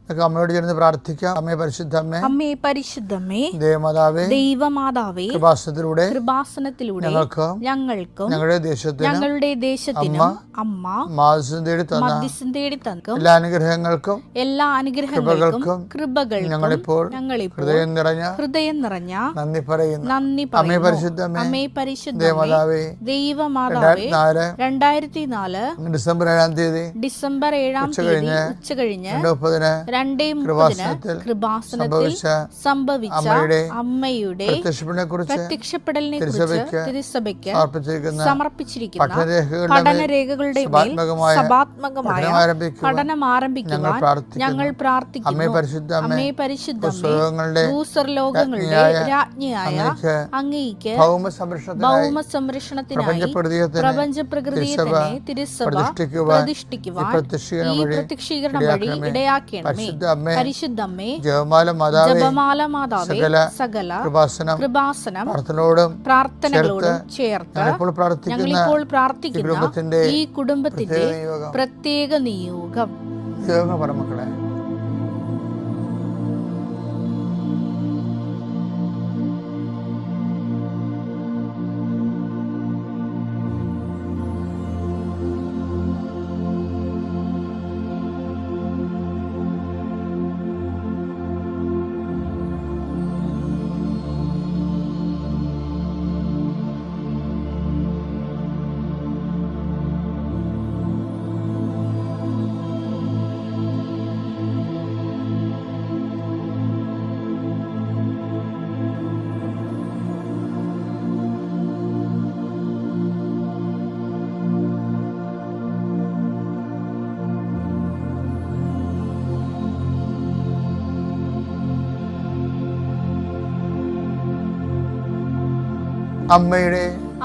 അമ്മയോട് ചേർന്ന് പ്രാർത്ഥിക്കാം. അമ്മേ പരിശുദ്ധമ്മേ, അമ്മേ പരിശുദ്ധമ്മേ, ദൈവമാതാവേ, ദൈവമാതാവേ, കൃപാസനത്തിലൂടെ ഞങ്ങൾക്കും ഞങ്ങളുടെ ദേശത്തിനും അമ്മ മധ്യസ്ഥം തേടി തന്ന എല്ലാ അനുഗ്രഹങ്ങൾക്കും കൃപകൾക്കും ഞങ്ങളിപ്പോൾ ഹൃദയം നിറഞ്ഞ നന്ദി പറയുന്നു. അമ്മേ പരിശുദ്ധമ്മേ, അമ്മേ പരിശുദ്ധമേ, ദൈവമാതാവേ, 2004 ഡിസംബർ 7 തീയതി ഉച്ചകഴിഞ്ഞ് 2:30 കൃപാസനത്തിൽ സംഭവിച്ച അമ്മയുടെ പ്രത്യക്ഷപ്പെടലിനെ കുറിച്ച് തിരുസഭയ്ക്ക് സമർപ്പിച്ചിരിക്കുന്ന പഠനരേഖകളുടെ മേൽ സഭാത്മകമായ പഠനം ആരംഭിക്കുവാൻ ഞങ്ങൾ പ്രാർത്ഥിക്കുന്നു. അമ്മേ പരിശുദ്ധമേ, ഭൂസ്വർലോകങ്ങളുടെ രാജ്ഞിയായ അങ്ങേയ്ക്ക് ഭൗമസംരക്ഷണത്തിനായി പ്രപഞ്ചപ്രകൃതിയെ തന്നെ തിരുസഭ പ്രതിഷ്ഠിക്കുവാൻ ഈ പ്രത്യക്ഷീകരണം വഴി ഇടയാക്കണമേ. പരിശുദ്ധമ്മേ, ജപമാല മാതാവേ, സകല കൃപാസനം പ്രാർത്ഥനകളോടും ചേർത്ത് ഞങ്ങളിപ്പോൾ പ്രാർത്ഥിക്കുന്ന ഈ കുടുംബത്തിന്റെ പ്രത്യേക നിയോഗം. മക്കളെ,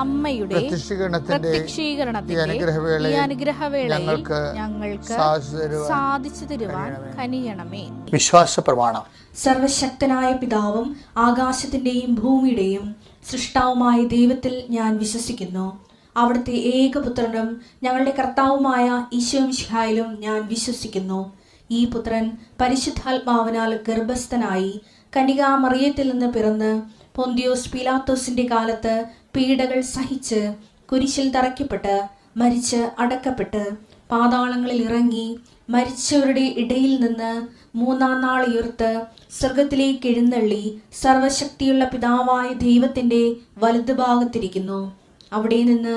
അമ്മയുടെ പ്രത്യക്ഷീകരണത്തിന്റെ ഈ അനുഗ്രഹവേളയിൽ ഞങ്ങൾക്ക് സാധിച്ചു തരുവാൻ കനിയണമേ. വിശ്വാസ പ്രമാണം. സർവശക്തനായ പിതാവും ആകാശത്തിന്റെയും ഭൂമിയുടെയും സൃഷ്ടാവുമായ ദൈവത്തിൽ ഞാൻ വിശ്വസിക്കുന്നു. അവിടുത്തെ ഏകപുത്രനും ഞങ്ങളുടെ കർത്താവുമായ ഈശോമിശിഹായിലും ഞാൻ വിശ്വസിക്കുന്നു. ഈ പുത്രൻ പരിശുദ്ധാത്മാവിനാൽ ഗർഭസ്ഥനായി കന്യകാമറിയത്തിൽ നിന്ന് പിറന്ന് പൊന്തിയോസ് പീലാത്തോസിന്റെ കാലത്ത് പീഡകൾ സഹിച്ച് കുരിശിൽ തറയ്ക്കപ്പെട്ട് മരിച്ച് അടക്കപ്പെട്ട് പാതാളങ്ങളിൽ ഇറങ്ങി മരിച്ചവരുടെ ഇടയിൽ നിന്ന് 3-ാം നാൾ ഉയർത്ത് സ്വർഗത്തിലേക്ക് എഴുന്നള്ളി സർവശക്തിയുള്ള പിതാവായ ദൈവത്തിന്റെ വലതുഭാഗത്തിരിക്കുന്നു. അവിടെ നിന്ന്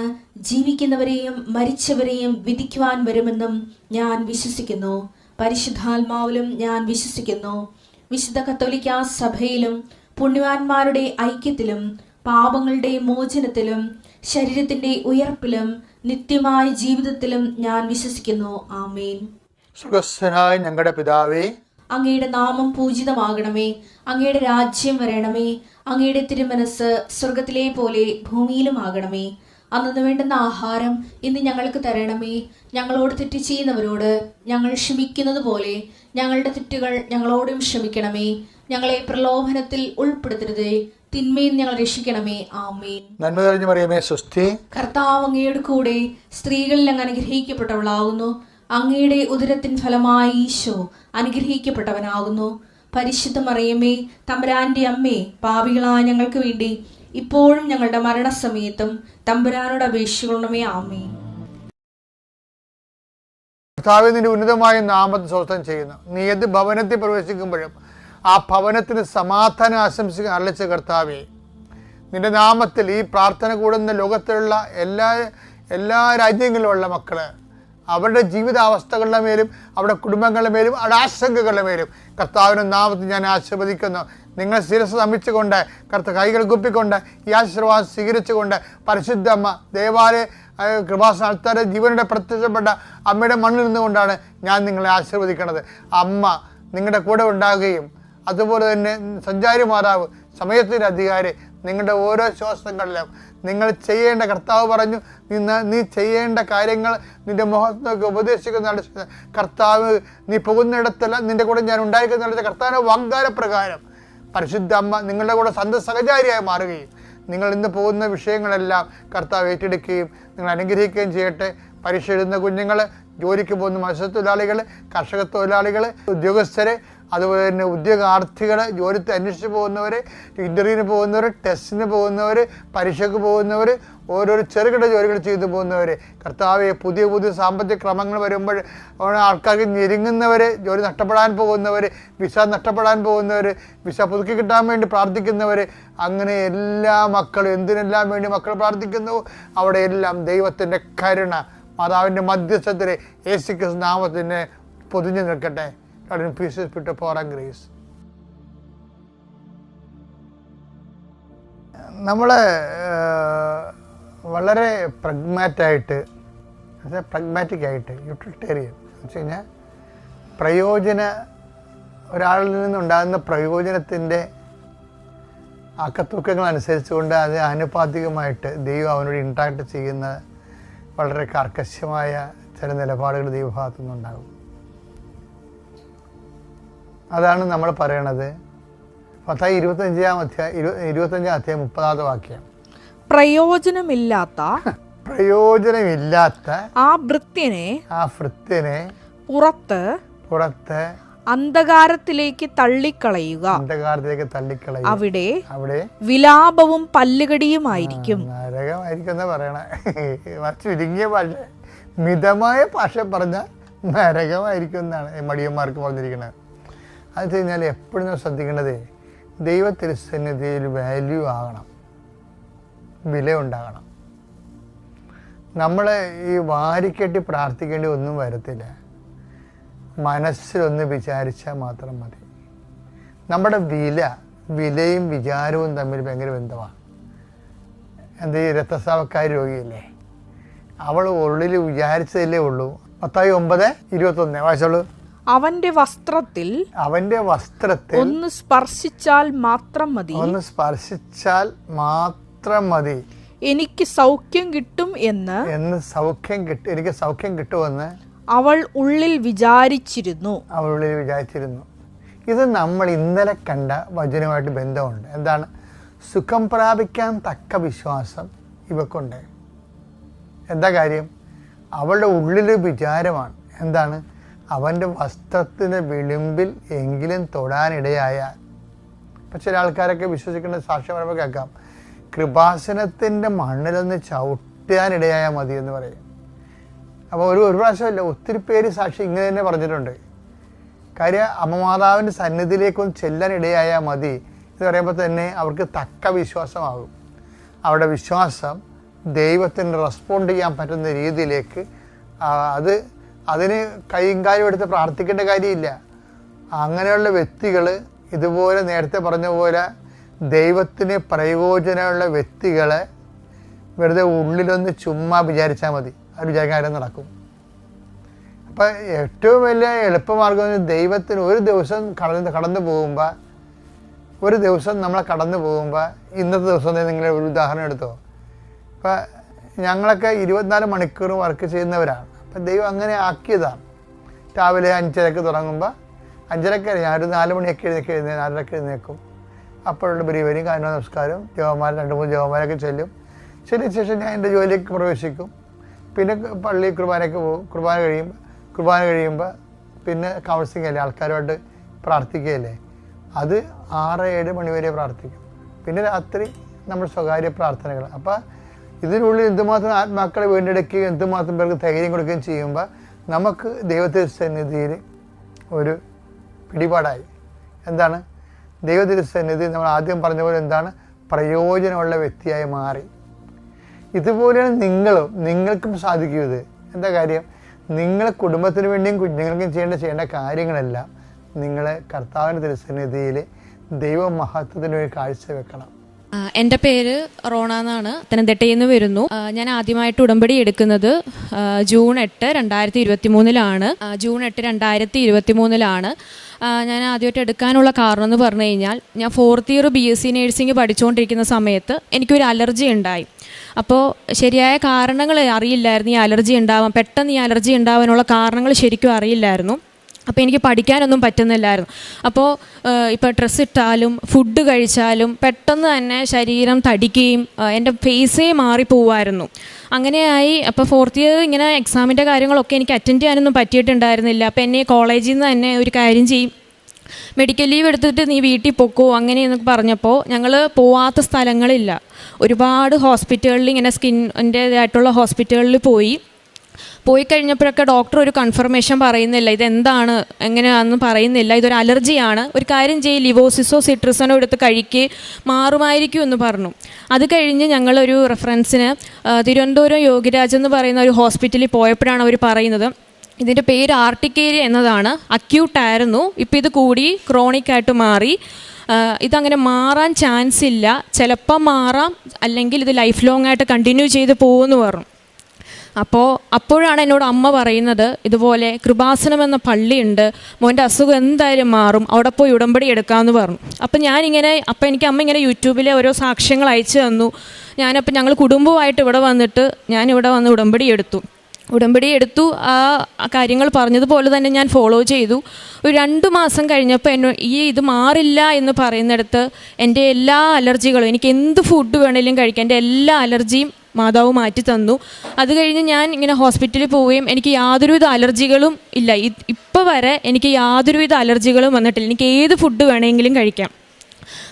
ജീവിക്കുന്നവരെയും മരിച്ചവരെയും വിധിക്കുവാൻ വരുമെന്നും ഞാൻ വിശ്വസിക്കുന്നു. പരിശുദ്ധാത്മാവിലും ഞാൻ വിശ്വസിക്കുന്നു. വിശുദ്ധ കത്തോലിക്കാ സഭയിലും പുണ്യവാന്മാരുടെ ഐക്യത്തിലും പാപങ്ങളുടെ മോചനത്തിലും ശരീരത്തിന്റെ ഉയർപ്പിലും നിത്യമായ ജീവിതത്തിലും ഞാൻ വിശ്വസിക്കുന്നു. ആമേൻ. സ്വർഗ്ഗസ്ഥനായ ഞങ്ങളുടെ പിതാവേ, അങ്ങയുടെ നാമം പൂജിതമാകണമേ. അങ്ങയുടെ രാജ്യം വരണമേ. അങ്ങയുടെ തിരുമനസ് സ്വർഗത്തിലെ പോലെ ഭൂമിയിലും ആകണമേ. അന്നു വേണ്ടുന്ന ആഹാരം ഇന്ന് ഞങ്ങൾക്ക് തരണമേ. ഞങ്ങളോട് തെറ്റ് ചെയ്യുന്നവരോട് ഞങ്ങൾ ക്ഷമിക്കുന്നത് പോലെ ഞങ്ങളുടെ തെറ്റുകൾ ഞങ്ങളോടും ക്ഷമിക്കണമേ. ഞങ്ങളെ പ്രലോഭനത്തിൽ ഉൾപ്പെടുത്തരുതേ, തിന്മയിൽ ഞങ്ങൾ രക്ഷിക്കണമേ. ആമേൻ. നന്മ നിറഞ്ഞ മറിയമേ, സ്വസ്തി. കർത്താവ് അങ്ങയുടെ കൂടെ സ്ത്രീകളിൽ അങ്ങ് അനുഗ്രഹിക്കപ്പെട്ടവളാകുന്നു. അങ്ങയുടെ ഉദരത്തിൻ ഫലമായി ഈശോ അനുഗ്രഹിക്കപ്പെട്ടവനാകുന്നു. പരിശുദ്ധ മറിയമേ, തമ്പുരാന്റെ അമ്മേ, പാപികളായ ഞങ്ങൾക്ക് വേണ്ടി ഇപ്പോഴും ഞങ്ങളുടെ മരണസമയത്തും തമ്പുരാനോട് അപേക്ഷിക്കണമേ. ആമേൻ. കർത്താവേ, നിന്റെ ഉന്നതമായ നാമത്തെ സ്വസ്ഥം ചെയ്യുന്നു. നീ ഏത് ഭവനത്തിൽ പ്രവേശിക്കുമ്പോഴും ആ ഭവനത്തിന് സമാധാനം ആശംസിക്കാൻ അരളിച്ച കർത്താവേ, നിന്റെ നാമത്തിൽ ഈ പ്രാർത്ഥന കൂടുന്ന ലോകത്തിലുള്ള എല്ലാ രാജ്യങ്ങളിലുള്ള മക്കള് അവരുടെ ജീവിതാവസ്ഥകളുടെ മേലും അവരുടെ കുടുംബങ്ങളുടെ മേലും അവരുടെ ആശങ്കകളുടെ മേലും കർത്താവിൻ്റെ നാമത്തിൽ ഞാൻ ആശീർവദിക്കുന്നു. നിങ്ങൾ ശിരസ് നമിച്ചുകൊണ്ട് കൈകൾ കുപ്പിക്കൊണ്ട് ഈ ആശീർവാദം സ്വീകരിച്ചുകൊണ്ട് പരിശുദ്ധ അമ്മ ദേവാലയ കൃപാസന ആൾക്കാരെ ജീവനുടെ പ്രത്യക്ഷപ്പെട്ട അമ്മയുടെ മണ്ണിൽ നിന്നുകൊണ്ടാണ് ഞാൻ നിങ്ങളെ ആശീർവദിക്കുന്നത്. അമ്മ നിങ്ങളുടെ കൂടെ ഉണ്ടാകുകയും അതുപോലെ തന്നെ സഞ്ചാരി മാതാവ് സമയത്തിൻ്റെ അധികാരി നിങ്ങളുടെ ഓരോ ശ്വാസങ്ങളിലും നിങ്ങൾ ചെയ്യേണ്ട, കർത്താവ് പറഞ്ഞു നീ ചെയ്യേണ്ട കാര്യങ്ങൾ നിന്റെ മുഖത്തൊക്കെ ഉപദേശിക്കുന്ന കർത്താവ് നീ പോകുന്നിടത്തല്ല നിന്റെ കൂടെ ഞാൻ ഉണ്ടായിരിക്കുന്ന കർത്താവിൻ്റെ വാഗ്ദാനപ്രകാരം പരിശുദ്ധ അമ്മ നിങ്ങളുടെ കൂടെ സഹചാരിയായി മാറുകയും നിങ്ങൾ ഇന്ന് പോകുന്ന വിഷയങ്ങളെല്ലാം കർത്താവ് ഏറ്റെടുക്കുകയും നിങ്ങൾ അനുഗ്രഹിക്കുകയും ചെയ്യട്ടെ. പരീക്ഷ എഴുതുന്ന കുഞ്ഞുങ്ങൾ, ജോലിക്ക് പോകുന്ന മത്സ്യത്തൊഴിലാളികൾ, കർഷക തൊഴിലാളികൾ, ഉദ്യോഗസ്ഥർ, അതുപോലെ തന്നെ ഉദ്യോഗാർത്ഥികൾ, ജോലി അന്വേഷിച്ച് പോകുന്നവർ, ഇൻ്റർവ്യൂവിന് പോകുന്നവർ, ടെസ്റ്റിന് പോകുന്നവർ, പരീക്ഷയ്ക്ക് പോകുന്നവർ, ഓരോരോ ചെറുകിട ജോലികൾ ചെയ്തു പോകുന്നവർ, കർത്താവെ പുതിയ പുതിയ സാമ്പത്തിക ക്രമങ്ങൾ വരുമ്പോൾ ആൾക്കാർക്ക് ഞെരുങ്ങുന്നവർ, ജോലി നഷ്ടപ്പെടാൻ പോകുന്നവർ, വിസ നഷ്ടപ്പെടാൻ പോകുന്നവർ, വിസ പുതുക്കി കിട്ടാൻ വേണ്ടി പ്രാർത്ഥിക്കുന്നവർ, അങ്ങനെ എല്ലാ മക്കളും എന്തിനെല്ലാം വേണ്ടി മക്കൾ പ്രാർത്ഥിക്കുന്നു അവിടെ എല്ലാം ദൈവത്തിൻ്റെ കരുണ, മാതാവിൻ്റെ മധ്യസ്ഥത്തിൽ യേശുക്രിസ്തു നാമത്തിന് പൊതിഞ്ഞു നിൽക്കട്ടെ. പീസസ് വിട്ട് ഫോർ ഗ്രേസ്. നമ്മൾ വളരെ പ്രഗ്മാറ്റിക്കായിട്ട് യൂട്ടിലിറ്റേറിയൻ എന്ന് വെച്ച് കഴിഞ്ഞാൽ ഒരാളിൽ നിന്നുണ്ടാകുന്ന പ്രയോജനത്തിൻ്റെ അക്കത്തൂക്കങ്ങൾ അനുസരിച്ചുകൊണ്ട് അത് ആനുപാതികമായിട്ട് ദൈവം അവനോട് ഇൻട്രാക്ട് ചെയ്യുന്ന വളരെ കർക്കശമായ ചില നിലപാടുകൾ ദൈവഭാഗത്തു നിന്നുണ്ടാകും. അതാണ് നമ്മൾ പറയണത്. 25-ാം അധ്യായം 30-ാമത്തെ വാക്യം. പ്രയോജനമില്ലാത്ത ആ ഭൃത്യനെ പുറത്ത് അന്ധകാരത്തിലേക്ക് തള്ളിക്കളയുക. അവിടെ വിലാപവും പല്ലുകടിയുമായിരിക്കും. നരകമായിരിക്കും പറയണേ. ചുരുങ്ങിയ ഭാഷ, മിതമായ ഭാഷ പറഞ്ഞ നരകമായിരിക്കും എന്നാണ് മടിയന്മാർക്ക് പറഞ്ഞിരിക്കുന്നത്. അത് വെച്ച് കഴിഞ്ഞാൽ എപ്പോഴും ശ്രദ്ധിക്കേണ്ടത് ദൈവത്തിരുസന്നിധിയിൽ വാല്യൂ ആകണം, വില ഉണ്ടാകണം. നമ്മൾ ഈ വാരിക്കെട്ടി പ്രാർത്ഥിക്കേണ്ടി ഒന്നും വരത്തില്ല. മനസ്സിലൊന്ന് വിചാരിച്ചാൽ മാത്രം മതി. നമ്മുടെ വിലയും വിചാരവും തമ്മിൽ ഭയങ്കര ബന്ധമാണ്. ഈ രക്തസ്രാവക്കാരി രോഗിയല്ലേ, അവൾ ഉള്ളിൽ വിചാരിച്ചതല്ലേ ഉള്ളൂ. മത്തായി 9:21 വായിച്ചോളൂ. അവന്റെ വസ്ത്രത്തിൽ ഒന്ന് സ്പർശിച്ചാൽ മാത്രം മതി എനിക്ക് സൗഖ്യം കിട്ടും എന്ന് അവൾ ഉള്ളിൽ വിചാരിച്ചിരുന്നു. ഇത് നമ്മൾ ഇന്നലെ കണ്ട വചനമായിട്ട് ബന്ധമുണ്ട്. എന്താണ്? സുഖം പ്രാപിക്കാൻ തക്ക വിശ്വാസം ഇവക്കുണ്ട്. എന്താ കാര്യം? അവളുടെ ഉള്ളിൽ വിചാരമാണ്. എന്താണ്? അവൻ്റെ വസ്ത്രത്തിന് വിളിമ്പിൽ എങ്കിലും തൊടാനിടയായാൽ. ഇപ്പം ചില ആൾക്കാരൊക്കെ വിശ്വസിക്കുന്ന സാക്ഷ്യം പറയുമ്പോൾ കേൾക്കാം, കൃപാസനത്തിൻ്റെ മണ്ണിലൊന്ന് ചവിട്ടാനിടയായാൽ മതി എന്ന് പറയും. അപ്പോൾ ഒരു പ്രാവശ്യമല്ല, ഒത്തിരി പേര് സാക്ഷി ഇങ്ങനെ തന്നെ പറഞ്ഞിട്ടുണ്ട്. കാര്യം അമ്മമാതാവിൻ്റെ സന്നിധിയിലേക്കൊന്ന് ചെല്ലാനിടയായാൽ മതി എന്ന് പറയുമ്പോൾ തന്നെ അവർക്ക് തക്ക വിശ്വാസമാകും. അവരുടെ വിശ്വാസം ദൈവത്തിന് റെസ്പോണ്ട് ചെയ്യാൻ പറ്റുന്ന രീതിയിലേക്ക് അതിന് കൈയും കാര്യം എടുത്ത് പ്രാർത്ഥിക്കേണ്ട കാര്യമില്ല. അങ്ങനെയുള്ള വ്യക്തികൾ, ഇതുപോലെ നേരത്തെ പറഞ്ഞ പോലെ ദൈവത്തിന് പ്രയോജനമുള്ള വ്യക്തികളെ വെറുതെ ഉള്ളിലൊന്ന് ചുമ്മാ വിചാരിച്ചാൽ മതി, അത് വിചാരിക്കാതെ നടക്കും. അപ്പം ഏറ്റവും വലിയ എളുപ്പമാർഗ്ഗം ദൈവത്തിന് ഒരു ദിവസം കടന്നു പോകുമ്പോൾ, നമ്മളെ കടന്നു പോകുമ്പോൾ, ഇന്നത്തെ ദിവസം നിങ്ങൾ ഒരു ഉദാഹരണം എടുത്തോ. ഇപ്പം ഞങ്ങളൊക്കെ 24 മണിക്കൂർ വർക്ക് ചെയ്യുന്നവരാണ്. അപ്പം ദൈവം അങ്ങനെ ആക്കിയതാണ്. രാവിലെ 5:30 തുടങ്ങുമ്പോൾ 5:30 ഞാനൊരു 4 മണിയൊക്കെ 4:30 എഴുന്നേക്കും. അപ്പോഴുള്ള ബലിവരും കാരണ നമസ്കാരം, ജവന്മാർ 2-3 ജവന്മാരൊക്കെ ചെല്ലും. ചെല്ലിയ ശേഷം ഞാൻ എൻ്റെ ജോലിയിലേക്ക് പ്രവേശിക്കും. പിന്നെ പള്ളി കുർബാനയ്ക്ക് പോകും. കുർബാന കഴിയുമ്പോൾ പിന്നെ കൗൺസിലിംഗ് അല്ലേ, ആൾക്കാരുമായിട്ട് പ്രാർത്ഥിക്കുകയല്ലേ. അത് 6-7 മണിവരെ പ്രാർത്ഥിക്കും. പിന്നെ രാത്രി നമ്മൾ സ്വകാര്യ പ്രാർത്ഥനകൾ. അപ്പോൾ ഇതിനുള്ളിൽ എന്തുമാത്രം ആത്മാക്കളെ വീണ്ടെടുക്കുകയും എന്തുമാത്രം പേർക്ക് ധൈര്യം കൊടുക്കുകയും ചെയ്യുമ്പോൾ നമുക്ക് ദൈവത്തിൻ്റെ സന്നിധിയിൽ ഒരു പിടിപാടായി. എന്താണ്? ദൈവത്തിൻ്റെ സന്നിധി നമ്മൾ ആദ്യം പറഞ്ഞ പോലെ എന്താണ്? പ്രയോജനമുള്ള വ്യക്തിയായി മാറി. ഇതുപോലെയാണ് നിങ്ങൾക്കും സാധിക്കും ഇത്. എന്താ കാര്യം? നിങ്ങൾ കുടുംബത്തിന് വേണ്ടിയും കുഞ്ഞുങ്ങൾക്കും ചെയ്യേണ്ട കാര്യങ്ങളെല്ലാം നിങ്ങൾ കർത്താവിൻ്റെ തിരുസന്നിധിയിൽ ദൈവ മഹത്വത്തിന് വേണ്ടി കാഴ്ചവെക്കണം. എൻ്റെ പേര് റോണ എന്നാണ്. പത്തനംതിട്ടയിൽ നിന്ന് വരുന്നു. ഞാൻ ആദ്യമായിട്ട് ഉടമ്പടി എടുക്കുന്നത് ജൂൺ 8, 2023 ജൂൺ 8, 2023 ഞാൻ ആദ്യമായിട്ട് എടുക്കാനുള്ള കാരണം എന്ന് പറഞ്ഞു കഴിഞ്ഞാൽ, ഞാൻ 4th ഇയർ BSc നേഴ്സിംഗ് പഠിച്ചുകൊണ്ടിരിക്കുന്ന സമയത്ത് എനിക്കൊരു അലർജി ഉണ്ടായി. അപ്പോൾ ശരിയായ കാരണങ്ങൾ അറിയില്ലായിരുന്നു. ഈ അലർജി ഉണ്ടാവാൻ, പെട്ടെന്ന് ഈ അലർജി ഉണ്ടാവാനുള്ള കാരണങ്ങൾ ശരിക്കും അറിയില്ലായിരുന്നു. അപ്പോൾ എനിക്ക് പഠിക്കാനൊന്നും പറ്റുന്നില്ലായിരുന്നു. അപ്പോൾ ഇപ്പോൾ ഡ്രസ്സ് ഇട്ടാലും ഫുഡ് കഴിച്ചാലും പെട്ടെന്ന് തന്നെ ശരീരം തടിക്കുകയും എൻ്റെ ഫേസേ മാറിപ്പോവായിരുന്നു. അങ്ങനെയായി. അപ്പോൾ 4th ഇയർ ഇങ്ങനെ എക്സാമിൻ്റെ കാര്യങ്ങളൊക്കെ എനിക്ക് അറ്റൻഡ് ചെയ്യാനൊന്നും പറ്റിയിട്ടുണ്ടായിരുന്നില്ല. അപ്പോൾ എന്നെ കോളേജിൽ നിന്ന് തന്നെ ഒരു കാര്യം ചെയ്യും, മെഡിക്കൽ ലീവ് എടുത്തിട്ട് നീ വീട്ടിൽ പൊക്കോ അങ്ങനെയെന്നൊക്കെ പറഞ്ഞപ്പോൾ ഞങ്ങൾ പോവാത്ത സ്ഥലങ്ങളില്ല. ഒരുപാട് ഹോസ്പിറ്റലുകളിൽ ഇങ്ങനെ സ്കിന്നിൻ്റേതായിട്ടുള്ള ഹോസ്പിറ്റലുകളിൽ പോയി കഴിഞ്ഞപ്പോഴൊക്കെ ഡോക്ടർ ഒരു കൺഫർമേഷൻ പറയുന്നില്ല, ഇതെന്താണ് എങ്ങനെയാണെന്ന് പറയുന്നില്ല, ഇതൊരു അലർജിയാണ്, ഒരു കാര്യം ചെയ്യ് ലിവോസിസോ സിട്രസനോ എടുത്ത് കഴിക്കുക മാറുമായിരിക്കും എന്ന് പറഞ്ഞു. അത് കഴിഞ്ഞ് ഞങ്ങളൊരു റെഫറൻസിന് തിരുവനന്തപുരം യോഗിരാജ് എന്ന് പറയുന്ന ഒരു ഹോസ്പിറ്റലിൽ പോയപ്പോഴാണ് അവർ പറയുന്നത് ഇതിൻ്റെ പേര് ആർട്ടിക്കേരിയ എന്നതാണ്, അക്യൂട്ടായിരുന്നു, ഇപ്പോൾ ഇത് കൂടി ക്രോണിക്കായിട്ട് മാറി, ഇതങ്ങനെ മാറാൻ ചാൻസ് ഇല്ല, ചിലപ്പം മാറാം, അല്ലെങ്കിൽ ഇത് ലൈഫ് ലോങ് ആയിട്ട് കണ്ടിന്യൂ ചെയ്ത് പോകുമെന്ന് പറഞ്ഞു. അപ്പോഴാണ് എന്നോട് അമ്മ പറയുന്നത്, ഇതുപോലെ കൃപാസനം എന്ന പള്ളിയുണ്ട്, മോൻ്റെ അസുഖം എന്തായാലും മാറും, അവിടെ പോയി ഉടമ്പടി എടുക്കാമെന്ന് പറഞ്ഞു. അപ്പോൾ എനിക്ക് അമ്മ ഇങ്ങനെ യൂട്യൂബിലെ ഓരോ സാക്ഷ്യങ്ങൾ അയച്ചു തന്നു. ഞങ്ങൾ കുടുംബമായിട്ട് ഇവിടെ വന്നിട്ട് ഞാനിവിടെ വന്ന് ഉടമ്പടി എടുത്തു. ആ കാര്യങ്ങൾ പറഞ്ഞതുപോലെ തന്നെ ഞാൻ ഫോളോ ചെയ്തു. ഒരു 2 മാസം കഴിഞ്ഞപ്പോൾ ഇത് മാറില്ല എന്ന് പറയുന്നിടത്ത് എൻ്റെ എല്ലാ അലർജികളും, എനിക്ക് എന്ത് ഫുഡ് വേണമെങ്കിലും കഴിക്കാൻ, എൻ്റെ എല്ലാ അലർജിയും മാതാവ് മാറ്റി തന്നു. അത് കഴിഞ്ഞ് ഞാൻ ഇങ്ങനെ ഹോസ്പിറ്റലിൽ പോവുകയും എനിക്ക് യാതൊരുവിധ അലർജികളും ഇല്ല. ഇപ്പോൾ വരെ എനിക്ക് യാതൊരുവിധ അലർജികളും വന്നിട്ടില്ല. എനിക്ക് ഏത് ഫുഡ് വേണമെങ്കിലും കഴിക്കാം.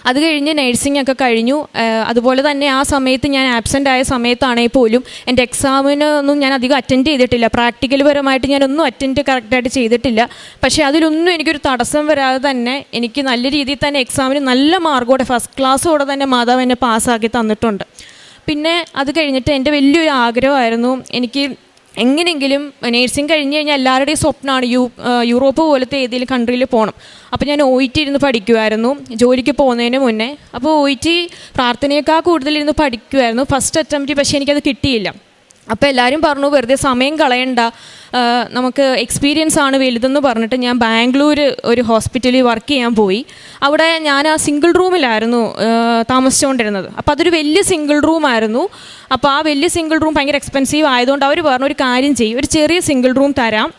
അത് കഴിഞ്ഞ് നഴ്സിംഗ് ഒക്കെ കഴിഞ്ഞു. അതുപോലെ തന്നെ ആ സമയത്ത് ഞാൻ ആബ്സെൻ്റ് ആയ സമയത്താണെങ്കിൽ പോലും എൻ്റെ എക്സാമിനൊന്നും ഞാൻ അധികം അറ്റൻഡ് ചെയ്തിട്ടില്ല. പ്രാക്ടിക്കൽ പരമായിട്ട് ഞാനൊന്നും അറ്റൻഡ് കറക്റ്റായിട്ട് ചെയ്തിട്ടില്ല. പക്ഷേ അതിലൊന്നും എനിക്കൊരു തടസ്സം വരാതെ തന്നെ എനിക്ക് നല്ല രീതിയിൽ തന്നെ എക്സാമിന് നല്ല മാർക്കോടെ ഫസ്റ്റ് ക്ലാസ്സോടെ തന്നെ മാതാവ് എന്നെ പാസ്സാക്കി തന്നിട്ടുണ്ട്. പിന്നെ അത് കഴിഞ്ഞിട്ട് എൻ്റെ വലിയൊരു ആഗ്രഹമായിരുന്നു, എനിക്ക് എങ്ങനെയെങ്കിലും നേഴ്സിംഗ് കഴിഞ്ഞ് കഴിഞ്ഞാൽ എല്ലാവരുടെയും സ്വപ്നമാണ് യൂറോപ്പ് പോലത്തെ ഏതെങ്കിലും കൺട്രിയിൽ പോകണം. അപ്പോൾ ഞാൻ OIT ഇരുന്ന് പഠിക്കുമായിരുന്നു ജോലിക്ക് പോകുന്നതിന് മുന്നേ. അപ്പോൾ OIT പ്രാർത്ഥനയേക്കാൾ കൂടുതലിരുന്ന് പഠിക്കുമായിരുന്നു ഫസ്റ്റ് അറ്റംപ്റ്റ്. പക്ഷേ എനിക്കത് കിട്ടിയില്ല. അപ്പോൾ എല്ലാവരും പറഞ്ഞു വെറുതെ സമയം കളയണ്ട, നമുക്ക് എക്സ്പീരിയൻസ് ആണ് വലുതെന്ന് പറഞ്ഞിട്ട് ഞാൻ ബാംഗ്ലൂർ ഒരു ഹോസ്പിറ്റലിൽ വർക്ക് ചെയ്യാൻ പോയി. അവിടെ ഞാൻ ആ സിംഗിൾ റൂമിലായിരുന്നു താമസിച്ചുകൊണ്ടിരുന്നത്. അപ്പോൾ അതൊരു വലിയ സിംഗിൾ റൂമായിരുന്നു. അപ്പോൾ ആ വലിയ സിംഗിൾ റൂം ഭയങ്കര എക്സ്പെൻസീവ് ആയതുകൊണ്ട് അവർ പറഞ്ഞു ഒരു കാര്യം ചെയ്യും, ഒരു ചെറിയ സിംഗിൾ റൂം തരാം,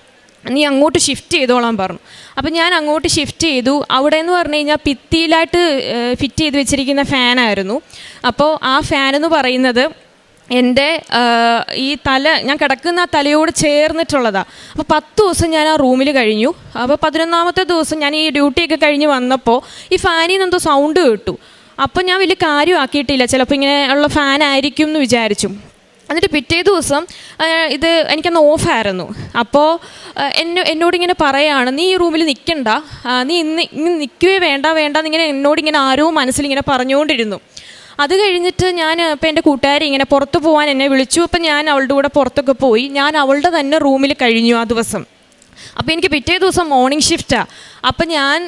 നീ അങ്ങോട്ട് ഷിഫ്റ്റ് ചെയ്തോളാൻ പറഞ്ഞു. അപ്പോൾ ഞാൻ അങ്ങോട്ട് ഷിഫ്റ്റ് ചെയ്തു. അവിടെ എന്ന് പറഞ്ഞു കഴിഞ്ഞാൽ ഭിത്തിയിലായിട്ട് ഫിറ്റ് ചെയ്ത് വെച്ചിരിക്കുന്ന ഫാനായിരുന്നു. അപ്പോൾ ആ ഫാനെന്ന് പറയുന്നത് എൻ്റെ ഈ ഞാൻ കിടക്കുന്ന തലയോട് ചേർന്നിട്ടുള്ളതാണ്. അപ്പോൾ 10 ദിവസം ഞാൻ ആ റൂമിൽ കഴിഞ്ഞു. അപ്പോൾ 11ാമത്തെ ദിവസം ഞാൻ ഈ ഡ്യൂട്ടിയൊക്കെ കഴിഞ്ഞ് വന്നപ്പോൾ ഈ ഫാനിൽ നിന്ന് എന്തോ സൗണ്ട് കേട്ടു. അപ്പോൾ ഞാൻ വലിയ കാര്യമാക്കിയിട്ടില്ല, ചിലപ്പോൾ ഇങ്ങനെ ഉള്ള ഫാനായിരിക്കും എന്ന് വിചാരിച്ചു. എന്നിട്ട് പിറ്റേ ദിവസം ഇത് എനിക്കന്ന് ഓഫായിരുന്നു. അപ്പോൾ എന്നോടിങ്ങനെ പറയാണ്, നീ ഈ റൂമിൽ നിൽക്കണ്ട, നീ ഇന്ന് നിൽക്കുകയോ വേണ്ട എന്നിങ്ങനെ എന്നോടിങ്ങനെ ആരോ മനസ്സിലിങ്ങനെ പറഞ്ഞുകൊണ്ടിരുന്നു. അത് കഴിഞ്ഞിട്ട് ഇപ്പോൾ എൻ്റെ കൂട്ടുകാരി ഇങ്ങനെ പുറത്ത് പോകാൻ എന്നെ വിളിച്ചു. അപ്പം ഞാൻ അവളുടെ കൂടെ പുറത്തൊക്കെ പോയി. ഞാൻ അവളുടെ തന്നെ റൂമിൽ കഴിഞ്ഞു ആ ദിവസം. അപ്പോൾ എനിക്ക് പിറ്റേ ദിവസം മോർണിംഗ് ഷിഫ്റ്റാണ്. അപ്പം ഞാൻ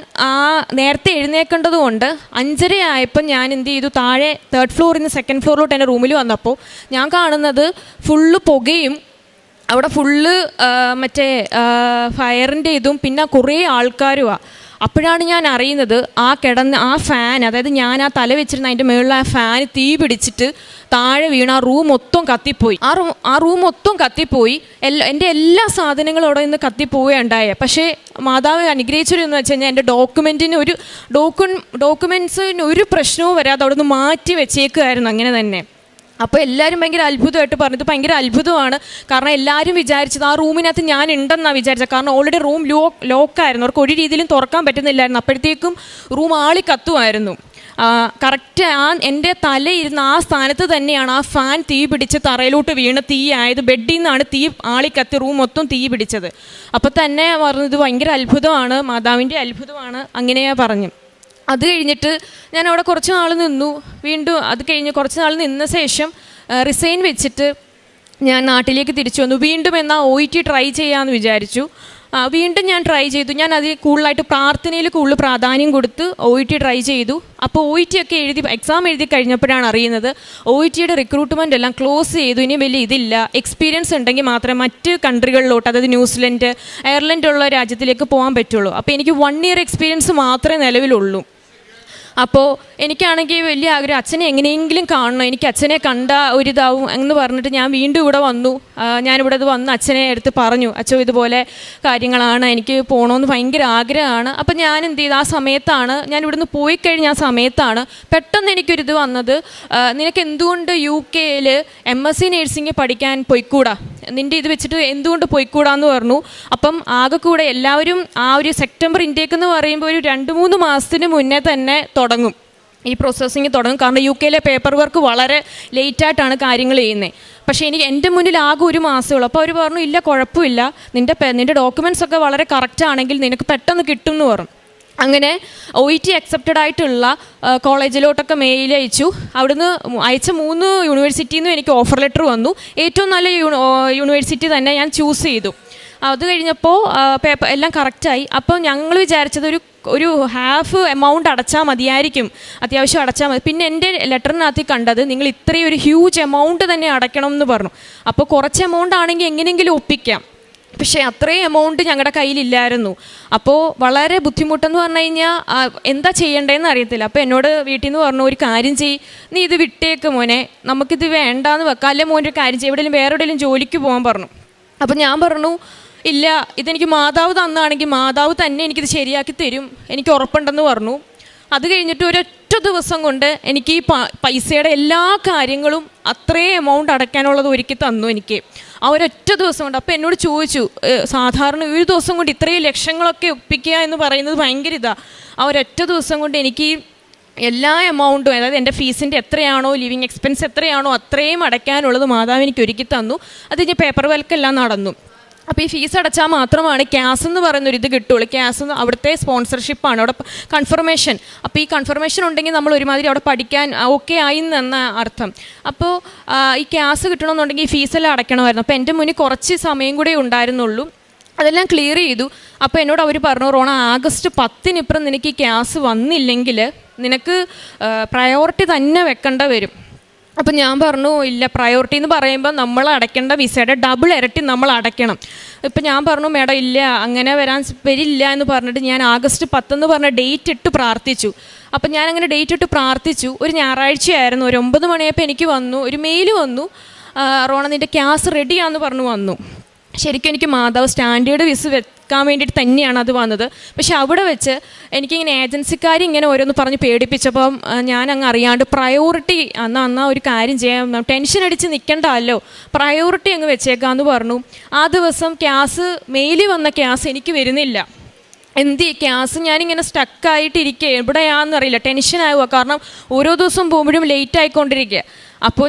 നേരത്തെ എഴുന്നേൽക്കേണ്ടത് കൊണ്ട് 5:30 ആയപ്പോൾ ഞാൻ എന്ത് ചെയ്തു, താഴെ 3rd ഫ്ലോറിൽ നിന്ന് 2nd ഫ്ലോറിലോട്ട് എൻ്റെ റൂമിൽ വന്നപ്പോൾ ഞാൻ കാണുന്നത് ഫുള്ള് പുകയും അവിടെ ഫുള്ള് മറ്റേ ഫയറിൻ്റെ ഇതും പിന്നെ കുറേ ആൾക്കാരുമാണ്. അപ്പോഴാണ് ഞാൻ അറിയുന്നത് ആ ഫാൻ, അതായത് ഞാൻ ആ തല വെച്ചിരുന്ന അതിൻ്റെ മുകളിൽ ആ ഫാൻ തീ പിടിച്ചിട്ട് താഴെ വീണ് ആ റൂം മൊത്തം കത്തിപ്പോയി. ആ റൂം മൊത്തം കത്തിപ്പോയി. എൻ്റെ എല്ലാ സാധനങ്ങളും അവിടെ നിന്ന് കത്തിപ്പോവുകയുണ്ടായ. പക്ഷേ മാതാവ് അനുഗ്രഹിച്ചതെന്ന് വെച്ച് കഴിഞ്ഞാൽ എൻ്റെ ഡോക്യുമെൻറ്റ്സിന് ഒരു പ്രശ്നവും വരാതെ അവിടെ നിന്ന് മാറ്റി വെച്ചേക്കുമായിരുന്നു അങ്ങനെ തന്നെ. അപ്പോൾ എല്ലാവരും ഭയങ്കര അത്ഭുതമായിട്ട് പറഞ്ഞത് ഭയങ്കര അത്ഭുതമാണ്. കാരണം എല്ലാവരും വിചാരിച്ചത് ആ റൂമിനകത്ത് ഞാൻ ഉണ്ടെന്നാണ് വിചാരിച്ചത്. കാരണം ഓൾറെഡി റൂം ലോക്കായിരുന്നു, അവർക്ക് ഒരു രീതിയിലും തുറക്കാൻ പറ്റുന്നില്ലായിരുന്നു. അപ്പോഴത്തേക്കും റൂം ആളി കത്തുമായിരുന്നു. കറക്റ്റ് എൻ്റെ തലയിരുന്ന ആ സ്ഥാനത്ത് തന്നെയാണ് ആ ഫാൻ തീ പിടിച്ച് തറയിലോട്ട് വീണ് തീ ആയത്. ബെഡിൽ നിന്നാണ് തീ ആളിക്കത്തി റൂം മൊത്തം തീ പിടിച്ചത്. അപ്പോൾ തന്നെ പറഞ്ഞത് ഭയങ്കര അത്ഭുതമാണ്, മാതാവിൻ്റെ അത്ഭുതമാണ്, അങ്ങനെയാ പറഞ്ഞു. അത് കഴിഞ്ഞിട്ട് ഞാൻ അവിടെ കുറച്ച് നാൾ നിന്നു. വീണ്ടും അത് കഴിഞ്ഞ് കുറച്ച് നാൾ നിന്ന ശേഷം റിസൈൻ വെച്ചിട്ട് ഞാൻ നാട്ടിലേക്ക് തിരിച്ചു വന്നു. വീണ്ടും എന്നാൽ OIT ട്രൈ ചെയ്യാമെന്ന് വിചാരിച്ചു. വീണ്ടും ഞാൻ ട്രൈ ചെയ്തു. ഞാൻ അതിൽ കൂടുതലായിട്ട് പ്രാർത്ഥനയിൽ കൂടുതൽ പ്രാധാന്യം കൊടുത്ത് OIT ട്രൈ ചെയ്തു. അപ്പോൾ OIT ഒക്കെ എക്സാം എഴുതി കഴിഞ്ഞപ്പോഴാണ് അറിയുന്നത് OITയുടെ റിക്രൂട്ട്മെൻ്റ് എല്ലാം ക്ലോസ് ചെയ്തു. ഇനി വലിയ ഇതില്ല, എക്സ്പീരിയൻസ് ഉണ്ടെങ്കിൽ മാത്രമേ മറ്റ് കൺട്രികളിലോട്ട്, അതായത് ന്യൂസിലൻഡ്, അയർലൻഡ് ഉള്ള രാജ്യത്തിലേക്ക് പോകാൻ പറ്റുള്ളൂ. അപ്പോൾ എനിക്ക് 1 ഇയർ എക്സ്പീരിയൻസ് മാത്രമേ നിലവിലുള്ളൂ. അപ്പോൾ എനിക്കാണെങ്കിൽ വലിയ ആഗ്രഹം അച്ഛനെ എങ്ങനെയെങ്കിലും കാണണം, എനിക്ക് അച്ഛനെ കണ്ട ഒരിതാവും എന്ന് പറഞ്ഞിട്ട് ഞാൻ വീണ്ടും ഇവിടെ വന്നു. ഞാനിവിടെ വന്ന് അച്ഛനെ എടുത്ത് പറഞ്ഞു, അച്ഛൻ ഇതുപോലെ കാര്യങ്ങളാണ്, എനിക്ക് പോകണമെന്ന് ഭയങ്കര ആഗ്രഹമാണ്. അപ്പം ഞാൻ എന്ത് ചെയ്തു, ആ സമയത്താണ് ഞാൻ ഇവിടുന്ന് പോയി കഴിഞ്ഞ ആ സമയത്താണ് പെട്ടെന്ന് എനിക്കൊരിത് വന്നത്, നിനക്ക് എന്തുകൊണ്ട് UK MSc നേഴ്സിംഗ് പഠിക്കാൻ പോയിക്കൂടാ, നിൻ്റെ ഇത് വെച്ചിട്ട് എന്തുകൊണ്ട് പോയിക്കൂടാന്ന് പറഞ്ഞു. അപ്പം ആകെ കൂടെ എല്ലാവരും ആ ഒരു സെപ്റ്റംബർ ഇൻടേക്ക് എന്ന് പറയുമ്പോൾ ഒരു 2-3 മാസത്തിന് മുന്നേ തന്നെ തുടങ്ങും, ഈ പ്രോസസ്സിങ് തുടങ്ങും. കാരണം UK പേപ്പർ വർക്ക് വളരെ ലേറ്റായിട്ടാണ് കാര്യങ്ങൾ ചെയ്യുന്നത്. പക്ഷേ എൻ്റെ മുന്നിൽ ആകെ 1 മാസമുള്ളൂ. അപ്പോൾ അവർ പറഞ്ഞു, ഇല്ല കുഴപ്പമില്ല, നിൻ്റെ ഡോക്യുമെൻറ്റ്സ് ഒക്കെ വളരെ കറക്റ്റ് ആണെങ്കിൽ നിനക്ക് പെട്ടെന്ന് കിട്ടും എന്ന് പറഞ്ഞു. അങ്ങനെ OET അക്സെപ്റ്റഡ് ആയിട്ടുള്ള കോളേജിലോട്ടൊക്കെ മെയിൽ അയച്ചു. അവിടുന്ന് അയച്ച 3 യൂണിവേഴ്സിറ്റിയിൽ നിന്നും എനിക്ക് ഓഫർ ലെറ്റർ വന്നു. ഏറ്റവും നല്ല യൂണിവേഴ്സിറ്റി തന്നെ ഞാൻ ചൂസ് ചെയ്തു. അത് കഴിഞ്ഞപ്പോൾ പേപ്പർ എല്ലാം കറക്റ്റായി. അപ്പോൾ ഞങ്ങൾ വിചാരിച്ചത് ഒരു ഹാഫ് എമൗണ്ട് അടച്ചാൽ മതിയായിരിക്കും, അത്യാവശ്യം അടച്ചാൽ മതി. പിന്നെ എൻ്റെ ലെറ്ററിനകത്ത് കണ്ടത് നിങ്ങൾ ഇത്രയും ഒരു ഹ്യൂജ് എമൗണ്ട് തന്നെ അടയ്ക്കണം എന്ന് പറഞ്ഞു. അപ്പോൾ കുറച്ച് എമൗണ്ട് ആണെങ്കിൽ എങ്ങനെയെങ്കിലും ഒപ്പിക്കാം, പക്ഷേ അത്രയും എമൗണ്ട് ഞങ്ങളുടെ കയ്യിലില്ലായിരുന്നു. അപ്പോൾ വളരെ ബുദ്ധിമുട്ടെന്ന് പറഞ്ഞു കഴിഞ്ഞാൽ എന്താ ചെയ്യേണ്ടതെന്ന് അറിയത്തില്ല. അപ്പോൾ എന്നോട് വീട്ടിൽ നിന്ന് പറഞ്ഞു, ഒരു കാര്യം ചെയ്യ്, നീ ഇത് വിട്ടേക്ക് മോനെ, നമുക്കിത് വേണ്ടാന്ന് വെക്കാം, അല്ലെ മോൻ്റെ ഒരു കാര്യം ചെയ്യും, എവിടെയെങ്കിലും വേറെ എവിടെയെങ്കിലും ജോലിക്ക് പോകാൻ പറഞ്ഞു. അപ്പോൾ ഞാൻ പറഞ്ഞു, ഇല്ല, ഇതെനിക്ക് മാതാവ് തന്നാണെങ്കിൽ മാതാവ് തന്നെ എനിക്കിത് ശരിയാക്കി തരും, എനിക്ക് ഉറപ്പുണ്ടെന്ന് പറഞ്ഞു. അത് കഴിഞ്ഞിട്ട് ഒരൊറ്റ ദിവസം കൊണ്ട് എനിക്ക് ഈ പൈസയുടെ എല്ലാ കാര്യങ്ങളും അത്രയും എമൗണ്ട് അടയ്ക്കാനുള്ളത് ഒരുക്കി തന്നു എനിക്ക് ആ ഒരൊറ്റ ദിവസം കൊണ്ട്. അപ്പോൾ എന്നോട് ചോദിച്ചു, സാധാരണ ഒരു ദിവസം കൊണ്ട് ഇത്രയും ലക്ഷങ്ങളൊക്കെ ഒപ്പിക്കുക എന്ന് പറയുന്നത് ഭയങ്കര ഇതാണ്. ആ ഒരൊറ്റ ദിവസം കൊണ്ട് എനിക്ക് എല്ലാ എമൗണ്ടും, അതായത് എൻ്റെ ഫീസിൻ്റെ എത്രയാണോ, ലിവിങ് എക്സ്പെൻസ് എത്രയാണോ അത്രയും അടയ്ക്കാനുള്ളത് മാതാവ് എനിക്ക് ഒരുക്കി തന്നു. അത് ഞാൻ പേപ്പർ വർക്കെല്ലാം നടന്നു. അപ്പോൾ ഈ ഫീസ് അടച്ചാൽ മാത്രമാണ് ക്യാസ് എന്ന് പറയുന്നൊരിത് കിട്ടുള്ളൂ. ക്യാസ് അവിടുത്തെ സ്പോൺസർഷിപ്പാണ്, അവിടെ കൺഫർമേഷൻ. അപ്പോൾ ഈ കൺഫർമേഷൻ ഉണ്ടെങ്കിൽ നമ്മൾ ഒരുമാതിരി അവിടെ പഠിക്കാൻ ഓക്കെ ആയി എന്ന അർത്ഥം. അപ്പോൾ ഈ ക്യാസ് കിട്ടണമെന്നുണ്ടെങ്കിൽ ഈ ഫീസെല്ലാം അടയ്ക്കണമായിരുന്നു. അപ്പോൾ എൻ്റെ മുന്നിൽ കുറച്ച് സമയം കൂടെ ഉണ്ടായിരുന്നുള്ളൂ. അതെല്ലാം ക്ലിയർ ചെയ്തു. അപ്പോൾ എന്നോട് അവർ പറഞ്ഞു, റോണ, ആഗസ്റ്റ് 10 നിനക്ക് ഈ ക്യാസ് വന്നില്ലെങ്കിൽ നിനക്ക് പ്രയോറിറ്റി തന്നെ വെക്കേണ്ട വരും. അപ്പം ഞാൻ പറഞ്ഞു, ഇല്ല, പ്രയോറിറ്റി എന്ന് പറയുമ്പോൾ നമ്മൾ അടയ്ക്കേണ്ട വിസയുടെ ഡബിൾ ഇരട്ടി നമ്മൾ അടയ്ക്കണം. ഇപ്പം ഞാൻ പറഞ്ഞു, മേഡം ഇല്ല, അങ്ങനെ വരില്ല എന്ന് പറഞ്ഞിട്ട് ഞാൻ ആഗസ്റ്റ് 10 പറഞ്ഞ ഡേറ്റ് ഇട്ട് പ്രാർത്ഥിച്ചു. അപ്പം ഞാൻ അങ്ങനെ ഡേറ്റ് ഇട്ട് പ്രാർത്ഥിച്ചു. ഒരു ഞായറാഴ്ചയായിരുന്നു. ഒരു 9 മണിയായപ്പോൾ എനിക്ക് വന്നു ഒരു മെയിൽ വന്നു, റോണ നിൻ്റെ ക്യാസ് റെഡിയാന്ന് പറഞ്ഞു വന്നു. ശരിക്കും എനിക്ക് മാതാവ് സ്റ്റാൻഡേർഡ് വിസ വെക്കാൻ വേണ്ടിയിട്ട് തന്നെയാണ് അത് വന്നത്. പക്ഷെ അവിടെ വെച്ച് എനിക്കിങ്ങനെ ഏജൻസിക്കാർ ഇങ്ങനെ ഓരോന്ന് പറഞ്ഞ് പേടിപ്പിച്ചപ്പം ഞാൻ അങ്ങ് അറിയാണ്ട് പ്രയോറിറ്റി എന്നാ ഒരു കാര്യം ചെയ്യാം, ടെൻഷൻ അടിച്ച് നിൽക്കണ്ടല്ലോ, പ്രയോറിറ്റി അങ്ങ് വെച്ചേക്കാമെന്ന് പറഞ്ഞു. ആ ദിവസം മെയിലിൽ വന്ന ക്യാസ് എനിക്ക് വരുന്നില്ല. ക്യാസ് ഞാനിങ്ങനെ സ്റ്റക്കായിട്ടിരിക്കുക, എവിടെയാണെന്നറിയില്ല, ടെൻഷനാവുക. കാരണം ഓരോ ദിവസം പോകുമ്പോഴും ലേറ്റ് ആയിക്കൊണ്ടിരിക്കുക. അപ്പോൾ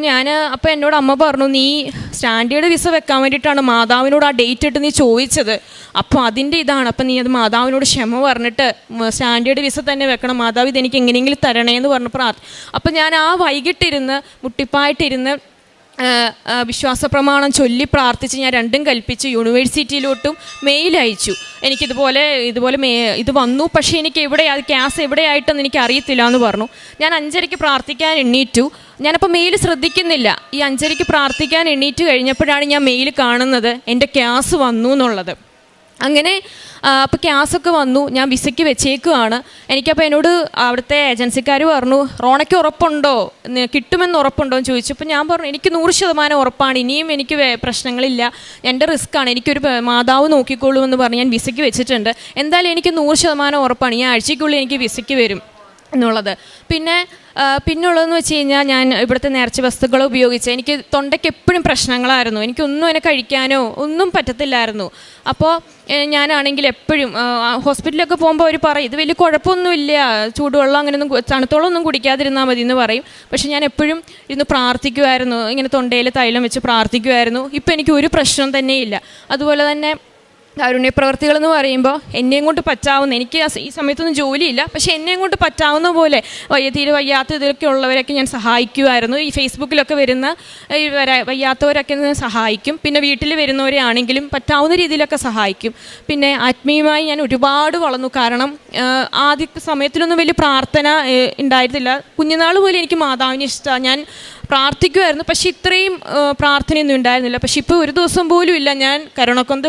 എന്നോട് അമ്മ പറഞ്ഞു, നീ സ്റ്റാൻഡേർഡ് വിസ വെക്കാൻ വേണ്ടിയിട്ടാണ് മാതാവിനോട് ആ ഡേറ്റ് ഇട്ട് നീ ചോദിച്ചത്, അപ്പോൾ അതിൻ്റെ ഇതാണ്. അപ്പം നീ അത് മാതാവിനോട് ക്ഷമ പറഞ്ഞിട്ട് സ്റ്റാൻഡേർഡ് വിസ തന്നെ വെക്കണം, മാതാവ് ഇതെനിക്ക് എങ്ങനെയെങ്കിലും തരണേന്ന് പറഞ്ഞ് അപ്പം ഞാൻ ആ വൈകിട്ടിരുന്ന് മുട്ടിപ്പായിട്ടിരുന്ന് വിശ്വാസപ്രമാണം ചൊല്ലി പ്രാർത്ഥിച്ച് ഞാൻ രണ്ടും കൽപ്പിച്ച് യൂണിവേഴ്സിറ്റിയിലോട്ടും മെയിൽ അയച്ചു. എനിക്കിതുപോലെ ഇത് വന്നു, പക്ഷേ എനിക്ക് ക്യാസ് എവിടെയായിട്ടെന്ന് എനിക്ക് അറിയത്തില്ല എന്ന് പറഞ്ഞു. ഞാൻ 5:30 പ്രാർത്ഥിക്കാൻ എണ്ണീറ്റു. ഞാനപ്പോൾ മെയിൽ ശ്രദ്ധിക്കുന്നില്ല. ഈ 5:30 പ്രാർത്ഥിക്കാൻ എണ്ണീറ്റ് കഴിഞ്ഞപ്പോഴാണ് ഞാൻ മെയിൽ കാണുന്നത് എൻ്റെ ക്യാസ് വന്നു എന്നുള്ളത്. അങ്ങനെ അപ്പോൾ ക്യാസൊക്കെ വന്നു, ഞാൻ വിസയ്ക്ക് വെച്ചേക്കുവാണ്. എനിക്കപ്പോൾ എന്നോട് അവിടുത്തെ ഏജൻസിക്കാർ പറഞ്ഞു, റോണയ്ക്ക് ഉറപ്പുണ്ടോ, കിട്ടുമെന്ന് ഉറപ്പുണ്ടോ എന്ന് ചോദിച്ചു. അപ്പോൾ ഞാൻ പറഞ്ഞു, എനിക്ക് 100% ഉറപ്പാണ്, ഇനിയും എനിക്ക് പ്രശ്നങ്ങളില്ല, എൻ്റെ റിസ്ക്കാണ്, എനിക്കൊരു മാതാവ് നോക്കിക്കോളൂ എന്ന് പറഞ്ഞ് ഞാൻ വിസയ്ക്ക് വെച്ചിട്ടുണ്ട്. എന്തായാലും എനിക്ക് 100% ഉറപ്പാണ്, ഈ ആഴ്ചയ്ക്കുള്ളിൽ എനിക്ക് വിസയ്ക്ക് വരും എന്നുള്ളത്. പിന്നുള്ളതെന്ന് വെച്ച് കഴിഞ്ഞാൽ, ഞാൻ ഇവിടുത്തെ നേർച്ച വസ്തുക്കൾ ഉപയോഗിച്ച് എനിക്ക് തൊണ്ടയ്ക്ക് എപ്പോഴും പ്രശ്നങ്ങളായിരുന്നു. എനിക്കൊന്നും അതിനെ കഴിക്കാനോ ഒന്നും പറ്റത്തില്ലായിരുന്നു. അപ്പോൾ ഞാനാണെങ്കിൽ എപ്പോഴും ഹോസ്പിറ്റലിലൊക്കെ പോകുമ്പോൾ അവർ പറയും, ഇത് വലിയ കുഴപ്പമൊന്നുമില്ല, ചൂടുവെള്ളം അങ്ങനെയൊന്നും തണുത്തോളം ഒന്നും കുടിക്കാതിരുന്നാൽ മതി എന്ന് പറയും. പക്ഷെ ഞാൻ എപ്പോഴും ഇരുന്ന് പ്രാർത്ഥിക്കുമായിരുന്നു, ഇങ്ങനെ തൊണ്ടയിൽ തൈലം വെച്ച് പ്രാർത്ഥിക്കുമായിരുന്നു. ഇപ്പോൾ എനിക്ക് ഒരു പ്രശ്നം തന്നെയില്ല. അതുപോലെ തന്നെ കാരുണ്യ പ്രവർത്തികളെന്ന് പറയുമ്പോൾ എന്നെയും കൊണ്ട് പറ്റാവുന്ന, എനിക്ക് ഈ സമയത്തൊന്നും ജോലിയില്ല, പക്ഷേ എന്നെയും കൊണ്ട് പറ്റാവുന്ന പോലെ തീരെ വയ്യാത്ത ഇതിലൊക്കെ ഉള്ളവരൊക്കെ ഞാൻ സഹായിക്കുമായിരുന്നു. ഈ ഫേസ്ബുക്കിലൊക്കെ വരുന്ന വയ്യാത്തവരൊക്കെ ഞാൻ സഹായിക്കും. പിന്നെ വീട്ടിൽ വരുന്നവരെ ആണെങ്കിലും പറ്റാവുന്ന രീതിയിലൊക്കെ സഹായിക്കും. പിന്നെ ആത്മീയമായി ഞാൻ ഒരുപാട് വളർന്നു. കാരണം ആദ്യ സമയത്തിലൊന്നും വലിയ പ്രാർത്ഥന ഉണ്ടായിരുന്നില്ല. കുഞ്ഞുനാൾ പോലെ എനിക്ക് മാതാവിനെ ഇഷ്ടമാണ്. ഞാൻ പ്രാർത്ഥിക്കുമായിരുന്നു. പക്ഷെ ഇത്രയും പ്രാർത്ഥനയൊന്നും ഉണ്ടായിരുന്നില്ല. പക്ഷെ ഇപ്പോൾ ഒരു ദിവസം പോലും ഇല്ല ഞാൻ കരുണക്കൊന്ത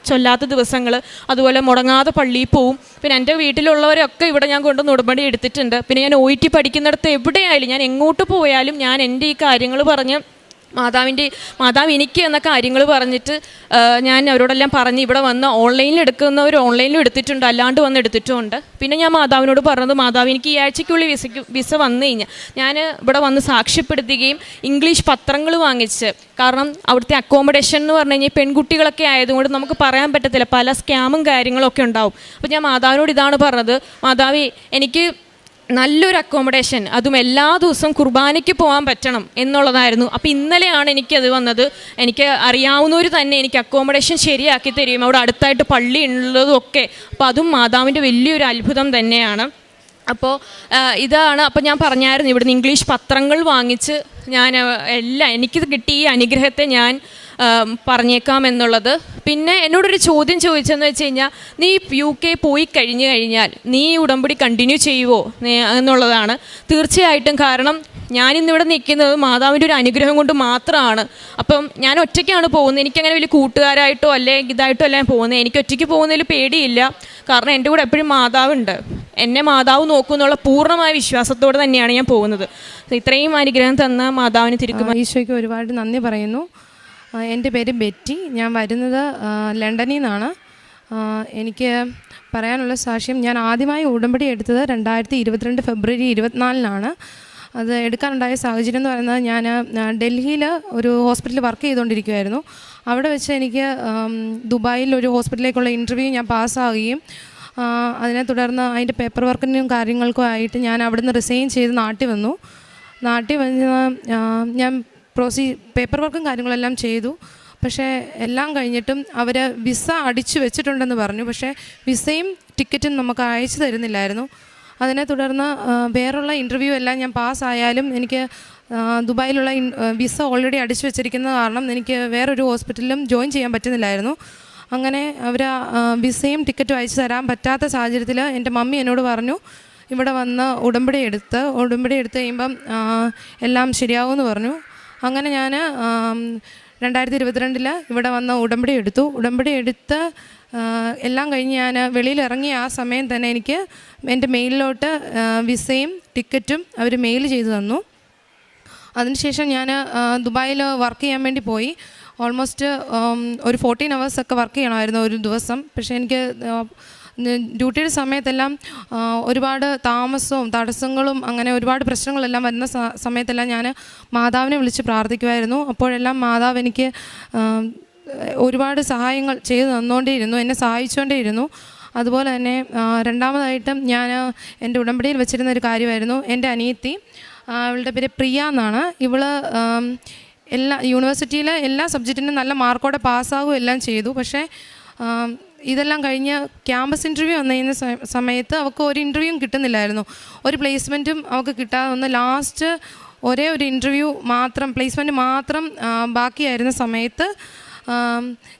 ചൊല്ലാത്ത ദിവസങ്ങൾ. അതുപോലെ മുടങ്ങാതെ പള്ളിയിൽ പോവും. പിന്നെ എൻ്റെ വീട്ടിലുള്ളവരൊക്കെ ഇവിടെ ഞാൻ കൊണ്ട് ഉടമ്പടി എടുത്തിട്ടുണ്ട്. പിന്നെ ഞാൻ OET പഠിക്കുന്നിടത്ത് എവിടെയായാലും ഞാൻ എങ്ങോട്ട് പോയാലും ഞാൻ എൻ്റെ ഈ കാര്യങ്ങൾ പറഞ്ഞ് മാതാവ് എനിക്ക് എന്ന കാര്യങ്ങൾ പറഞ്ഞിട്ട് ഞാൻ അവരോടെല്ലാം പറഞ്ഞ് ഇവിടെ വന്ന് ഓൺലൈനിൽ എടുക്കുന്നവർ ഓൺലൈനിലും എടുത്തിട്ടുണ്ട്, അല്ലാണ്ട് വന്ന് എടുത്തിട്ടുമുണ്ട്. പിന്നെ ഞാൻ മാതാവിനോട് പറഞ്ഞത്, മാതാവ് എനിക്ക് ഈ ആഴ്ചയ്ക്കുള്ളിൽ വിസ വന്നു കഴിഞ്ഞാൽ ഞാൻ ഇവിടെ വന്ന് സാക്ഷ്യപ്പെടുത്തുകയും ഇംഗ്ലീഷ് പത്രങ്ങൾ വാങ്ങിച്ച്, കാരണം അവിടുത്തെ അക്കോമഡേഷൻ എന്ന് പറഞ്ഞു കഴിഞ്ഞാൽ പെൺകുട്ടികളൊക്കെ ആയതുകൊണ്ട് നമുക്ക് പറയാൻ പറ്റത്തില്ല, പല സ്കാമും കാര്യങ്ങളൊക്കെ ഉണ്ടാവും. അപ്പോൾ ഞാൻ മാതാവിനോട് ഇതാണ് പറഞ്ഞത്, മാതാവേ എനിക്ക് നല്ലൊരു അക്കോമഡേഷൻ, അതും എല്ലാ ദിവസവും കുർബാനയ്ക്ക് പോകാൻ പറ്റണം എന്നുള്ളതായിരുന്നു. അപ്പോൾ ഇന്നലെയാണ് എനിക്കത് വന്നത്. എനിക്ക് അറിയാവുന്നവർ തന്നെ എനിക്ക് അക്കോമഡേഷൻ ശരിയാക്കി തരും, അവിടെ അടുത്തായിട്ട് പള്ളി ഉള്ളതും ഒക്കെ. അപ്പോൾ അതും മാതാവിൻ്റെ വലിയൊരു അത്ഭുതം തന്നെയാണ്. അപ്പോൾ ഇതാണ്. അപ്പോൾ ഞാൻ പറഞ്ഞായിരുന്നു ഇവിടുന്ന് ഇംഗ്ലീഷ് പത്രങ്ങൾ വാങ്ങിച്ച് ഞാൻ എല്ലാം എനിക്കിത് കിട്ടിയ ഈ അനുഗ്രഹത്തെ ഞാൻ പറഞ്ഞേക്കാം എന്നുള്ളത്. പിന്നെ എന്നോടൊരു ചോദ്യം ചോദിച്ചതെന്ന് വെച്ച് കഴിഞ്ഞാൽ, നീ UK പോയി കഴിഞ്ഞാൽ നീ ഉടമ്പടി കണ്ടിന്യൂ ചെയ്യുമോ എന്നുള്ളതാണ്. തീർച്ചയായിട്ടും. കാരണം ഞാനിന്നിവിടെ നിൽക്കുന്നത് മാതാവിൻ്റെ ഒരു അനുഗ്രഹം കൊണ്ട് മാത്രമാണ്. അപ്പം ഞാൻ ഒറ്റയ്ക്കാണ് പോകുന്നത്. എനിക്കങ്ങനെ വലിയ കൂട്ടുകാരായിട്ടോ അല്ലെങ്കിൽ ഇതായിട്ടോ അല്ല ഞാൻ പോകുന്നത്. എനിക്ക് ഒറ്റയ്ക്ക് പോകുന്നതിൽ പേടിയില്ല. കാരണം എൻ്റെ കൂടെ എപ്പോഴും മാതാവുണ്ട്. എന്നെ മാതാവ് നോക്കുമെന്നുള്ള പൂർണ്ണമായ വിശ്വാസത്തോടെ തന്നെയാണ് ഞാൻ പോകുന്നത്. ഇത്രയും അനുഗ്രഹം തന്ന മാതാവിന് ഈശോയ്ക്ക് ഒരുപാട് നന്ദി പറയുന്നു. എൻ്റെ പേര് ബെറ്റി. ഞാൻ വരുന്നത് ലണ്ടനിൽ നിന്നാണ്. എനിക്ക് പറയാനുള്ള സാക്ഷ്യം, ഞാൻ ആദ്യമായി ഉടമ്പടി എടുത്തത് 2022 ഫെബ്രുവരി 24-നാണ്. അത് എടുക്കാനുണ്ടായ സാഹചര്യം എന്ന് പറയുന്നത്, ഞാൻ ഡൽഹിയിൽ ഒരു ഹോസ്പിറ്റലിൽ വർക്ക് ചെയ്തുകൊണ്ടിരിക്കുമായിരുന്നു. അവിടെ വെച്ച് എനിക്ക് ദുബായിൽ ഒരു ഹോസ്പിറ്റലിലേക്കുള്ള ഇൻ്റർവ്യൂ ഞാൻ പാസ്സാവുകയും അതിനെ തുടർന്ന് അതിൻ്റെ പേപ്പർ വർക്കിനും കാര്യങ്ങൾക്കും ആയിട്ട് ഞാൻ അവിടെ നിന്ന് റിസൈൻ ചെയ്ത് നാട്ടിൽ വന്നു. നാട്ടിൽ വന്ന് ഞാൻ പേപ്പർ വർക്കും കാര്യങ്ങളെല്ലാം ചെയ്തു. പക്ഷേ എല്ലാം കഴിഞ്ഞിട്ടും അവർ വിസ അടിച്ചു വെച്ചിട്ടുണ്ടെന്ന് പറഞ്ഞു. പക്ഷേ വിസയും ടിക്കറ്റും നമുക്ക് അയച്ചു തരുന്നില്ലായിരുന്നു. അതിനെ തുടർന്ന് വേറുള്ള ഇൻ്റർവ്യൂ എല്ലാം ഞാൻ പാസ്സായാലും എനിക്ക് ദുബായിലുള്ള വിസ ഓൾറെഡി അടിച്ചു വെച്ചിരിക്കുന്നത് കാരണം എനിക്ക് വേറൊരു ഹോസ്പിറ്റലിലും ജോയിൻ ചെയ്യാൻ പറ്റുന്നില്ലായിരുന്നു. അങ്ങനെ അവർ വിസയും ടിക്കറ്റും അയച്ചു തരാൻ പറ്റാത്ത സാഹചര്യത്തിൽ എൻ്റെ മമ്മി എന്നോട് പറഞ്ഞു, ഇവിടെ വന്ന് ഉടമ്പടി എടുത്ത് കഴിയുമ്പം എല്ലാം ശരിയാവുമെന്ന് പറഞ്ഞു. അങ്ങനെ ഞാൻ 2022 ഇവിടെ വന്ന് ഉടമ്പടി എടുത്ത് എല്ലാം കഴിഞ്ഞ് ഞാൻ വെളിയിലിറങ്ങിയ ആ സമയം തന്നെ എനിക്ക് എൻ്റെ മെയിലിലോട്ട് വിസയും ടിക്കറ്റും അവർ മെയിൽ ചെയ്തു തന്നു. അതിനുശേഷം ഞാൻ ദുബായിൽ വർക്ക് ചെയ്യാൻ വേണ്ടി പോയി. ഓൾമോസ്റ്റ് ഒരു 14 hours ഒക്കെ വർക്ക് ചെയ്യണമായിരുന്നു ഒരു ദിവസം. പക്ഷേ എനിക്ക് ഡ്യൂട്ടിയുടെ സമയത്തെല്ലാം ഒരുപാട് താമസവും തടസ്സങ്ങളും അങ്ങനെ ഒരുപാട് പ്രശ്നങ്ങളെല്ലാം വരുന്ന സമയത്തെല്ലാം ഞാൻ മാതാവിനെ വിളിച്ച് പ്രാർത്ഥിക്കുമായിരുന്നു. അപ്പോഴെല്ലാം മാതാവ് എനിക്ക് ഒരുപാട് സഹായങ്ങൾ ചെയ്തു തന്നുകൊണ്ടേയിരുന്നു, എന്നെ സഹായിച്ചുകൊണ്ടേയിരുന്നു. അതുപോലെ തന്നെ രണ്ടാമതായിട്ടും ഞാൻ എൻ്റെ ഉടമ്പടിയിൽ വെച്ചിരുന്ന ഒരു കാര്യമായിരുന്നു, എൻ്റെ അനിയത്തി, അവളുടെ പേര് പ്രിയ എന്നാണ്. ഇവള് യൂണിവേഴ്സിറ്റിയിലെ എല്ലാ സബ്ജക്റ്റിനും നല്ല മാർക്കോടെ പാസ്സാവുകയും എല്ലാം ചെയ്തു. പക്ഷേ ഇതെല്ലാം കഴിഞ്ഞ് ക്യാമ്പസ് ഇൻ്റർവ്യൂ വന്ന സമയത്ത് അവൾക്ക് ഒരു ഇൻ്റർവ്യൂവും കിട്ടുന്നില്ലായിരുന്നു, ഒരു പ്ലേസ്മെൻറ്റും അവൾക്ക് കിട്ടാതെ വന്ന് ലാസ്റ്റ് ഒരേ ഒരു ഇൻ്റർവ്യൂ മാത്രം, പ്ലേസ്മെൻറ്റ് മാത്രം ബാക്കിയായിരുന്ന സമയത്ത്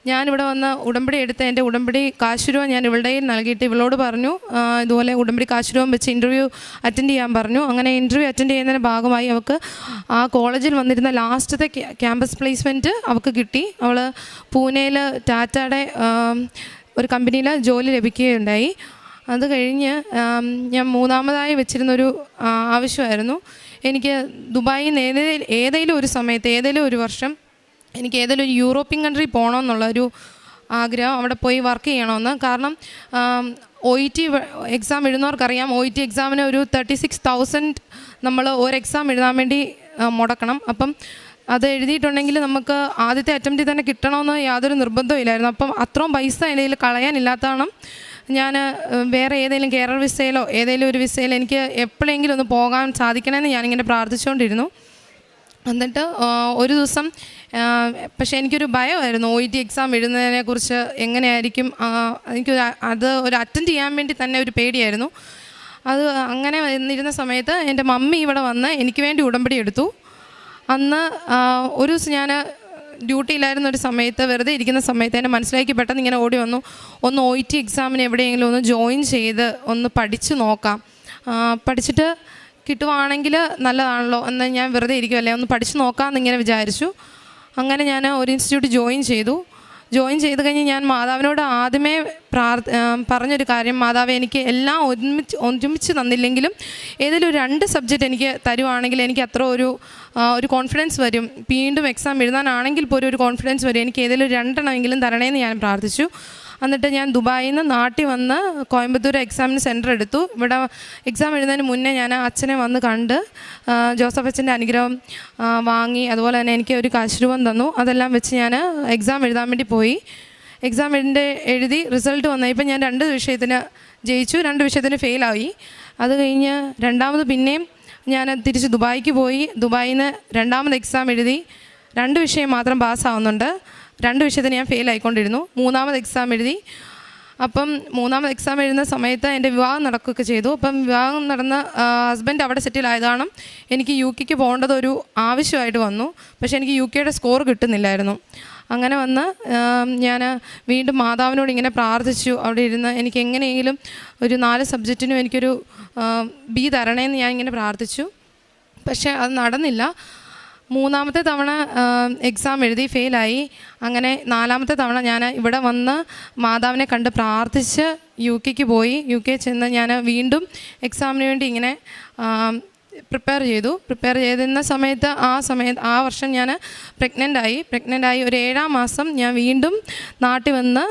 ഞാനിവിടെ വന്ന് ഉടമ്പടി എടുത്ത് എൻ്റെ ഉടമ്പടി കാശുരൂപ ഞാൻ ഇവളുടെ നൽകിയിട്ട് ഇവളോട് പറഞ്ഞു, ഇതുപോലെ ഉടമ്പടി കാശുരൂപം വെച്ച് ഇൻ്റർവ്യൂ അറ്റൻഡ് ചെയ്യാൻ പറഞ്ഞു. അങ്ങനെ ഇൻ്റർവ്യൂ അറ്റൻഡ് ചെയ്യുന്നതിൻ്റെ ഭാഗമായി അവൾക്ക് ആ കോളേജിൽ വന്നിരുന്ന ലാസ്റ്റത്തെ ക്യാമ്പസ് പ്ലേസ്മെൻറ്റ് അവൾക്ക് കിട്ടി. അവൾ പൂനെയിൽ ടാറ്റയുടെ ഒരു കമ്പനിയിൽ ജോലി ലഭിക്കുകയുണ്ടായി. അത് കഴിഞ്ഞ് ഞാൻ മൂന്നാമതായി വെച്ചിരുന്നൊരു ആവശ്യമായിരുന്നു, എനിക്ക് ദുബായിൽ നിന്ന് ഏതെങ്കിലും ഒരു സമയത്ത് ഏതെങ്കിലും ഒരു വർഷം എനിക്ക് ഏതെങ്കിലും ഒരു യൂറോപ്യൻ കൺട്രി പോകണമെന്നുള്ളൊരു ആഗ്രഹം, അവിടെ പോയി വർക്ക് ചെയ്യണമെന്ന്. കാരണം OET എക്സാം എഴുതുന്നവർക്കറിയാം, OET എക്സാമിന് ഒരു 36,000 നമ്മൾ ഒരു എക്സാം എഴുതാൻ വേണ്ടി മുടക്കണം. അപ്പം അത് എഴുതിയിട്ടുണ്ടെങ്കിൽ നമുക്ക് ആദ്യത്തെ അറ്റംപ്റ്റിൽ തന്നെ കിട്ടണമെന്ന് യാതൊരു നിർബന്ധവും ഇല്ലായിരുന്നു. അപ്പം അത്രയും പൈസ എൻ്റെ കയ്യിൽ കളയാനില്ലാത്തതാണ് ഞാൻ വേറെ ഏതെങ്കിലും കേരള വിസയിലോ ഏതെങ്കിലും ഒരു വിസയിൽ എനിക്ക് എപ്പോഴെങ്കിലും ഒന്ന് പോകാൻ സാധിക്കണമെന്ന് ഞാനിങ്ങനെ പ്രാർത്ഥിച്ചുകൊണ്ടിരുന്നു. എന്നിട്ട് ഒരു ദിവസം പക്ഷേ എനിക്കൊരു ഭയമായിരുന്നു OET എക്സാം എഴുതുന്നതിനെക്കുറിച്ച്, എങ്ങനെയായിരിക്കും അത് ഒരു അറ്റൻഡ് ചെയ്യാൻ വേണ്ടി തന്നെ ഒരു പേടിയായിരുന്നു. അത് അങ്ങനെ വന്നിരുന്ന സമയത്ത് എൻ്റെ മമ്മി ഇവിടെ വന്ന് എനിക്ക് വേണ്ടി ഉടമ്പടി എടുത്തു. അന്ന് ഒരു ദിവസം ഞാൻ ഡ്യൂട്ടിയിലായിരുന്ന ഒരു സമയത്ത് വെറുതെ ഇരിക്കുന്ന സമയത്ത് എൻ്റെ മനസ്സിലേക്ക് പെട്ടെന്ന് ഇങ്ങനെ ഓടി വന്നു, ഒന്ന് OET എക്സാമിന് എവിടെയെങ്കിലും ഒന്ന് ജോയിൻ ചെയ്ത് ഒന്ന് പഠിച്ച് നോക്കാം, പഠിച്ചിട്ട് കിട്ടുവാണെങ്കിൽ നല്ലതാണല്ലോ എന്ന് ഞാൻ വെറുതെ ഇരിക്കുമല്ലേ, ഒന്ന് പഠിച്ച് നോക്കാമെന്നിങ്ങനെ വിചാരിച്ചു. അങ്ങനെ ഞാൻ ഒരു ഇൻസ്റ്റിറ്റ്യൂട്ട് ജോയിൻ ചെയ്ത് കഴിഞ്ഞ് ഞാൻ മാതാവിനോട് ആദ്യമേ പറഞ്ഞൊരു കാര്യം, മാതാവേ എനിക്ക് എല്ലാം ഒരുമിച്ച് തന്നില്ലെങ്കിലും ഏതെങ്കിലും ഒരു 2 സബ്ജക്റ്റ് എനിക്ക് തരുവാണെങ്കിൽ എനിക്ക് അത്ര ഒരു കോൺഫിഡൻസ് വരും. വീണ്ടും എക്സാം എഴുതാനാണെങ്കിൽ പോലും ഒരു കോൺഫിഡൻസ് വരും. എനിക്ക് ഏതെങ്കിലും 2 എണ്ണമെങ്കിലും തരണേന്ന് ഞാൻ പ്രാർത്ഥിച്ചു. എന്നിട്ട് ഞാൻ ദുബായിൽ നിന്ന് നാട്ടിൽ വന്ന് കോയമ്പത്തൂർ എക്സാമിന് സെൻറ്റർ എടുത്തു. ഇവിടെ എക്സാം എഴുതുന്നതിന് മുന്നേ ഞാൻ അച്ഛനെ വന്ന് കണ്ട് ജോസഫ് അച്ഛൻ്റെ അനുഗ്രഹം വാങ്ങി. അതുപോലെ തന്നെ എനിക്ക് ഒരു കാശ് രൂപം തന്നു. അതെല്ലാം വെച്ച് ഞാൻ എക്സാം എഴുതാൻ വേണ്ടി പോയി. എക്സാം എഴുതി റിസൾട്ട് വന്നു. ഇപ്പം ഞാൻ 2 വിഷയത്തിന് ജയിച്ചു, 2 വിഷയത്തിന് ഫെയിലായി. അത് കഴിഞ്ഞ് രണ്ടാമത് പിന്നെയും ഞാൻ തിരിച്ച് ദുബായിക്ക് പോയി. ദുബായിൽ നിന്ന് 2ാമത് എക്സാം എഴുതി. 2 വിഷയം മാത്രം പാസ്സാവുന്നുണ്ട്, 2 വിഷയത്തിന് ഞാൻ ഫെയിൽ ആയിക്കൊണ്ടിരുന്നു. 3ാമത് എക്സാം എഴുതി. അപ്പം 3ാമത് എക്സാം എഴുതുന്ന സമയത്ത് എൻ്റെ വിവാഹം നടക്കുകയൊക്കെ ചെയ്തു. അപ്പം വിവാഹം നടന്ന ഹസ്ബൻഡ് അവിടെ സെറ്റിലായതാണ്. എനിക്ക് UK പോകേണ്ടത് ഒരു ആവശ്യമായിട്ട് വന്നു. പക്ഷേ എനിക്ക് UK സ്കോർ കിട്ടുന്നില്ലായിരുന്നു. അങ്ങനെ വന്ന് ഞാൻ വീണ്ടും മാതാവിനോട് ഇങ്ങനെ പ്രാർത്ഥിച്ചു. അവിടെ ഇരുന്ന് എനിക്ക് എങ്ങനെയെങ്കിലും ഒരു 4 സബ്ജക്റ്റിനും എനിക്കൊരു B തരണേന്ന് ഞാൻ ഇങ്ങനെ പ്രാർത്ഥിച്ചു. പക്ഷേ അത് നടന്നില്ല. 3ാമത്തെ തവണ എക്സാം എഴുതി ഫെയിലായി. അങ്ങനെ 4ാമത്തെ തവണ ഞാൻ ഇവിടെ വന്ന് മാതാവിനെ കണ്ട് പ്രാർത്ഥിച്ച് UK പോയി. UK ചെന്ന് ഞാൻ വീണ്ടും എക്സാമിന് വേണ്ടി ഇങ്ങനെ പ്രിപ്പയർ ചെയ്തിരുന്ന സമയത്ത് ആ വർഷം ഞാൻ പ്രഗ്നൻ്റായി. ഒരു 7ാം മാസം ഞാൻ വീണ്ടും നാട്ടിൽ വന്ന്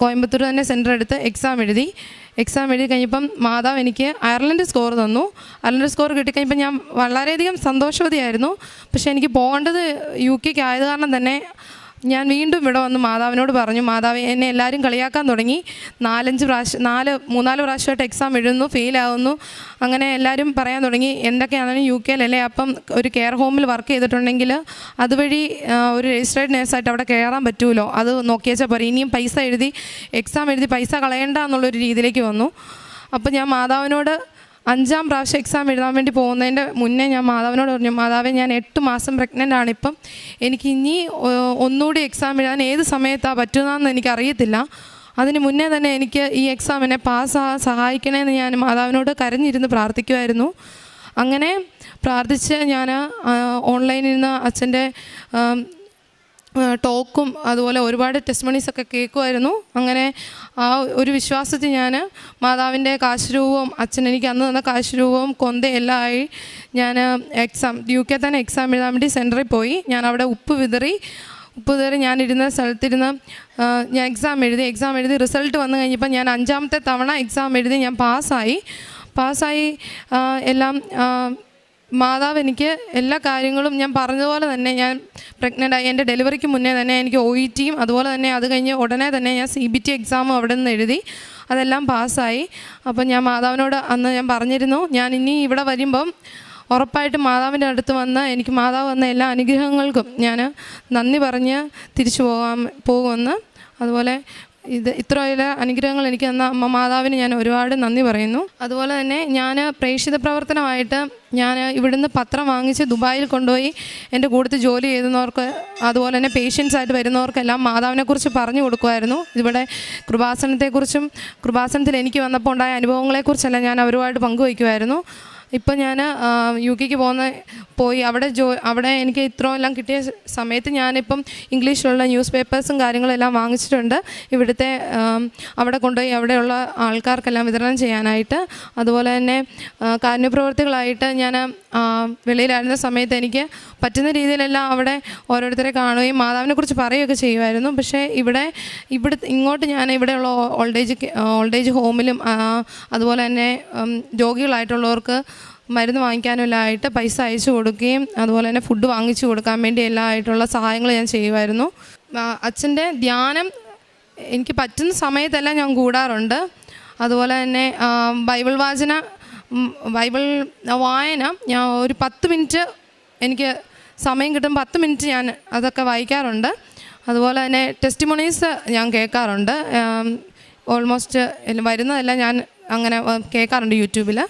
കോയമ്പത്തൂർ തന്നെ സെൻറ്റർ എടുത്ത് എക്സാം എഴുതി കഴിഞ്ഞപ്പം മാതാവ് എനിക്ക് അയർലൻഡ് സ്കോർ തന്നു. അയർലൻഡ് സ്കോർ കിട്ടിക്കഴിഞ്ഞപ്പോൾ ഞാൻ വളരെയധികം സന്തോഷവതിയായിരുന്നു. പക്ഷേ എനിക്ക് പോകേണ്ടത് UK ആയത് കാരണം തന്നെ ഞാൻ വീണ്ടും ഇവിടെ വന്ന് മാതാവിനോട് പറഞ്ഞു, മാതാവ് എന്നെ എല്ലാവരും കളിയാക്കാൻ തുടങ്ങി. 3-4 പ്രാവശ്യമായിട്ട് എക്സാം എഴുതുന്നു, ഫെയിലാവുന്നു. അങ്ങനെ എല്ലാവരും പറയാൻ തുടങ്ങി എന്തൊക്കെയാണെങ്കിലും UK അപ്പം ഒരു കെയർ ഹോമിൽ വർക്ക് ചെയ്തിട്ടുണ്ടെങ്കിൽ അതുവഴി ഒരു രജിസ്ട്രേഡ് നേഴ്സായിട്ട് അവിടെ കയറാൻ പറ്റുമല്ലോ, അത് നോക്കിയാച്ചാൽ പോരെ, ഇനിയും പൈസ എഴുതി എക്സാം എഴുതി പൈസ കളയണ്ട എന്നുള്ളൊരു രീതിയിലേക്ക് വന്നു. അപ്പോൾ ഞാൻ മാതാവിനോട് 5ാം പ്രാവശ്യം എക്സാം എഴുതാൻ വേണ്ടി പോകുന്നതിൻ്റെ മുന്നേ ഞാൻ മാതാവിനോട് പറഞ്ഞു, മാതാവേ ഞാൻ 8 മാസം പ്രഗ്നൻ്റ് ആണിപ്പം, എനിക്ക് ഇനി ഒന്നുകൂടി എക്സാം എഴുതാൻ ഏത് സമയത്താണ് പറ്റുന്നതെന്ന് എനിക്കറിയത്തില്ല. അതിന് മുന്നേ തന്നെ എനിക്ക് ഈ എക്സാമിനെ പാസ്സാകാൻ സഹായിക്കണമെന്ന് ഞാൻ മാതാവിനോട് കരഞ്ഞിരുന്ന് പ്രാർത്ഥിക്കുമായിരുന്നു. അങ്ങനെ പ്രാർത്ഥിച്ച് ഞാൻ ഓൺലൈനിൽ നിന്ന് അച്ഛൻ്റെ ടോക്കും അതുപോലെ ഒരുപാട് ടെസ്റ്റിമണീസൊക്കെ കേൾക്കുമായിരുന്നു. അങ്ങനെ ആ ഒരു വിശ്വാസത്തിൽ ഞാൻ മാതാവിൻ്റെ കാശുരൂപവും അച്ഛൻ എനിക്ക് അന്ന് തന്ന കാശുരൂപവും കൊന്തയെല്ലാം ആയി ഞാൻ UK തന്നെ എക്സാം എഴുതാൻ വേണ്ടി സെൻറ്ററിൽ പോയി. ഞാൻ അവിടെ ഉപ്പ് വിതറി ഞാനിരുന്ന സ്ഥലത്തിരുന്ന് ഞാൻ എക്സാം എഴുതി റിസൾട്ട് വന്നു കഴിഞ്ഞപ്പോൾ ഞാൻ 5ാമത്തെ തവണ എക്സാം എഴുതി ഞാൻ പാസ്സായി എല്ലാം. മാതാവ് എനിക്ക് എല്ലാ കാര്യങ്ങളും ഞാൻ പറഞ്ഞതുപോലെ തന്നെ ഞാൻ പ്രഗ്നൻ്റായി. എൻ്റെ ഡെലിവറിക്ക് മുന്നേ തന്നെ എനിക്ക് OETയും അതുപോലെ തന്നെ അത് കഴിഞ്ഞ് ഉടനെ തന്നെ ഞാൻ CBT എക്സാമും അവിടെ നിന്ന് എഴുതി, അതെല്ലാം പാസ്സായി. അപ്പം ഞാൻ മാതാവിനോട് അന്ന് ഞാൻ പറഞ്ഞിരുന്നു, ഞാൻ ഇനി ഇവിടെ വരുമ്പം ഉറപ്പായിട്ട് മാതാവിൻ്റെ അടുത്ത് വന്ന് എനിക്ക് മാതാവ് വന്ന എല്ലാ അനുഗ്രഹങ്ങൾക്കും ഞാൻ നന്ദി പറഞ്ഞ് തിരിച്ചു പോകുമെന്ന്. അതുപോലെ ഇത്ര അനുഗ്രഹങ്ങൾ എനിക്ക് തന്ന അമ്മ മാതാവിന് ഞാൻ ഒരുപാട് നന്ദി പറയുന്നു. അതുപോലെ തന്നെ ഞാൻ പ്രേക്ഷിത പ്രവർത്തനമായിട്ട് ഞാൻ ഇവിടുന്ന് പത്രം വാങ്ങിച്ച് ദുബായിൽ കൊണ്ടുപോയി എൻ്റെ കൂട്ടത്തിൽ ജോലി ചെയ്യുന്നവർക്ക് അതുപോലെ തന്നെ പേഷ്യൻസായിട്ട് വരുന്നവർക്കെല്ലാം മാതാവിനെക്കുറിച്ച് പറഞ്ഞു കൊടുക്കുമായിരുന്നു. ഇവിടെ കൃപാസനത്തിൽ എനിക്ക് വന്നപ്പോൾ ഉണ്ടായ അനുഭവങ്ങളെക്കുറിച്ചെല്ലാം ഞാൻ അവരുമായിട്ട് പങ്കുവയ്ക്കുമായിരുന്നു. ഇപ്പം ഞാൻ UK പോയി അവിടെ എനിക്ക് ഇത്രയെല്ലാം കിട്ടിയ സമയത്ത് ഞാനിപ്പം ഇംഗ്ലീഷിലുള്ള ന്യൂസ് പേപ്പേഴ്സും കാര്യങ്ങളെല്ലാം വാങ്ങിച്ചിട്ടുണ്ട്. ഇവിടുത്തെ അവിടെ കൊണ്ടുപോയി അവിടെയുള്ള ആൾക്കാർക്കെല്ലാം വിതരണം ചെയ്യാനായിട്ട്. അതുപോലെ തന്നെ കാരുണ്യപ്രവർത്തികളായിട്ട് ഞാൻ വെളിയിലായിരുന്ന സമയത്ത് എനിക്ക് പറ്റുന്ന രീതിയിലെല്ലാം അവിടെ ഓരോരുത്തരെ കാണുകയും മാതാവിനെക്കുറിച്ച് പറയുകയൊക്കെ ചെയ്യുമായിരുന്നു. പക്ഷേ ഇങ്ങോട്ട് ഞാൻ ഇവിടെയുള്ള ഓൾഡ് ഏജ് ഹോമിലും അതുപോലെ തന്നെ രോഗികളായിട്ടുള്ളവർക്ക് മരുന്ന് വാങ്ങിക്കാനെല്ലാമായിട്ട് പൈസ അയച്ചു കൊടുക്കുകയും അതുപോലെ തന്നെ ഫുഡ് വാങ്ങിച്ചു കൊടുക്കാൻ വേണ്ടി എല്ലാമായിട്ടുള്ള സഹായങ്ങൾ ഞാൻ ചെയ്യുമായിരുന്നു. അച്ഛൻ്റെ ധ്യാനം എനിക്ക് പറ്റുന്ന സമയത്തെല്ലാം ഞാൻ കൂടാറുണ്ട്. അതുപോലെ തന്നെ ബൈബിൾ വായന ഞാൻ ഒരു 10 മിനിറ്റ് എനിക്ക് സമയം കിട്ടും, 10 മിനിറ്റ് ഞാൻ അതൊക്കെ വായിക്കാറുണ്ട്. അതുപോലെ തന്നെ ടെസ്റ്റിമോണീസ് ഞാൻ കേൾക്കാറുണ്ട്. ഓൾമോസ്റ്റ് വരുന്നതെല്ലാം ഞാൻ അങ്ങനെ കേൾക്കാറുണ്ട് യൂട്യൂബിൽ.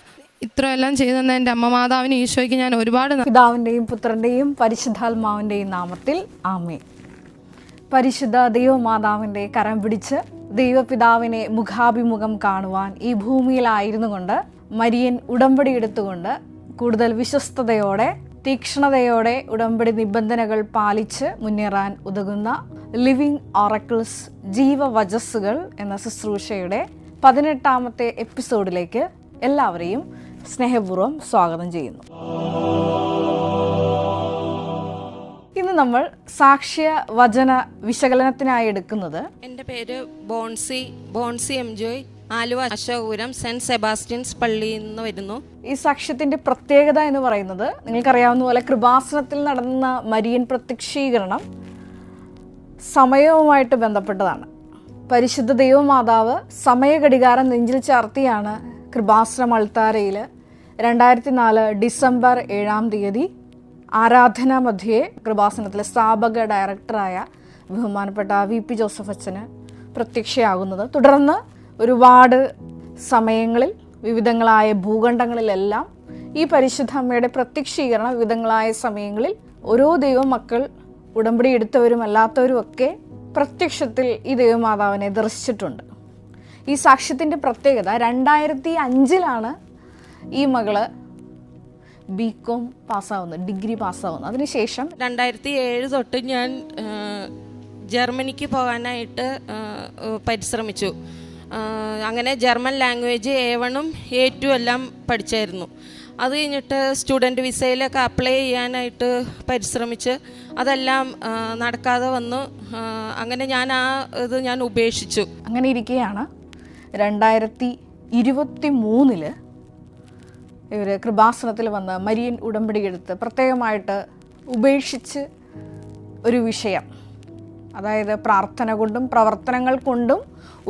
ഇത്രയെല്ലാം ചെയ്തു തന്ന എൻ്റെ അമ്മ മാതാവിന് ഈശോയ്ക്ക് ഞാൻ ഒരുപാട് പിതാവിൻ്റെയും പുത്രൻ്റെയും പരിശുദ്ധാത്മാവിൻ്റെയും നാമത്തിൽ ആമേൻ. പരിശുദ്ധ ദൈവമാതാവിൻ്റെ കരം പിടിച്ച് ദൈവപിതാവിനെ മുഖാഭിമുഖം കാണുവാൻ ഈ ഭൂമിയിലായിരുന്നു കൊണ്ട് മരിയൻ ഉടമ്പടി എടുത്തുകൊണ്ട് കൂടുതൽ വിശ്വസ്തയോടെ തീക്ഷ്ണതയോടെ ഉടമ്പടി നിബന്ധനകൾ പാലിച്ച് മുന്നേറാൻ ഉതകുന്ന ലിവിങ് ഓറക്കിൾസ് ജീവവചസ്സുകൾ എന്ന ശുശ്രൂഷയുടെ 18ാമത്തെ എപ്പിസോഡിലേക്ക് എല്ലാവരെയും സ്നേഹപൂർവ്വം സ്വാഗതം ചെയ്യുന്നു. ഇന്ന് നമ്മൾ സാക്ഷ്യ വചന വിശകലനത്തിനായി എടുക്കുന്നത്, എൻ്റെ പേര് Boncy M Joy, Aluva Ashokapuram Saint Sebastian's പള്ളിയിൽ നിന്ന് വരുന്നു. ഈ സാക്ഷ്യത്തിൻ്റെ പ്രത്യേകത എന്ന് പറയുന്നത്, നിങ്ങൾക്കറിയാവുന്ന പോലെ കൃപാസനത്തിൽ നടന്ന മരിയൻ പ്രത്യക്ഷീകരണം സമയവുമായിട്ട് ബന്ധപ്പെട്ടതാണ്. പരിശുദ്ധ ദൈവമാതാവ് സമയഘടികാരം നെഞ്ചിൽ ചാർത്തിയാണ് കൃപാസനം അൾത്താരയിൽ 2004 ഡിസംബർ 7-ാം തീയതി ആരാധനാ മധ്യേ കൃപാസനത്തിലെ സ്ഥാപക ഡയറക്ടറായ ബഹുമാനപ്പെട്ട VP ജോസഫ് അച്ഛന് പ്രത്യക്ഷയാകുന്നത്. തുടർന്ന് ഒരുപാട് സമയങ്ങളിൽ വിവിധങ്ങളായ ഭൂഖണ്ഡങ്ങളിലെല്ലാം ഈ പരിശുദ്ധ അമ്മയുടെ പ്രത്യക്ഷീകരണം വിവിധങ്ങളായ സമയങ്ങളിൽ ഓരോ ദൈവമക്കൾ ഉടമ്പടി എടുത്തവരും അല്ലാത്തവരും ഒക്കെ പ്രത്യക്ഷത്തിൽ ഈ ദൈവമാതാവിനെ ദർശിച്ചിട്ടുണ്ട്. ഈ സാക്ഷ്യത്തിൻ്റെ പ്രത്യേകത 2005 ഈ മകള് BCom പാസ്സാവുന്നത്, ഡിഗ്രി പാസ്സാവുന്നത്. അതിനുശേഷം 2007 തൊട്ട് ഞാൻ ജർമ്മനിക്ക് പോകാനായിട്ട് പരിശ്രമിച്ചു. അങ്ങനെ ജർമ്മൻ ലാംഗ്വേജ് A1ഉം A2 എല്ലാം പഠിച്ചായിരുന്നു. അത് കഴിഞ്ഞിട്ട് സ്റ്റുഡൻറ്റ് വിസയിലൊക്കെ അപ്ലൈ ചെയ്യാനായിട്ട് പരിശ്രമിച്ച് അതെല്ലാം നടക്കാതെ വന്നു. അങ്ങനെ ഞാൻ ഉപേക്ഷിച്ചു. അങ്ങനെ ഇരിക്കുകയാണ് 2023 ഇവർ കൃപാസനത്തിൽ വന്ന് മരിയൻ ഉടമ്പടി എടുത്ത് പ്രത്യേകമായിട്ട് ഉപേക്ഷിച്ച് ഒരു വിഷയം, അതായത് പ്രാർത്ഥന കൊണ്ടും പ്രവർത്തനങ്ങൾ കൊണ്ടും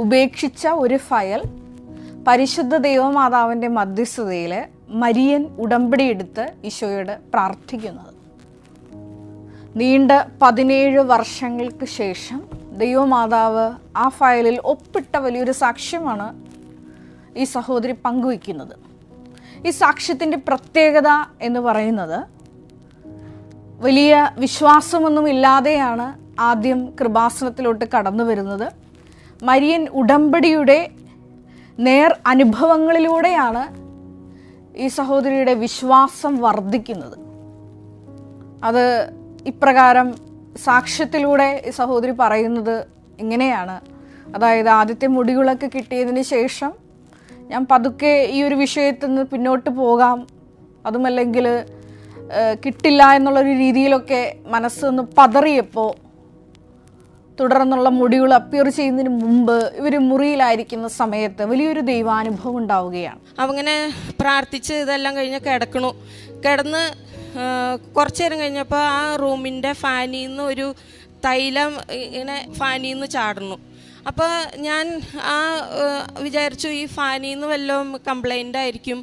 ഉപേക്ഷിച്ച ഒരു ഫയൽ പരിശുദ്ധ ദൈവമാതാവിൻ്റെ മധ്യസ്ഥതയിൽ മരിയൻ ഉടമ്പടി എടുത്ത് ഈശോയോട് പ്രാർത്ഥിക്കുന്നത്. നീണ്ട 17 വർഷങ്ങൾക്ക് ശേഷം ദൈവമാതാവ് ആ ഫയലിൽ ഒപ്പിട്ട വലിയൊരു സാക്ഷ്യമാണ് ഈ സഹോദരി പങ്കുവയ്ക്കുന്നത്. ഈ സാക്ഷ്യത്തിൻ്റെ പ്രത്യേകത എന്ന് പറയുന്നത്, വലിയ വിശ്വാസമൊന്നും ഇല്ലാതെയാണ് ആദ്യം കൃപാസനത്തിലോട്ട് കടന്നു വരുന്നത്. മരിയൻ ഉടമ്പടിയുടെ നേർ അനുഭവങ്ങളിലൂടെയാണ് ഈ സഹോദരിയുടെ വിശ്വാസം വർദ്ധിക്കുന്നത്. അത് ഇപ്രകാരം സാക്ഷ്യത്തിലൂടെ ഈ സഹോദരി പറയുന്നത് ഇങ്ങനെയാണ്. അതായത് ആദ്യത്തെ മുടികളൊക്കെ കിട്ടിയതിന് ശേഷം ഞാൻ പതുക്കെ ഈ ഒരു വിഷയത്തിൽ നിന്ന് പിന്നോട്ട് പോകാം, അതുമല്ലെങ്കിൽ കിട്ടില്ല എന്നുള്ളൊരു രീതിയിലൊക്കെ മനസ്സൊന്ന് പതറിയപ്പോൾ തുടർന്നുള്ള മുടികൾ അപ്പിയർ ചെയ്യുന്നതിന് മുമ്പ് ഇവർ മുറിയിലായിരിക്കുന്ന സമയത്ത് വലിയൊരു ദൈവാനുഭവം ഉണ്ടാവുകയാണ്. അങ്ങനെ പ്രാർത്ഥിച്ച് ഇതെല്ലാം കഴിഞ്ഞ് കിടന്ന് കുറച്ചു നേരം കഴിഞ്ഞപ്പോൾ ആ റൂമിൻ്റെ ഫാനിൽ നിന്ന് ഒരു തൈലം ഇങ്ങനെ ഫാനിൽ നിന്ന് ചാടുന്നു. അപ്പോൾ ഞാൻ വിചാരിച്ചു ഈ ഫാനിൽ നിന്ന് വല്ലതും കംപ്ലൈൻ്റ് ആയിരിക്കും.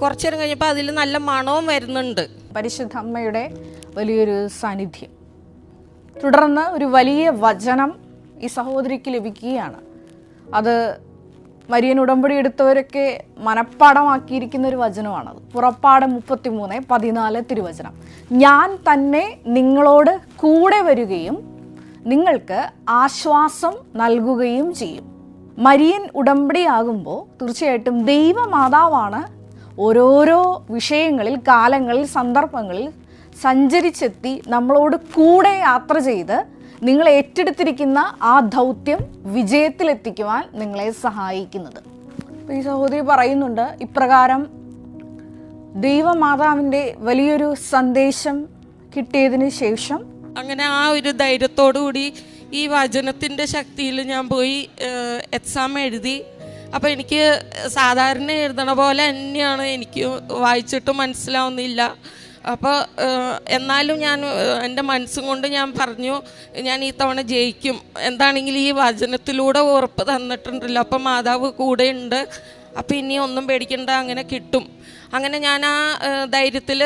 കുറച്ചു നേരം കഴിഞ്ഞപ്പോൾ അതിൽ നല്ല മണവും വരുന്നുണ്ട്. പരിശുദ്ധ അമ്മയുടെ വലിയൊരു സാന്നിധ്യം. തുടർന്ന് ഒരു വലിയ വചനം ഈ സഹോദരിക്ക് ലഭിക്കുകയാണ്. അത് മരിയൻ ഉടമ്പടി എടുത്തവരൊക്കെ മനഃപ്പാടമാക്കിയിരിക്കുന്ന ഒരു വചനമാണത്. പുറപ്പാട് 33:14 തിരുവചനം. ഞാൻ തന്നെ നിങ്ങളോട് കൂടെ വരികയും നിങ്ങൾക്ക് ആശ്വാസം നൽകുകയും ചെയ്യും. മരിയൻ ഉടമ്പടിയാകുമ്പോൾ തീർച്ചയായിട്ടും ദൈവമാതാവാണ് ഓരോരോ വിഷയങ്ങളിൽ, കാലങ്ങളിൽ, സന്ദർഭങ്ങളിൽ സഞ്ചരിച്ചെത്തി നമ്മളോട് കൂടെ യാത്ര ചെയ്ത് നിങ്ങൾ ഏറ്റെടുത്തിരിക്കുന്ന ആ ദൗത്യം വിജയത്തിലെത്തിക്കുവാൻ നിങ്ങളെ സഹായിക്കുന്നത്. ഈ സഹോദരി പറയുന്നുണ്ട്, ഇപ്രകാരം ദൈവമാതാവിൻ്റെ വലിയൊരു സന്ദേശം കിട്ടിയതിന് ശേഷം അങ്ങനെ ആ ഒരു ധൈര്യത്തോടു കൂടി ഈ വചനത്തിൻ്റെ ശക്തിയിൽ ഞാൻ പോയി എക്സാം എഴുതി. അപ്പോൾ എനിക്ക് സാധാരണ എഴുതണ പോലെ തന്നെയാണ് എനിക്ക് വായിച്ചിട്ട് മനസ്സിലാവുന്നില്ല. അപ്പോൾ എന്നാലും ഞാൻ എൻ്റെ മനസ്സും കൊണ്ട് ഞാൻ പറഞ്ഞു, ഞാൻ ഈ തവണ ജയിക്കും. എന്താണെങ്കിലും ഈ വചനത്തിലൂടെ ഉറപ്പ് തന്നിട്ടുണ്ടല്ലോ, അപ്പം മാതാവ് കൂടെ ഉണ്ട്, അപ്പം ഇനി ഒന്നും പേടിക്കണ്ട, അങ്ങനെ കിട്ടും. അങ്ങനെ ഞാൻ ആ ധൈര്യത്തിൽ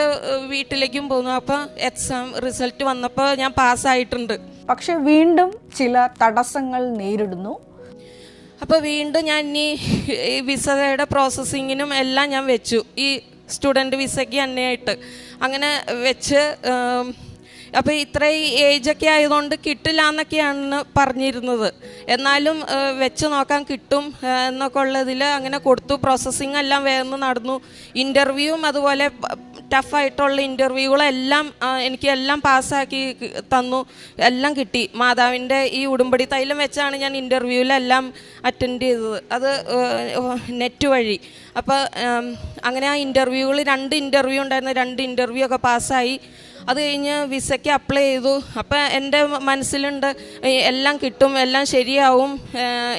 വീട്ടിലേക്കും പോന്നു. അപ്പോൾ എക്സാം റിസൾട്ട് വന്നപ്പോൾ ഞാൻ പാസ്സായിട്ടുണ്ട്. പക്ഷെ വീണ്ടും ചില തടസ്സങ്ങൾ നേരിടുന്നു. അപ്പോൾ വീണ്ടും ഞാൻ ഈ വിസയുടെ പ്രോസസ്സിങ്ങിനും എല്ലാം ഞാൻ വെച്ചു, ഈ സ്റ്റുഡൻറ്റ് വിസയ്ക്ക് തന്നെയായിട്ട് അങ്ങനെ വെച്ച് അപ്പോൾ ഇത്രയും ഏജൊക്കെ ആയതുകൊണ്ട് കിട്ടില്ല എന്നൊക്കെയാണ് പറഞ്ഞിരുന്നത്. എന്നാലും വെച്ച് നോക്കാൻ കിട്ടും എന്നൊക്കെ ഉള്ളതിൽ അങ്ങനെ കൊടുത്തു. പ്രോസസ്സിങ് എല്ലാം വേഗം നടന്നു. ഇൻ്റർവ്യൂവും അതുപോലെ ടഫായിട്ടുള്ള ഇൻ്റർവ്യൂകളെല്ലാം എനിക്ക് എല്ലാം പാസ്സാക്കി തന്നു. എല്ലാം കിട്ടി. മാതാവിൻ്റെ ഈ ഉടുമ്പടി തൈലം വെച്ചാണ് ഞാൻ ഇൻ്റർവ്യൂവിലെല്ലാം അറ്റൻഡ് ചെയ്തത്, അത് നെറ്റ് വഴി. അപ്പോൾ അങ്ങനെ ആ ഇൻ്റർവ്യൂകൾ 2 ഇൻ്റർവ്യൂ ഉണ്ടായിരുന്നു. 2 ഇൻ്റർവ്യൂ ഒക്കെ പാസ്സായി. അത് കഴിഞ്ഞ് വിസയ്ക്ക് അപ്ലൈ ചെയ്തു. അപ്പോൾ എൻ്റെ മനസ്സിലുണ്ട് എല്ലാം കിട്ടും, എല്ലാം ശരിയാവും,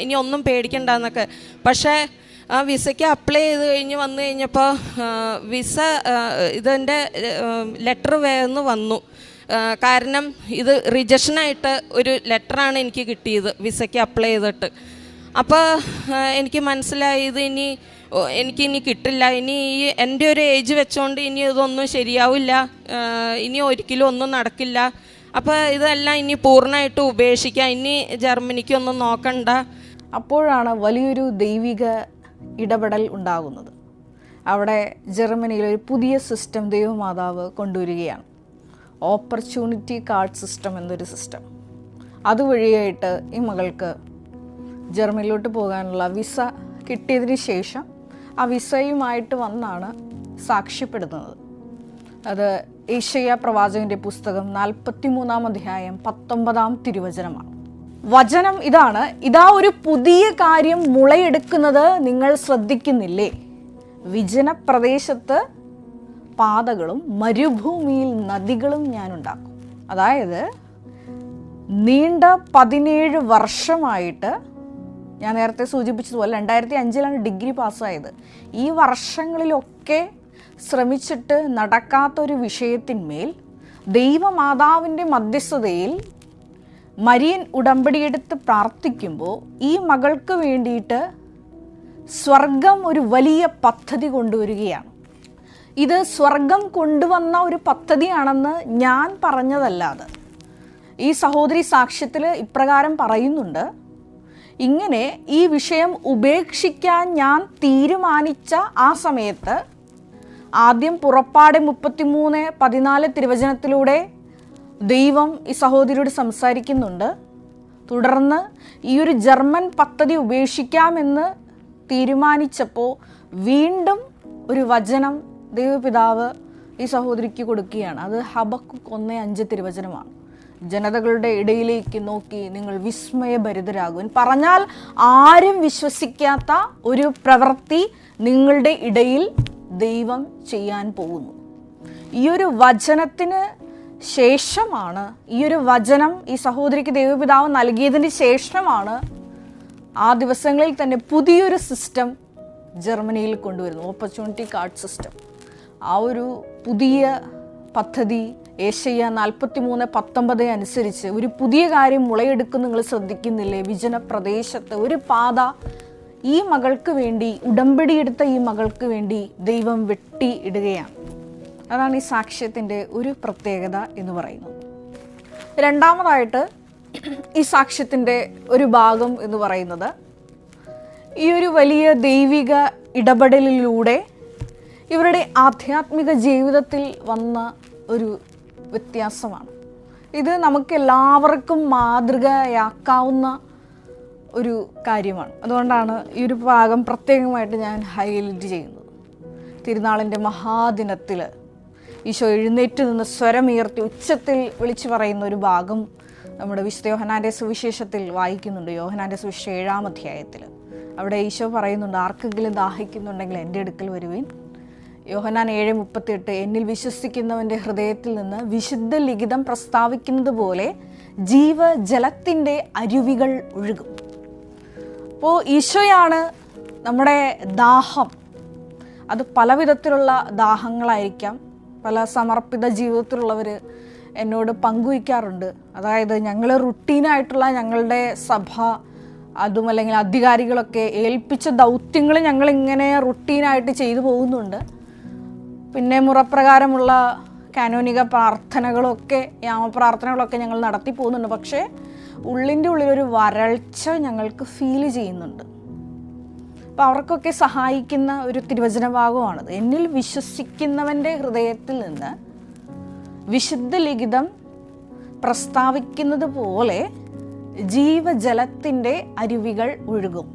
ഇനി ഒന്നും പേടിക്കണ്ടെന്നൊക്കെ. പക്ഷേ ആ വിസയ്ക്ക് അപ്ലൈ ചെയ്ത് വന്നു കഴിഞ്ഞപ്പോൾ വിസ ഇതെൻ്റെ ലെറ്റർ വേഗം വന്നു. കാരണം ഇത് റിജക്ഷനായിട്ട് ഒരു ലെറ്ററാണ് എനിക്ക് കിട്ടിയത് വിസയ്ക്ക് അപ്ലൈ ചെയ്തിട്ട്. അപ്പോൾ എനിക്ക് മനസ്സിലായി ഇത് എനിക്കിനി കിട്ടില്ല, ഇനി എൻ്റെ ഒരു ഏജ് വെച്ചുകൊണ്ട് ഇനി ഇതൊന്നും ശരിയാവില്ല, ഇനി ഒരിക്കലും ഒന്നും നടക്കില്ല. അപ്പോൾ ഇതെല്ലാം ഇനി പൂർണ്ണമായിട്ട് ഉപേക്ഷിക്കാം, ഇനി ജർമ്മനിക്കൊന്നും നോക്കണ്ട. അപ്പോഴാണ് വലിയൊരു ദൈവിക ഇടപെടൽ ഉണ്ടാകുന്നത്. അവിടെ ജർമ്മനിയിൽ ഒരു പുതിയ സിസ്റ്റം ദൈവമാതാവ് കൊണ്ടുവരികയാണ്. ഓപ്പർച്യൂണിറ്റി കാർഡ് സിസ്റ്റം എന്നൊരു സിസ്റ്റം. അതുവഴിയായിട്ട് ഈ മകൾക്ക് ജർമ്മനിയിലോട്ട് പോകാനുള്ള വിസ കിട്ടിയതിന് ശേഷം ആ വിസയുമായിട്ട് വന്നാണ് സാക്ഷ്യപ്പെടുന്നത്. അത് യെശയ്യാ പ്രവാചകന്റെ പുസ്തകം 43-ാം അധ്യായം 19-ാം തിരുവചനമാണ്. വചനം ഇതാണ്: ഇതാ ഒരു പുതിയ കാര്യം മുളയെടുക്കുന്നത് നിങ്ങൾ ശ്രദ്ധിക്കുന്നില്ലേ? വിജനപ്രദേശത്ത് പാതകളും മരുഭൂമിയിൽ നദികളും ഞാനുണ്ടാക്കും. അതായത് നീണ്ട 17 വർഷമായിട്ട്, ഞാൻ നേരത്തെ സൂചിപ്പിച്ചതുപോലെ 2005 ഡിഗ്രി പാസ്സായത്. ഈ വർഷങ്ങളിലൊക്കെ ശ്രമിച്ചിട്ട് നടക്കാത്തൊരു വിഷയത്തിന്മേൽ ദൈവമാതാവിൻ്റെ മധ്യസ്ഥതയിൽ മരിയൻ ഉടമ്പടിയെടുത്ത് പ്രാർത്ഥിക്കുമ്പോൾ ഈ മകൾക്ക് വേണ്ടിയിട്ട് സ്വർഗം ഒരു വലിയ പദ്ധതി കൊണ്ടുവരികയാണ്. ഇത് സ്വർഗം കൊണ്ടുവന്ന ഒരു പദ്ധതിയാണെന്ന് ഞാൻ പറഞ്ഞതല്ലാതെ ഈ സഹോദരി സാക്ഷ്യത്തിൽ ഇപ്രകാരം പറയുന്നുണ്ട്: ഇങ്ങനെ ഈ വിഷയം ഉപേക്ഷിക്കാൻ ഞാൻ തീരുമാനിച്ച ആ സമയത്ത് ആദ്യം പുറപ്പാട് 33:14 തിരുവചനത്തിലൂടെ ദൈവം ഈ സഹോദരിയോട് സംസാരിക്കുന്നുണ്ട്. തുടർന്ന് ഈ ഒരു ജർമ്മൻ പദ്ധതി ഉപേക്ഷിക്കാമെന്ന് തീരുമാനിച്ചപ്പോൾ വീണ്ടും ഒരു വചനം ദൈവപിതാവ് ഈ സഹോദരിക്ക് കൊടുക്കുകയാണ്. അത് ഹബക്കുക്ക് 1:5 തിരുവചനമാണ്. ജനതകളുടെ ഇടയിലേക്ക് നോക്കി നിങ്ങൾ വിസ്മയഭരിതരാകും. പറഞ്ഞാൽ ആരും വിശ്വസിക്കാത്ത ഒരു പ്രവൃത്തി നിങ്ങളുടെ ഇടയിൽ ദൈവം ചെയ്യാൻ പോകുന്നു. ഈ ഒരു വചനത്തിന് ശേഷമാണ്, ഈ ഒരു വചനം ഈ സഹോദരിക്ക് ദൈവപിതാവ് നൽകിയതിന് ശേഷമാണ് ആ ദിവസങ്ങളിൽ തന്നെ പുതിയൊരു സിസ്റ്റം ജർമ്മനിയിൽ കൊണ്ടുവരുന്നു, ഓപ്പർച്യൂണിറ്റി കാർഡ് സിസ്റ്റം. ആ ഒരു പുതിയ പദ്ധതി യെശയ്യാ 43:19 അനുസരിച്ച് ഒരു പുതിയ കാര്യം മുളയെടുക്കും നിങ്ങൾ ശ്രദ്ധിക്കുന്നില്ലേ? വിജനപ്രദേശത്ത് ഒരു പാത ഈ മകൾക്ക് വേണ്ടി, ഉടമ്പടിയെടുത്ത ഈ മകൾക്ക് വേണ്ടി ദൈവം വെട്ടി ഇടുകയാണ്. അതാണ് ഈ സാക്ഷ്യത്തിൻ്റെ ഒരു പ്രത്യേകത എന്ന് പറയുന്നത്. രണ്ടാമതായിട്ട് ഈ സാക്ഷ്യത്തിൻ്റെ ഒരു ഭാഗം എന്ന് പറയുന്നത് ഈ ഒരു വലിയ ദൈവിക ഇടപെടലിലൂടെ ഇവരുടെ ആധ്യാത്മിക ജീവിതത്തിൽ വന്ന ഒരു വ്യത്യാസമാണ്. ഇത് നമുക്കെല്ലാവർക്കും മാതൃകയാക്കാവുന്ന ഒരു കാര്യമാണ്. അതുകൊണ്ടാണ് ഈ ഒരു ഭാഗം പ്രത്യേകമായിട്ട് ഞാൻ ഹൈലൈറ്റ് ചെയ്യുന്നത്. തിരുനാളിൻ്റെ മഹാദിനത്തിൽ ഈശോ എഴുന്നേറ്റ് നിന്ന് സ്വരമുയർത്തി ഉച്ചത്തിൽ വിളിച്ചു പറയുന്ന ഒരു ഭാഗം നമ്മുടെ വിശുദ്ധ യോഹന്നാൻ്റെ സുവിശേഷത്തിൽ വായിക്കുന്നുണ്ട്. യോഹന്നാൻ്റെ സുവിശേഷം 7-ാം അധ്യായത്തിൽ അവിടെ ഈശോ പറയുന്നുണ്ട്, ആർക്കെങ്കിലും ദാഹിക്കുന്നുണ്ടെങ്കിൽ എൻ്റെ അടുക്കൽ വരുവീൻ. യോഹന്നാൻ 7:38 എന്നിൽ വിശ്വസിക്കുന്നവൻ്റെ ഹൃദയത്തിൽ നിന്ന് വിശുദ്ധ ലിഖിതം പ്രസ്താവിക്കുന്നത് പോലെ ജീവജലത്തിൻ്റെ അരുവികൾ ഒഴുകും. അപ്പോൾ ഈശോയാണ് നമ്മുടെ ദാഹം. അത് പല വിധത്തിലുള്ള ദാഹങ്ങളായിരിക്കാം. പല സമർപ്പിത ജീവിതത്തിലുള്ളവർ എന്നോട് പങ്കുവയ്ക്കാറുണ്ട്. അതായത് ഞങ്ങൾ റുട്ടീനായിട്ടുള്ള ഞങ്ങളുടെ സഭ അതുമല്ലെങ്കിൽ അധികാരികളൊക്കെ ഏൽപ്പിച്ച ദൗത്യങ്ങൾ ഞങ്ങളിങ്ങനെ റുട്ടീനായിട്ട് ചെയ്തു പോകുന്നുണ്ട്. പിന്നെ മുറപ്രകാരമുള്ള കാനോനിക പ്രാർത്ഥനകളൊക്കെ, യാമപ്രാർത്ഥനകളൊക്കെ ഞങ്ങൾ നടത്തി പോകുന്നുണ്ട്. പക്ഷേ ഉള്ളിൻ്റെ ഉള്ളിലൊരു വരൾച്ച ഞങ്ങൾക്ക് ഫീൽ ചെയ്യുന്നുണ്ട്. അപ്പോൾ അവർക്കൊക്കെ സഹായിക്കുന്ന ഒരു തിരുവചന ഭാഗമാണത്. എന്നിൽ വിശ്വസിക്കുന്നവൻ്റെ ഹൃദയത്തിൽ നിന്ന് വിശുദ്ധ ലിഖിതം പ്രസ്താവിക്കുന്നത് പോലെ ജീവജലത്തിൻ്റെ അരുവികൾ ഒഴുകും.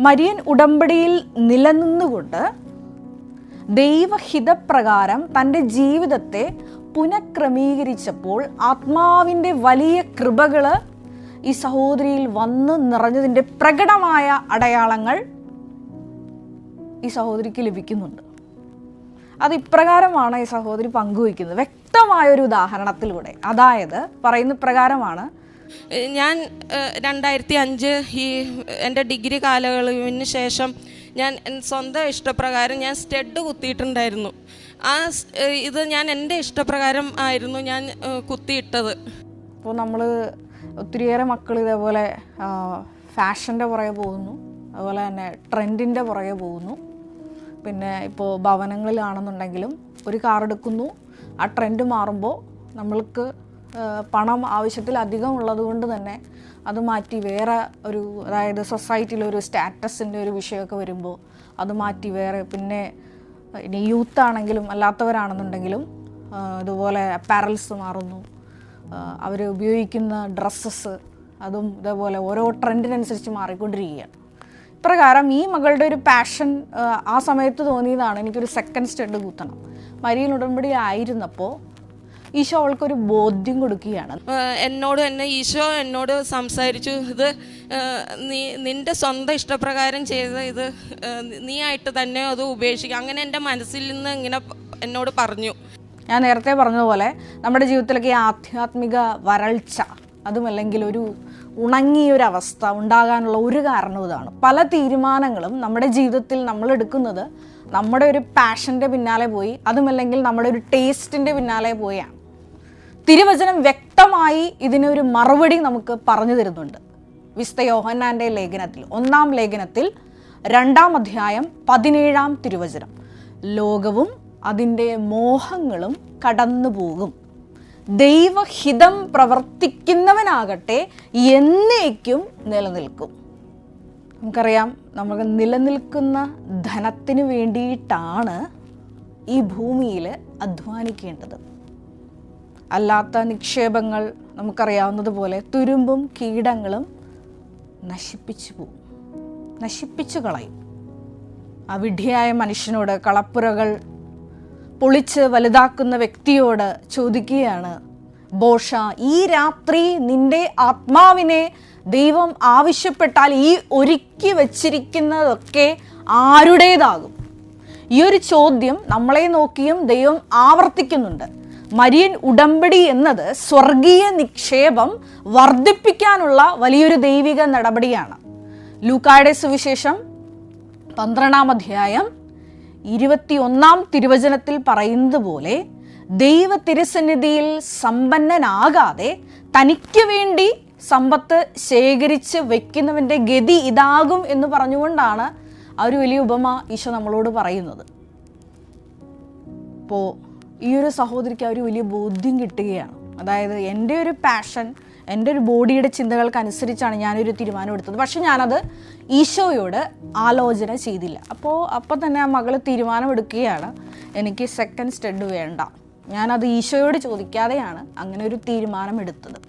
മരിയൻ ഉടമ്പടിയിൽ നിലനിന്നുകൊണ്ട് ദൈവഹിതപ്രകാരം തൻ്റെ ജീവിതത്തെ പുനഃക്രമീകരിച്ചപ്പോൾ ആത്മാവിൻ്റെ വലിയ കൃപകൾ ഈ സഹോദരിയിൽ വന്ന് നിറഞ്ഞതിൻ്റെ പ്രകടമായ അടയാളങ്ങൾ ഈ സഹോദരിക്ക് ലഭിക്കുന്നുണ്ട്. അത് ഇപ്രകാരമാണ് ഈ സഹോദരി പങ്കുവയ്ക്കുന്നത്, വ്യക്തമായൊരു ഉദാഹരണത്തിലൂടെ. അതായത് പറയുന്ന പ്രകാരമാണ്, ഞാൻ 2005 ഈ എൻ്റെ ഡിഗ്രി കാലയളവിന് ശേഷം ഞാൻ സ്വന്തം ഇഷ്ടപ്രകാരം ഞാൻ സ്റ്റഡ് കുത്തിയിട്ടുണ്ടായിരുന്നു. ഇത് ഞാൻ എൻ്റെ ഇഷ്ടപ്രകാരം ആയിരുന്നു ഞാൻ കുത്തിയിട്ടത്. അപ്പോൾ നമ്മൾ ഒത്തിരിയേറെ മക്കൾ ഇതേപോലെ ഫാഷൻ്റെ പുറകെ പോകുന്നു, അതുപോലെ തന്നെ ട്രെൻഡിൻ്റെ പുറകെ പോകുന്നു. പിന്നെ ഇപ്പോൾ ഭവനങ്ങളിലാണെന്നുണ്ടെങ്കിലും ഒരു കാർ എടുക്കുന്നു, ആ ട്രെൻഡ് മാറുമ്പോൾ നമ്മൾക്ക് പണം ആവശ്യത്തിലധികം ഉള്ളത് കൊണ്ട് തന്നെ അത് മാറ്റി വേറെ ഒരു, അതായത് സൊസൈറ്റിയിലൊരു സ്റ്റാറ്റസിൻ്റെ ഒരു വിഷയമൊക്കെ വരുമ്പോൾ അത് മാറ്റി വേറെ, പിന്നെ ഇനി യൂത്ത് ആണെങ്കിലും അല്ലാത്തവരാണെന്നുണ്ടെങ്കിലും ഇതുപോലെ അപ്പാരൽസ് മാറുന്നു, അവർ ഉപയോഗിക്കുന്ന ഡ്രസ്സസ് അതും ഇതേപോലെ ഓരോ ട്രെൻഡിനനുസരിച്ച് മാറിക്കൊണ്ടിരിക്കുകയാണ്. ഇപ്രകാരം ഈ മകളുടെ ഒരു പാഷൻ ആ സമയത്ത് തോന്നിയതാണ്, എനിക്കൊരു സെക്കൻഡ് സ്റ്റഡ് കുത്തണം. മരിയൻ ഉടമ്പടി ആയിരുന്നപ്പോൾ ഈശോ അവൾക്കൊരു ബോധ്യം കൊടുക്കുകയാണ്. ഈശോ എന്നോട് സംസാരിച്ചു, ഇത് നിന്റെ സ്വന്തം ഇഷ്ടപ്രകാരം ചെയ്ത ഇത് നീ ആയിട്ട് തന്നെ അത് ഉപേക്ഷിക്കുക. അങ്ങനെ എൻ്റെ മനസ്സിൽ നിന്ന് ഇങ്ങനെ എന്നോട് പറഞ്ഞു. ഞാൻ നേരത്തെ പറഞ്ഞതുപോലെ നമ്മുടെ ജീവിതത്തിലൊക്കെ ഈ ആധ്യാത്മിക വരൾച്ച, അതുമല്ലെങ്കിൽ ഒരു ഉണങ്ങിയൊരവസ്ഥ ഉണ്ടാകാനുള്ള ഒരു കാരണം ഇതാണ്. പല തീരുമാനങ്ങളും നമ്മുടെ ജീവിതത്തിൽ നമ്മൾ എടുക്കുന്നത് നമ്മുടെ ഒരു പാഷൻ്റെ പിന്നാലെ പോയി, അതുമല്ലെങ്കിൽ നമ്മുടെ ഒരു ടേസ്റ്റിൻ്റെ പിന്നാലെ പോയാണ്. തിരുവചനം വ്യക്തമായി ഇതിനൊരു മറുപടി നമുക്ക് പറഞ്ഞു തരുന്നുണ്ട്. വിശുദ്ധ യോഹന്നാൻ്റെ ലേഖനത്തിൽ 1-ാം ലേഖനത്തിൽ 2-ാം അധ്യായം 17-ാം തിരുവചനം, ലോകവും അതിൻ്റെ മോഹങ്ങളും കടന്നു പോകും, ദൈവഹിതം പ്രവർത്തിക്കുന്നവനാകട്ടെ എന്നേക്കും നിലനിൽക്കും. നമുക്കറിയാം, നമുക്ക് നിലനിൽക്കുന്ന ധനത്തിന് വേണ്ടിയിട്ടാണ് ഈ ഭൂമിയിൽ അധ്വാനിക്കേണ്ടത്. അല്ലാത്ത നിക്ഷേപങ്ങൾ നമുക്കറിയാവുന്നതുപോലെ തുരുമ്പും കീടങ്ങളും നശിപ്പിച്ചു കളയും. ആ വിഡ്ഢിയായ മനുഷ്യനോട്, കളപ്പുരകൾ പൊളിച്ച് വലുതാക്കുന്ന വ്യക്തിയോട് ചോദിക്കുകയാണ്, ബോഷ, ഈ രാത്രി നിന്റെ ആത്മാവിനെ ദൈവം ആവശ്യപ്പെട്ടാൽ ഈ ഒരുക്കി വച്ചിരിക്കുന്നതൊക്കെ ആരുടേതാകും? ഈ ഒരു ചോദ്യം നമ്മളെ നോക്കിയും ദൈവം ആവർത്തിക്കുന്നുണ്ട്. മരിയൻ ഉടമ്പടി എന്നത് സ്വർഗീയ നിക്ഷേപം വർദ്ധിപ്പിക്കാനുള്ള വലിയൊരു ദൈവിക നടപടിയാണ്. ലൂക്കായുടെ സുവിശേഷം 12-ാം അധ്യായം 21-ാം തിരുവചനത്തിൽ പറയുന്നത് പോലെ, ദൈവ തിരുസന്നിധിയിൽ സമ്പന്നനാകാതെ തനിക്ക് വേണ്ടി സമ്പത്ത് ശേഖരിച്ച് വെക്കുന്നവൻ്റെ ഗതി ഇതാകും എന്ന് പറഞ്ഞുകൊണ്ടാണ് ആ ഒരു വലിയ ഉപമ ഈശോ നമ്മളോട് പറയുന്നത്. അപ്പോൾ ഈ ഒരു സഹോദരിക്ക് ആ ഒരു വലിയ ബോധ്യം കിട്ടുകയാണ്. അതായത് എൻ്റെ ഒരു പാഷൻ, എൻ്റെ ഒരു ബോഡിയുടെ ചിന്തകൾക്കനുസരിച്ചാണ് ഞാനൊരു തീരുമാനം എടുത്തത്, പക്ഷെ ഞാനത് ഈശോയോട് ആലോചന ചെയ്തില്ല. അപ്പോൾ തന്നെ ആ മകൾ തീരുമാനമെടുക്കുകയാണ്, എനിക്ക് സെക്കൻഡ് സ്റ്റഡ് വേണ്ട. ഞാനത് ഈശോയോട് ചോദിക്കാതെയാണ് അങ്ങനെ ഒരു തീരുമാനമെടുത്തത്.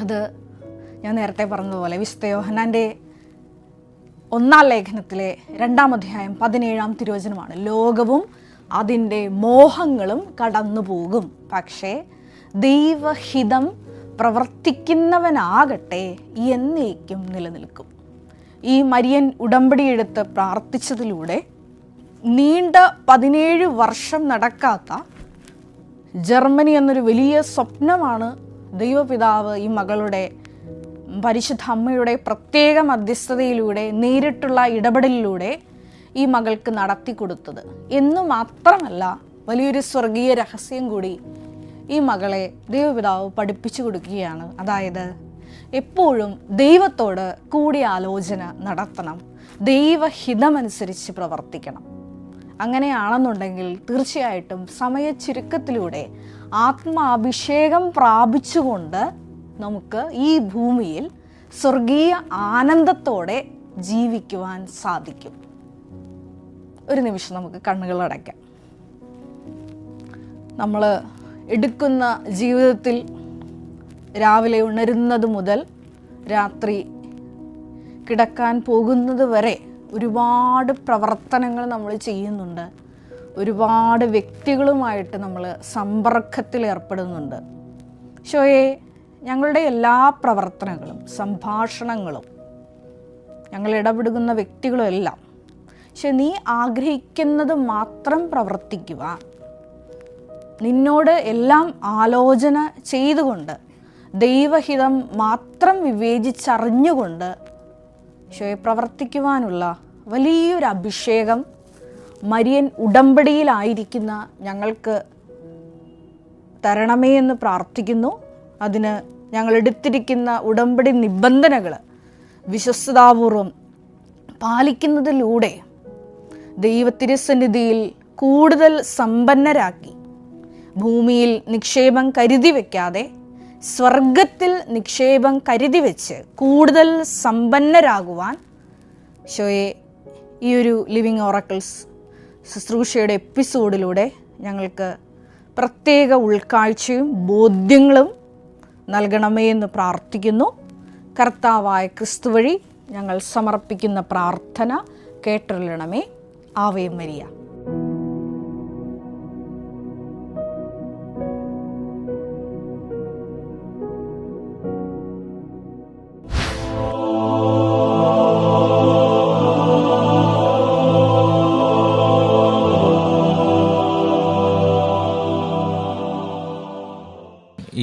അത് ഞാൻ നേരത്തെ പറഞ്ഞതുപോലെ വിശുദ്ധ യോഹന്നാൻ്റെ 1-ാം ലേഖനത്തിലെ 2-ാം അധ്യായം 17-ാം തിരുവചനമാണ്, ലോകവും അതിൻ്റെ മോഹങ്ങളും കടന്നു പോകും, പക്ഷേ ദൈവഹിതം പ്രവർത്തിക്കുന്നവനാകട്ടെ എന്നേക്കും നിലനിൽക്കും. ഈ മരിയൻ ഉടമ്പടിയെടുത്ത് പ്രാർത്ഥിച്ചതിലൂടെ നീണ്ട 17 വർഷം നടക്കാത്ത ജർമ്മനി എന്നൊരു വലിയ സ്വപ്നമാണ് ദൈവപിതാവ് ഈ മകളുടെ പരിശുദ്ധ അമ്മയുടെ പ്രത്യേക മധ്യസ്ഥതയിലൂടെ, നേരിട്ടുള്ള ഇടപെടലിലൂടെ ഈ മകൾക്ക് നടത്തി കൊടുത്തത്. എന്നു മാത്രമല്ല, വലിയൊരു സ്വർഗീയ രഹസ്യം കൂടി ഈ മകളെ ദൈവപിതാവ് പഠിപ്പിച്ചു കൊടുക്കുകയാണ്. അതായത് എപ്പോഴും ദൈവത്തോട് കൂടിയാലോചന നടത്തണം, ദൈവഹിതമനുസരിച്ച് പ്രവർത്തിക്കണം. അങ്ങനെയാണെന്നുണ്ടെങ്കിൽ തീർച്ചയായിട്ടും സമയച്ചുരുക്കത്തിലൂടെ ആത്മാഭിഷേകം പ്രാപിച്ചുകൊണ്ട് നമുക്ക് ഈ ഭൂമിയിൽ സ്വർഗീയ ആനന്ദത്തോടെ ജീവിക്കുവാൻ സാധിക്കും. ഒരു നിമിഷം നമുക്ക് കണ്ണുകൾ അടയ്ക്കാം. നമ്മൾ എടുക്കുന്ന ജീവിതത്തിൽ രാവിലെ ഉണരുന്നത് മുതൽ രാത്രി കിടക്കാൻ പോകുന്നത് വരെ ഒരുപാട് പ്രവർത്തനങ്ങൾ നമ്മൾ ചെയ്യുന്നുണ്ട്. ഒരുപാട് വ്യക്തികളുമായിട്ട് നമ്മൾ സമ്പർക്കത്തിൽ ഏർപ്പെടുന്നുണ്ട്. ഈശോയെ, ഞങ്ങളുടെ എല്ലാ പ്രവർത്തനങ്ങളും സംഭാഷണങ്ങളും ഞങ്ങൾ ഇടപെടുന്ന വ്യക്തികളും എല്ലാം പക്ഷെ നീ ആഗ്രഹിക്കുന്നത് മാത്രം പ്രവർത്തിക്കുക, നിന്നോട് എല്ലാം ആലോചന ചെയ്തുകൊണ്ട് ദൈവഹിതം മാത്രം വിവേചിച്ചറിഞ്ഞുകൊണ്ട് ഈശോയെ പ്രവർത്തിക്കുവാനുള്ള വലിയൊരു അഭിഷേകം മരിയൻ ഉടമ്പടിയിലായിരിക്കുന്ന ഞങ്ങൾക്ക് തരണമേ എന്ന് പ്രാർത്ഥിക്കുന്നു. അതിന് ഞങ്ങൾ എടുത്തിരിക്കുന്ന ഉടമ്പടി നിബന്ധനകൾ വിശ്വസ്തതാപൂർവം പാലിക്കുന്നതിലൂടെ ദൈവത്തിരുസന്നിധിയിൽ കൂടുതൽ സമ്പന്നരാക്കി, ഭൂമിയിൽ നിക്ഷേപം കരുതി വയ്ക്കാതെ സ്വർഗത്തിൽ നിക്ഷേപം കരുതി വെച്ച് കൂടുതൽ സമ്പന്നരാകുവാൻ ഈശോയെ ഈ ഒരു ലിവിങ് ഓറക്കിൾസ് ശുശ്രൂഷയുടെ എപ്പിസോഡിലൂടെ ഞങ്ങൾക്ക് പ്രത്യേക ഉൾക്കാഴ്ചയും ബോധ്യങ്ങളും നൽകണമേ എന്ന് പ്രാർത്ഥിക്കുന്നു. കർത്താവായ ക്രിസ്തു വഴി ഞങ്ങൾ സമർപ്പിക്കുന്ന പ്രാർത്ഥന കേട്ടരുളണമേ. Ave Maria.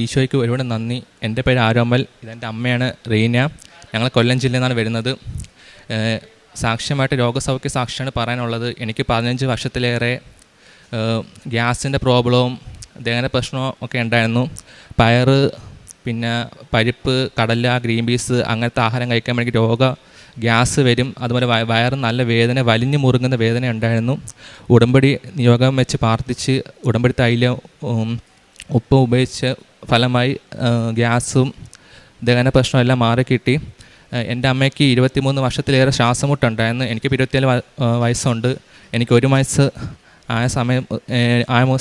ഈശോയ്ക്ക് ഒരുപാട് നന്ദി. എൻ്റെ പേര് ആരോമൽ, ഇതെൻ്റെ അമ്മയാണ് റീന. ഞങ്ങൾ കൊല്ലം ജില്ലയിൽ നിന്നാണ് വരുന്നത്. സാക്ഷ്യമായിട്ട് രോഗസൗഖ്യ സാക്ഷ്യമാണ് പറയാനുള്ളത്. എനിക്ക് 15 വർഷത്തിലേറെ ഗ്യാസിൻ്റെ പ്രോബ്ലവും ദഹന പ്രശ്നവും ഒക്കെ ഉണ്ടായിരുന്നു. പയറ്, പിന്നെ പരിപ്പ്, കടല, ഗ്രീൻ പീസ് അങ്ങനത്തെ ആഹാരം കഴിക്കാൻ വേണ്ടി ഗ്യാസ് വരും. അതുപോലെ വയറ് നല്ല വേദന, വലിഞ്ഞു മുറുങ്ങുന്ന വേദന ഉണ്ടായിരുന്നു. ഉടമ്പടി നിയോഗം വെച്ച് പ്രാർത്ഥിച്ച് ഉടമ്പടി തൈലം ഉപ്പ് ഉപയോഗിച്ച് ഫലമായി ഗ്യാസും ദഹന പ്രശ്നവും എല്ലാം മാറിക്കിട്ടി. എൻ്റെ അമ്മയ്ക്ക് 23 വർഷത്തിലേറെ ശ്വാസമുട്ടുണ്ടായിരുന്നു. എനിക്ക് 27 വയസ്സുണ്ട്. എനിക്ക് 1 വയസ്സ് ആയ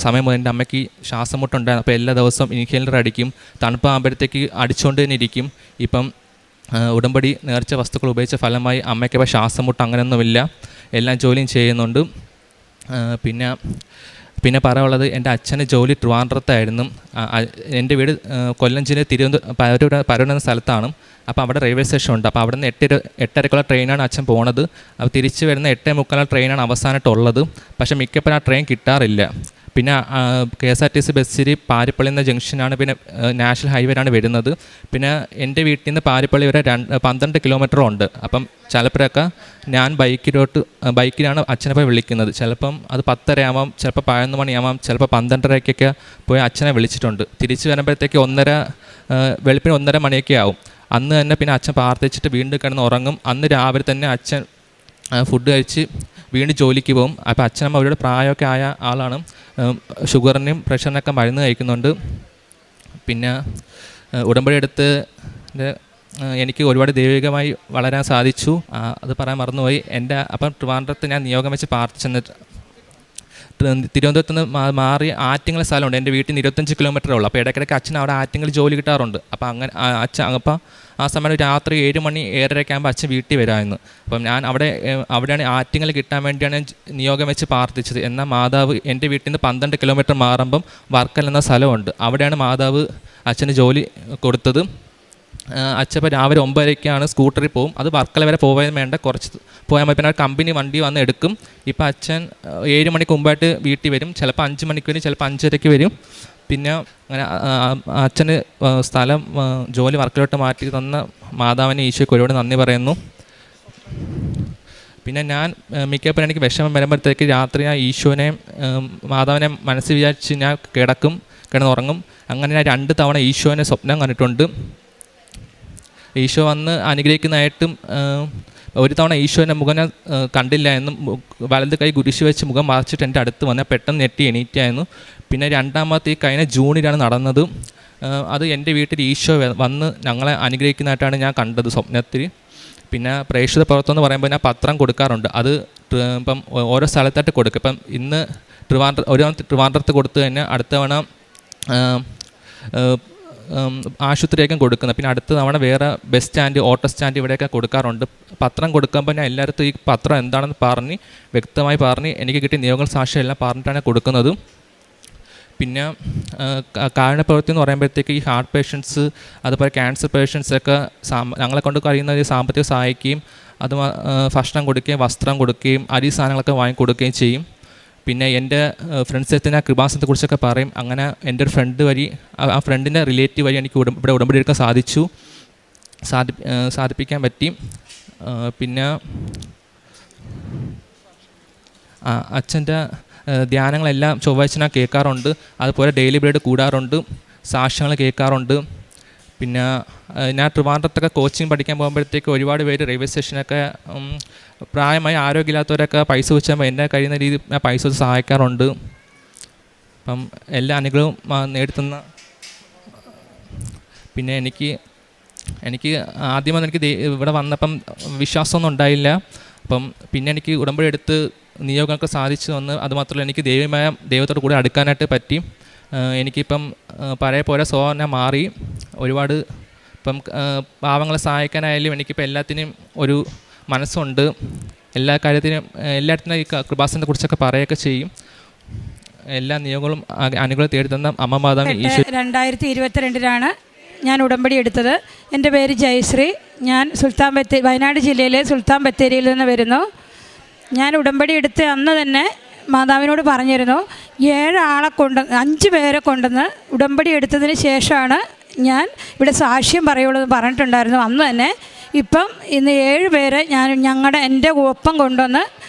സമയം മുതൽ എൻ്റെ അമ്മയ്ക്ക് ശ്വാസമുട്ടുണ്ടായിരുന്നു. അപ്പോൾ എല്ലാ ദിവസവും ഇൻഹേലർ അടിക്കും. തണുപ്പാകുമ്പോഴത്തേക്ക് അടിച്ചുകൊണ്ട് തന്നെ ഇരിക്കും. ഇപ്പം ഉടമ്പടി നേർച്ച വസ്തുക്കൾ ഉപയോഗിച്ച ഫലമായി അമ്മയ്ക്കിപ്പോൾ ശ്വാസമുട്ട് അങ്ങനെയൊന്നുമില്ല. എല്ലാം ജോലിയും ചെയ്യുന്നുണ്ട്. പിന്നെ പറയാനുള്ളത്, എൻ്റെ അച്ഛൻ്റെ ജോലി ട്രിവാൻഡ്രത്തായിരുന്നു. എൻ്റെ വീട് കൊല്ലം ജില്ലയിൽ പരൂർ എന്ന സ്ഥലത്താണ്. അപ്പോൾ അവിടെ റെയിൽവേ സ്റ്റേഷൻ ഉണ്ട്. അപ്പോൾ അവിടെ നിന്ന് 8:30 ട്രെയിനാണ് അച്ഛൻ പോണത്. അപ്പോൾ തിരിച്ച് വരുന്ന 8:45 ട്രെയിനാണ് അവസാനമായിട്ടുള്ളത്. പക്ഷേ മിക്കപ്പോഴും ആ ട്രെയിൻ കിട്ടാറില്ല. പിന്നെ KSRTC ബസ്സിൽ പാരിപ്പള്ളി എന്ന ജംഗ്ഷനാണ്, പിന്നെ നാഷണൽ ഹൈവേയിലാണ് വരുന്നത്. പിന്നെ എൻ്റെ വീട്ടിൽ നിന്ന് പാരിപ്പള്ളി വരെ 12 കിലോമീറ്ററും ഉണ്ട്. അപ്പം ചിലപ്പോഴൊക്കെ ഞാൻ ബൈക്കിലാണ് അച്ഛനെ പോയി വിളിക്കുന്നത്. ചിലപ്പം അത് 10:30 ആവാം, ചിലപ്പോൾ 11 മണിയാവാം, ചിലപ്പോൾ 12:30 പോയി അച്ഛനെ വിളിച്ചിട്ടുണ്ട്. തിരിച്ച് വരുമ്പോഴത്തേക്ക് വെളുപ്പിന് 1:30 മണിയൊക്കെ ആവും. അന്ന് തന്നെ പിന്നെ അച്ഛൻ പ്രാർത്ഥിച്ചിട്ട് വീണ്ടും കിടന്ന് ഉറങ്ങും. അന്ന് രാവിലെ തന്നെ അച്ഛൻ ഫുഡ് കഴിച്ച് വീണ്ടും ജോലിക്ക് പോകും. അപ്പോൾ അച്ഛനമ്മ അവരുടെ പ്രായമൊക്കെ ആയ ആളാണ്. ഷുഗറിനും പ്രഷറിനൊക്കെ മരുന്ന് കഴിക്കുന്നുണ്ട്. പിന്നെ ഉടമ്പടി എടുത്ത് എനിക്ക് ഒരുപാട് ദൈവികമായി വളരാൻ സാധിച്ചു. അത് പറയാൻ മറന്നുപോയി. അപ്പം ട്രിവാൻഡ്രത്ത് ഞാൻ നിയോഗം വെച്ച് പ്രാർത്ഥിച്ചെന്നിട്ട് തിരുവനന്തപുരത്ത് നിന്ന് മാറി ആറ്റിങ്ങൽ സ്ഥലമുണ്ട്. എൻ്റെ വീട്ടിൽ നിന്ന് 25 കിലോമീറ്ററേ ഉള്ളൂ. അപ്പോൾ ഇടയ്ക്കിടയ്ക്ക് അച്ഛൻ അവിടെ ആറ്റിങ്ങൽ ജോലി കിട്ടാറുണ്ട്. അപ്പോൾ അങ്ങനെ അപ്പം ആ സമയം രാത്രി 7 മണി 7:30 ആകുമ്പോൾ അച്ഛൻ വീട്ടിൽ വരാമെന്ന്. അപ്പം ഞാൻ അവിടെയാണ് ആറ്റിങ്ങൽ കിട്ടാൻ വേണ്ടിയാണ് നിയോഗം വെച്ച് പ്രാർത്ഥിച്ചത്. എന്നാൽ മാതാവ് എൻ്റെ വീട്ടിൽ നിന്ന് 12 കിലോമീറ്റർ മാറുമ്പം വർക്കൽ എന്ന സ്ഥലമുണ്ട്. അവിടെയാണ് മാതാവ് അച്ഛന് ജോലി കൊടുത്തത്. അച്ഛപ്പോൾ രാവിലെ 9:30 സ്കൂട്ടറിൽ പോകും. അത് വർക്കല വരെ പോകാൻ വേണ്ട, കുറച്ച് പോയാൽ മതി. പിന്നെ കമ്പനി വണ്ടി വന്ന് എടുക്കും. ഇപ്പം അച്ഛൻ 7 മണിക്ക് മുമ്പായിട്ട് വീട്ടിൽ വരും. ചിലപ്പോൾ 5 മണിക്ക് വരും, ചിലപ്പോൾ 5:30 വരും. പിന്നെ അങ്ങനെ അച്ഛന് സ്ഥലം ജോലി വർക്കിലോട്ട് മാറ്റി തന്ന മാതാവിനെ ഈശോയ്ക്ക് ഒരുപാട് നന്ദി പറയുന്നു. പിന്നെ ഞാൻ മിക്കപ്പോഴും എനിക്ക് വിഷമം വരുമ്പോഴത്തേക്ക് രാത്രി ഞാൻ ഈശോനെ മാതാവിനെ മനസ്സിൽ വിചാരിച്ച് ഞാൻ കിടന്നുറങ്ങും. അങ്ങനെ ഞാൻ 2 തവണ ഈശോനെ സ്വപ്നം കണ്ടിട്ടുണ്ട്. ഈശോ വന്ന് അനുഗ്രഹിക്കുന്നതായിട്ടും ഒരു തവണ ഈശോൻ്റെ മുഖം ഞാൻ കണ്ടില്ല എന്നും വലത് കൈ കുരിശ് വെച്ച് മുഖം മറച്ചിട്ട് എൻ്റെ അടുത്ത് വന്നാൽ പെട്ടെന്ന് ഞെട്ടി എണീറ്റായിരുന്നു. പിന്നെ രണ്ടാമത്തെ ഈ കഴിഞ്ഞ ജൂണിലാണ് നടന്നത്. അത് എൻ്റെ വീട്ടിൽ ഈശോ വന്ന് ഞങ്ങളെ അനുഗ്രഹിക്കുന്നതായിട്ടാണ് ഞാൻ കണ്ടത് സ്വപ്നത്തിൽ. പിന്നെ പ്രേക്ഷിത പ്രവർത്തനം എന്ന് പറയുമ്പോൾ ഞാൻ പത്രം കൊടുക്കാറുണ്ട്. അത് ഇപ്പം ഓരോ സ്ഥലത്തായിട്ട് കൊടുക്കും. ഇപ്പം ഇന്ന് ട്രിവാൻഡ്രത്ത് കൊടുത്തു കഴിഞ്ഞാൽ അടുത്ത തവണ ആശുപത്രിയൊക്കെ കൊടുക്കുന്നത്. പിന്നെ അടുത്ത തവണ വേറെ ബസ് സ്റ്റാൻഡ്, ഓട്ടോ സ്റ്റാൻഡ് ഇവിടെയൊക്കെ കൊടുക്കാറുണ്ട്. പത്രം കൊടുക്കുമ്പോൾ ഞാൻ എല്ലായിടത്തും ഈ പത്രം എന്താണെന്ന് പറഞ്ഞ് വ്യക്തമായി പറഞ്ഞ് എനിക്ക് കിട്ടിയ നിയോഗങ്ങൾ സാക്ഷ്യം എല്ലാം പറഞ്ഞിട്ടാണ് കൊടുക്കുന്നത്. പിന്നെ കാരുണ്യപ്രവൃത്തി എന്ന് പറയുമ്പോഴത്തേക്ക് ഈ ഹാർട്ട് പേഷ്യൻസ്, അതുപോലെ ക്യാൻസർ പേഷ്യൻസൊക്കെ ഞങ്ങളെ കൊണ്ട് കഴിയുന്ന ഒരു സാമ്പത്തിക സഹായിക്കുകയും അത് ഭക്ഷണം കൊടുക്കുകയും വസ്ത്രം കൊടുക്കുകയും അരി സാധനങ്ങളൊക്കെ വാങ്ങിക്കൊടുക്കുകയും ചെയ്യും. പിന്നെ എൻ്റെ ഫ്രണ്ട്സെത്തിന് കൃപാസനത്തെക്കുറിച്ചൊക്കെ പറയും. അങ്ങനെ എൻ്റെ ഒരു ഫ്രണ്ട് വഴി, ആ ഫ്രണ്ടിൻ്റെ റിലേറ്റീവ് വഴി എനിക്ക് ഇവിടെ ഉടമ്പടി എടുക്കാൻ സാധിപ്പിക്കാൻ പറ്റി. പിന്നെ അച്ഛൻ്റെ ധ്യാനങ്ങളെല്ലാം ചൊവ്വാഴ്ച ഞാൻ കേൾക്കാറുണ്ട്. അതുപോലെ ഡെയിലി ബ്രെഡ് കൂടാറുണ്ട്, സാക്ഷ്യങ്ങൾ കേൾക്കാറുണ്ട്. പിന്നെ ഞാൻ ട്രിവാൻഡ്രത്തൊക്കെ കോച്ചിങ് പഠിക്കാൻ പോകുമ്പോഴത്തേക്ക് ഒരുപാട് പേര് റെയിൽവേ സ്റ്റേഷനൊക്കെ പ്രായമായി ആരോഗ്യമില്ലാത്തവരൊക്കെ പൈസ വെച്ചാൽ എൻ്റെ കഴിയുന്ന രീതിയിൽ ഞാൻ പൈസ വെച്ച് സഹായിക്കാറുണ്ട്. അപ്പം എല്ലാ അനുഗ്രഹവും നേടുത്തുന്ന. പിന്നെ എനിക്ക് ആദ്യം എനിക്ക് ഇവിടെ വന്നപ്പം വിശ്വാസമൊന്നും ഉണ്ടായില്ല. അപ്പം പിന്നെ എനിക്ക് ഉടമ്പടി എടുത്ത് നിയോഗങ്ങൾക്ക് സാധിച്ചു വന്ന്. അതുമാത്രമല്ല എനിക്ക് ദൈവത്തോട് കൂടെ അടുക്കാനായിട്ട് പറ്റി. എനിക്കിപ്പം പഴയ പോലെ സ്വഭാവം മാറി. ഒരുപാട് ഇപ്പം പാവങ്ങളെ സഹായിക്കാനായാലും എനിക്കിപ്പോൾ എല്ലാത്തിനും ഒരു മനസ്സുണ്ട്. എല്ലാ കാര്യത്തിനും എല്ലായിടത്തും ഈ കൃപാസനത്തെ കുറിച്ചൊക്കെ പറയുകയൊക്കെ ചെയ്യും. എല്ലാ നിയോഗങ്ങളും അനുഗ്രഹം തേടി തന്ന അമ്മ മാതാവ് 2022 ഞാൻ ഉടമ്പടി എടുത്തത്. എൻ്റെ പേര് ജയശ്രീ. ഞാൻ വയനാട് ജില്ലയിലെ സുൽത്താൻ ബത്തേരിയിൽ നിന്ന് വരുന്നു. ഞാൻ ഉടമ്പടി എടുത്ത് അന്ന് തന്നെ മാതാവിനോട് പറഞ്ഞിരുന്നു 5 പേരെ കൊണ്ടുവന്ന് ഉടമ്പടി എടുത്തതിന് ശേഷമാണ് ഞാൻ ഇവിടെ സാക്ഷ്യം പറയുള്ളൂ എന്ന് പറഞ്ഞിട്ടുണ്ടായിരുന്നു അന്ന് തന്നെ. ഇപ്പം ഇന്ന് 7 പേരെ എൻ്റെ ഒപ്പം കൊണ്ടുവന്ന്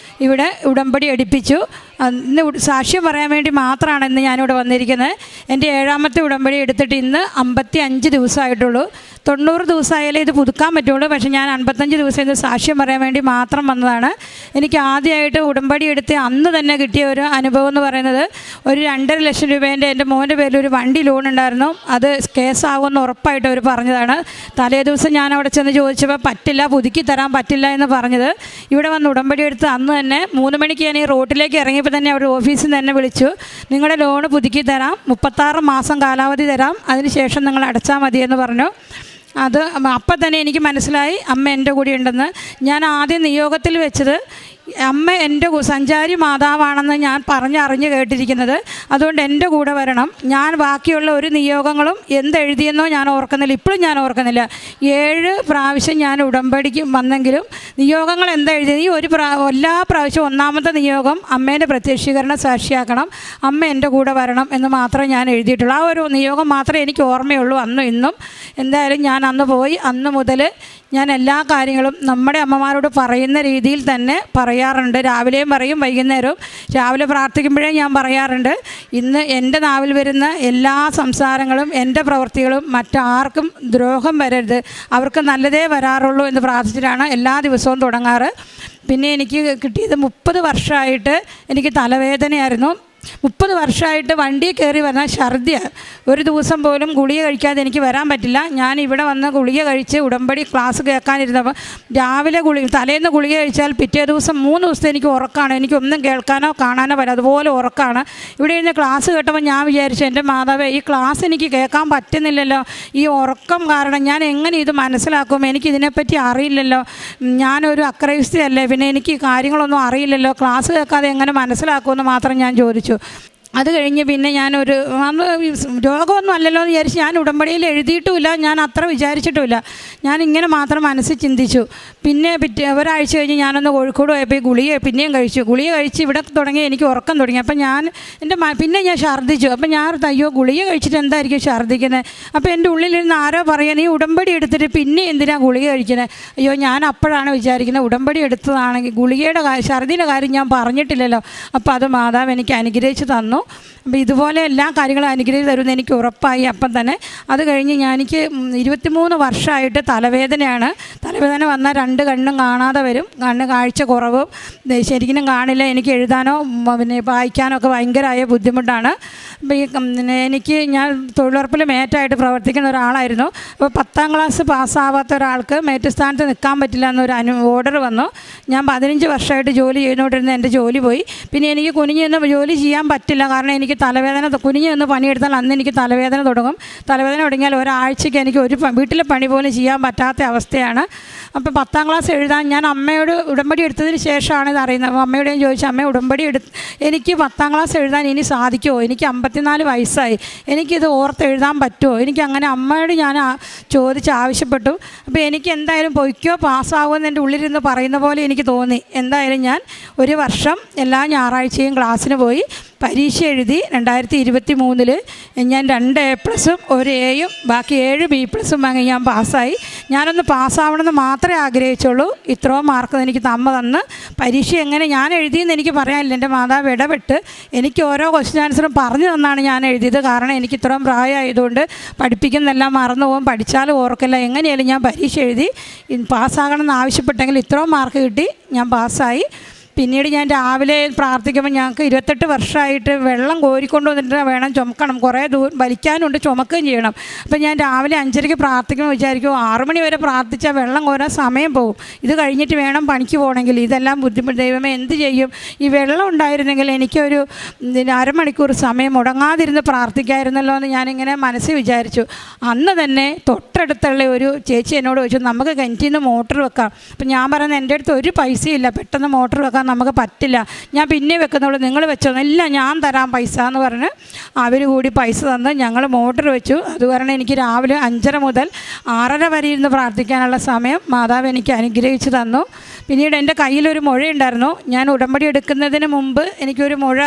ഇവിടെ ഉടമ്പടി എടുപ്പിച്ചു. ഇന്ന് സാക്ഷ്യം പറയാൻ വേണ്ടി മാത്രമാണ് ഇന്ന് ഞാനിവിടെ വന്നിരിക്കുന്നത്. എൻ്റെ 7ാമത്തെ ഉടമ്പടി എടുത്തിട്ട് ഇന്ന് 55 ദിവസമായിട്ടുള്ളൂ. 90 ദിവസമായാലേ ഇത് പുതുക്കാൻ പറ്റുള്ളൂ. പക്ഷേ ഞാൻ 55 ദിവസം ഇത് സാക്ഷ്യം പറയാൻ വേണ്ടി മാത്രം വന്നതാണ്. എനിക്ക് ആദ്യമായിട്ട് ഉടമ്പടി എടുത്ത് അന്ന് തന്നെ കിട്ടിയ ഒരു അനുഭവം എന്ന് പറയുന്നത്, ഒരു 2.5 ലക്ഷം രൂപേൻ്റെ എൻ്റെ മോൻ്റെ പേരിൽ ഒരു വണ്ടി ലോൺ ഉണ്ടായിരുന്നു. അത് കേസാകുമെന്ന് ഉറപ്പായിട്ട് അവർ പറഞ്ഞതാണ്. തലേ ദിവസം ഞാൻ അവിടെ ചെന്ന് ചോദിച്ചപ്പോൾ പറ്റില്ല, പുതുക്കി തരാൻ പറ്റില്ല എന്ന് പറഞ്ഞത്. ഇവിടെ വന്ന് ഉടമ്പടി എടുത്ത് അന്ന് തന്നെ 3 മണിക്ക് ഞാൻ ഈ റോട്ടിലേക്ക് ഇറങ്ങിയപ്പോൾ തന്നെ അവർ ഓഫീസിൽ നിന്ന് തന്നെ വിളിച്ചു, നിങ്ങളുടെ ലോണ് പുതുക്കി തരാം, 36 മാസം കാലാവധി തരാം, അതിനുശേഷം നിങ്ങൾ അടച്ചാൽ മതിയെന്ന് പറഞ്ഞു. അപ്പം തന്നെ എനിക്ക് മനസ്സിലായി അമ്മ എൻ്റെ കൂടെ ഉണ്ടെന്ന്. ഞാൻ ആദ്യം നിയോഗത്തിൽ വെച്ചത് അമ്മ എൻ്റെ സഞ്ചാരി മാതാവാണെന്ന് ഞാൻ അറിഞ്ഞ് കേട്ടിരിക്കുന്നത്. അതുകൊണ്ട് എൻ്റെ കൂടെ വരണം. ഞാൻ ബാക്കിയുള്ള ഒരു നിയോഗങ്ങളും എന്തെഴുതിയെന്നോ ഞാൻ ഓർക്കുന്നില്ല, ഇപ്പോഴും ഞാൻ ഓർക്കുന്നില്ല. 7 പ്രാവശ്യം ഞാൻ ഉടമ്പടിക്ക് വന്നെങ്കിലും നിയോഗങ്ങൾ എന്തെഴുതിയത് എല്ലാ പ്രാവശ്യവും 1ാമത്തെ നിയോഗം അമ്മേൻ്റെ പ്രത്യക്ഷീകരണം സാക്ഷിയാക്കണം, അമ്മ എൻ്റെ കൂടെ വരണം എന്ന് മാത്രമേ ഞാൻ എഴുതിയിട്ടുള്ളൂ. ആ ഒരു നിയോഗം മാത്രമേ എനിക്ക് ഓർമ്മയുള്ളൂ അന്നും ഇന്നും. എന്തായാലും ഞാൻ അന്ന് പോയി. അന്ന് മുതൽ ഞാൻ എല്ലാ കാര്യങ്ങളും നമ്മുടെ അമ്മമാരോട് പറയുന്ന രീതിയിൽ തന്നെ പറയാറുണ്ട്. രാവിലെയും പറയും, വൈകുന്നേരവും. രാവിലെ പ്രാർത്ഥിക്കുമ്പോഴേ ഞാൻ പറയാറുണ്ട്, ഇന്ന് എൻ്റെ നാവിൽ വരുന്ന എല്ലാ സംസാരങ്ങളും എൻ്റെ പ്രവൃത്തികളും മറ്റാർക്കും ദ്രോഹം വരരുത്, അവർക്ക് നല്ലതേ വരാറുള്ളൂ എന്ന് പ്രാർത്ഥിച്ചിട്ടാണ് എല്ലാ ദിവസവും തുടങ്ങാറ്. പിന്നെ എനിക്ക് കിട്ടിയത് 30 വർഷമായിട്ട് എനിക്ക് തലവേദനയായിരുന്നു. 30 വർഷമായിട്ട് വണ്ടിയിൽ കയറി വന്നാൽ ഛർദിയാണ്. ഒരു ദിവസം പോലും ഗുളിക കഴിക്കാതെ എനിക്ക് വരാൻ പറ്റില്ല. ഞാൻ ഇവിടെ വന്ന് ഗുളിക കഴിച്ച് ഉടമ്പടി ക്ലാസ് കേൾക്കാനിരുന്നപ്പോൾ രാവിലെ തലേന്ന് ഗുളിക കഴിച്ചാൽ പിറ്റേ ദിവസം 3 ദിവസത്തെ എനിക്ക് ഉറക്കമാണ്. എനിക്കൊന്നും കേൾക്കാനോ കാണാനോ പറ്റില്ല, അതുപോലെ ഉറക്കമാണ്. ഇവിടെ ഇരുന്ന് ക്ലാസ് കേട്ടപ്പോൾ ഞാൻ വിചാരിച്ചു, എൻ്റെ മാതാവേ, ഈ ക്ലാസ് എനിക്ക് കേൾക്കാൻ പറ്റുന്നില്ലല്ലോ, ഈ ഉറക്കം കാരണം ഞാൻ എങ്ങനെ ഇത് മനസ്സിലാക്കും, എനിക്കിതിനെപ്പറ്റി അറിയില്ലല്ലോ, ഞാനൊരു അക്രൈസ്തയല്ലേ, പിന്നെ എനിക്ക് കാര്യങ്ങളൊന്നും അറിയില്ലല്ലോ, ക്ലാസ് കേൾക്കാതെ എങ്ങനെ മനസ്സിലാക്കുമെന്ന് മാത്രം ഞാൻ ചോദിച്ചു. അത് കഴിഞ്ഞ് പിന്നെ ഞാനൊരു രോഗമൊന്നും അല്ലല്ലോ എന്ന് വിചാരിച്ച് ഞാൻ ഉടമ്പടിയിൽ എഴുതിയിട്ടുമില്ല, ഞാൻ അത്ര വിചാരിച്ചിട്ടുമില്ല. ഞാനിങ്ങനെ മാത്രം മനസ്സിൽ ചിന്തിച്ചു. പിന്നെ ഒരാഴ്ച കഴിഞ്ഞ് ഞാനൊന്ന് കോഴിക്കോട് പോയപ്പോൾ ഈ ഗുളിക പിന്നെയും കഴിച്ചു. ഗുളിക കഴിച്ച് ഇവിടെ തുടങ്ങി എനിക്ക് ഉറക്കം തുടങ്ങി. അപ്പം പിന്നെ ഞാൻ ഛർദ്ദിച്ചു. അപ്പം ഞാൻ അയ്യോ, ഗുളിക കഴിച്ചിട്ട് എന്തായിരിക്കും ഛർദ്ദിക്കുന്നത്? അപ്പോൾ എൻ്റെ ഉള്ളിലിരുന്ന് ആരോ പറയുക, നീ ഉടമ്പടി എടുത്തിട്ട് പിന്നെ എന്തിനാണ് ഗുളിക കഴിക്കുന്നത്? അയ്യോ, ഞാൻ അപ്പോഴാണ് വിചാരിക്കുന്നത്, ഉടമ്പടി എടുത്തതാണെങ്കിൽ ഗുളികയുടെ ഛർദിയുടെ കാര്യം ഞാൻ പറഞ്ഞിട്ടില്ലല്ലോ. അപ്പോൾ അത് മാതാവ് എനിക്ക് അനുഗ്രഹിച്ച് തന്നു. അപ്പോൾ ഇതുപോലെ എല്ലാ കാര്യങ്ങളും അനുഗ്രഹിച്ച് തരുമെന്ന് എനിക്ക് ഉറപ്പായി അപ്പം തന്നെ. അത് കഴിഞ്ഞ് എനിക്ക് 23 വർഷമായിട്ട് തലവേദനയാണ്. തലവേദന വന്നാൽ 2 കണ്ണും കാണാതെ വരും. കാഴ്ച കുറവും, ശരിക്കും കാണില്ല. എനിക്ക് എഴുതാനോ പിന്നെ വായിക്കാനോ ഒക്കെ ഭയങ്കരമായ ബുദ്ധിമുട്ടാണ്. ഞാൻ തൊഴിലുറപ്പിൽ മേറ്റായിട്ട് പ്രവർത്തിക്കുന്ന ഒരാളായിരുന്നു. അപ്പോൾ 10ാം ക്ലാസ് പാസ്സാവാത്ത ഒരാൾക്ക് മേറ്റ് സ്ഥാനത്ത് നിൽക്കാൻ പറ്റില്ല എന്നൊരു ഓർഡർ വന്നു. ഞാൻ 15 വർഷമായിട്ട് ജോലി ചെയ്തുകൊണ്ടിരുന്ന എൻ്റെ ജോലി പോയി. പിന്നെ എനിക്ക് കുനിഞ്ഞൊന്ന് ജോലി ചെയ്യാൻ പറ്റില്ല, കാരണം എനിക്ക് തലവേദന. കുനിഞ്ഞൊന്ന് പണിയെടുത്താൽ അന്ന് എനിക്ക് തലവേദന തുടങ്ങും. തലവേദന തുടങ്ങിയാൽ ഒരാഴ്ചയ്ക്ക് എനിക്ക് വീട്ടിലെ പണി പോലും ചെയ്യാൻ പറ്റാത്ത അവസ്ഥയാണ്. അപ്പോൾ 10ാം ക്ലാസ് എഴുതാൻ ഞാൻ അമ്മയോട് ഉടമ്പടി എടുത്തതിന് ശേഷമാണ് ഇത് അറിയുന്നത്. അപ്പോൾ അമ്മയോട് ഞാൻ ചോദിച്ചു, അമ്മ ഉടമ്പടി എനിക്ക് 10ാം ക്ലാസ് എഴുതാൻ ഇനി സാധിക്കുമോ? എനിക്ക് 54 വയസ്സായി, എനിക്കിത് എഴുതാൻ പറ്റുമോ? എനിക്ക് അങ്ങനെ അമ്മയോട് ഞാൻ ചോദിച്ച് ആവശ്യപ്പെട്ടു. അപ്പോൾ എനിക്ക് എന്തായാലും പൊയ്ക്കോ, പാസ്സാകുമെന്ന് എൻ്റെ ഉള്ളിലിരുന്ന് പറയുന്ന പോലെ എനിക്ക് തോന്നി. എന്തായാലും ഞാൻ ഒരു വർഷം എല്ലാ ഞായറാഴ്ചയും ക്ലാസ്സിന് പോയി പരീക്ഷ എഴുതി. 2023 ഞാൻ 2 A+ഉം 1 Aയും ബാക്കി 7 B+ വാങ്ങി ഞാൻ പാസ്സായി. ഞാനൊന്ന് പാസ്സാവണമെന്ന് മാത്രമേ ആഗ്രഹിച്ചുള്ളൂ. ഇത്രയും മാർക്ക് എനിക്ക് തന്ന് പരീക്ഷ എങ്ങനെ ഞാൻ എഴുതിയെന്ന് എനിക്ക് പറയാനില്ല. എൻ്റെ മാതാവ് ഇടപെട്ട് എനിക്ക് ഓരോ ക്വസ്റ്റ്യൻ ആൻസറും പറഞ്ഞു തന്നാണ് ഞാൻ എഴുതിയത്. കാരണം എനിക്ക് ഇത്രയും പ്രായമായതുകൊണ്ട് പഠിപ്പിക്കുന്നതെല്ലാം മറന്നു പോകും, പഠിച്ചാലും ഓർക്കില്ല. എങ്ങനെയാലും ഞാൻ പരീക്ഷ എഴുതി പാസ്സാകണമെന്ന് ആവശ്യപ്പെട്ടെങ്കിൽ ഇത്രയും മാർക്ക് കിട്ടി, ഞാൻ പാസ്സായി. പിന്നീട് ഞാൻ രാവിലെ പ്രാർത്ഥിക്കുമ്പോൾ ഞങ്ങൾക്ക് 28 വർഷമായിട്ട് വെള്ളം കോരിക്കൊണ്ട് വന്നിട്ട് വേണം ചുമക്കണം, കുറേ ദൂരം വലിക്കാനുണ്ട്, ചുമക്കുകയും ചെയ്യണം. അപ്പോൾ ഞാൻ രാവിലെ 5:30 പ്രാർത്ഥിക്കുമ്പോൾ വിചാരിക്കും 6 മണി വരെ പ്രാർത്ഥിച്ചാൽ വെള്ളം കോരാൻ സമയം പോകും, ഇത് കഴിഞ്ഞിട്ട് വേണം പണിക്ക് പോകണമെങ്കിൽ. ഇതെല്ലാം ബുദ്ധിമുട്ട്. ദൈവമേ എന്ത് ചെയ്യും? ഈ വെള്ളം ഉണ്ടായിരുന്നെങ്കിൽ എനിക്കൊരു അരമണിക്കൂർ സമയം മുടങ്ങാതിരുന്ന് പ്രാർത്ഥിക്കാമായിരുന്നല്ലോ എന്ന് ഞാനിങ്ങനെ മനസ്സിൽ വിചാരിച്ചു. അന്ന് തന്നെ തൊട്ടടുത്തുള്ള ഒരു ചേച്ചി എന്നോട് ചോദിച്ചു, നമുക്ക് കിണറ്റിൽ നിന്ന് മോട്ടർ വെക്കാം. അപ്പം ഞാൻ പറയുന്നത് എൻ്റെ അടുത്ത് ഒരു പൈസയില്ല, പെട്ടെന്ന് മോട്ടർ വെക്കാൻ നമുക്ക് പറ്റില്ല, ഞാൻ പിന്നെ വെക്കുന്നുള്ളൂ, നിങ്ങൾ വെച്ചോ. ഇല്ല, ഞാൻ തരാം പൈസ എന്ന് പറഞ്ഞ് അവർ കൂടി പൈസ തന്ന് ഞങ്ങൾ മോട്ടർ വെച്ചു. അത് കാരണം എനിക്ക് രാവിലെ 5:30 മുതൽ 6:30 വരെ ഇരുന്ന് പ്രാർത്ഥിക്കാനുള്ള സമയം മാതാവ് എനിക്ക് അനുഗ്രഹിച്ച് തന്നു. പിന്നീട് എൻ്റെ കയ്യിലൊരു മുഴയുണ്ടായിരുന്നു. ഞാൻ ഉടമ്പടി എടുക്കുന്നതിന് മുമ്പ് എനിക്കൊരു മുഴ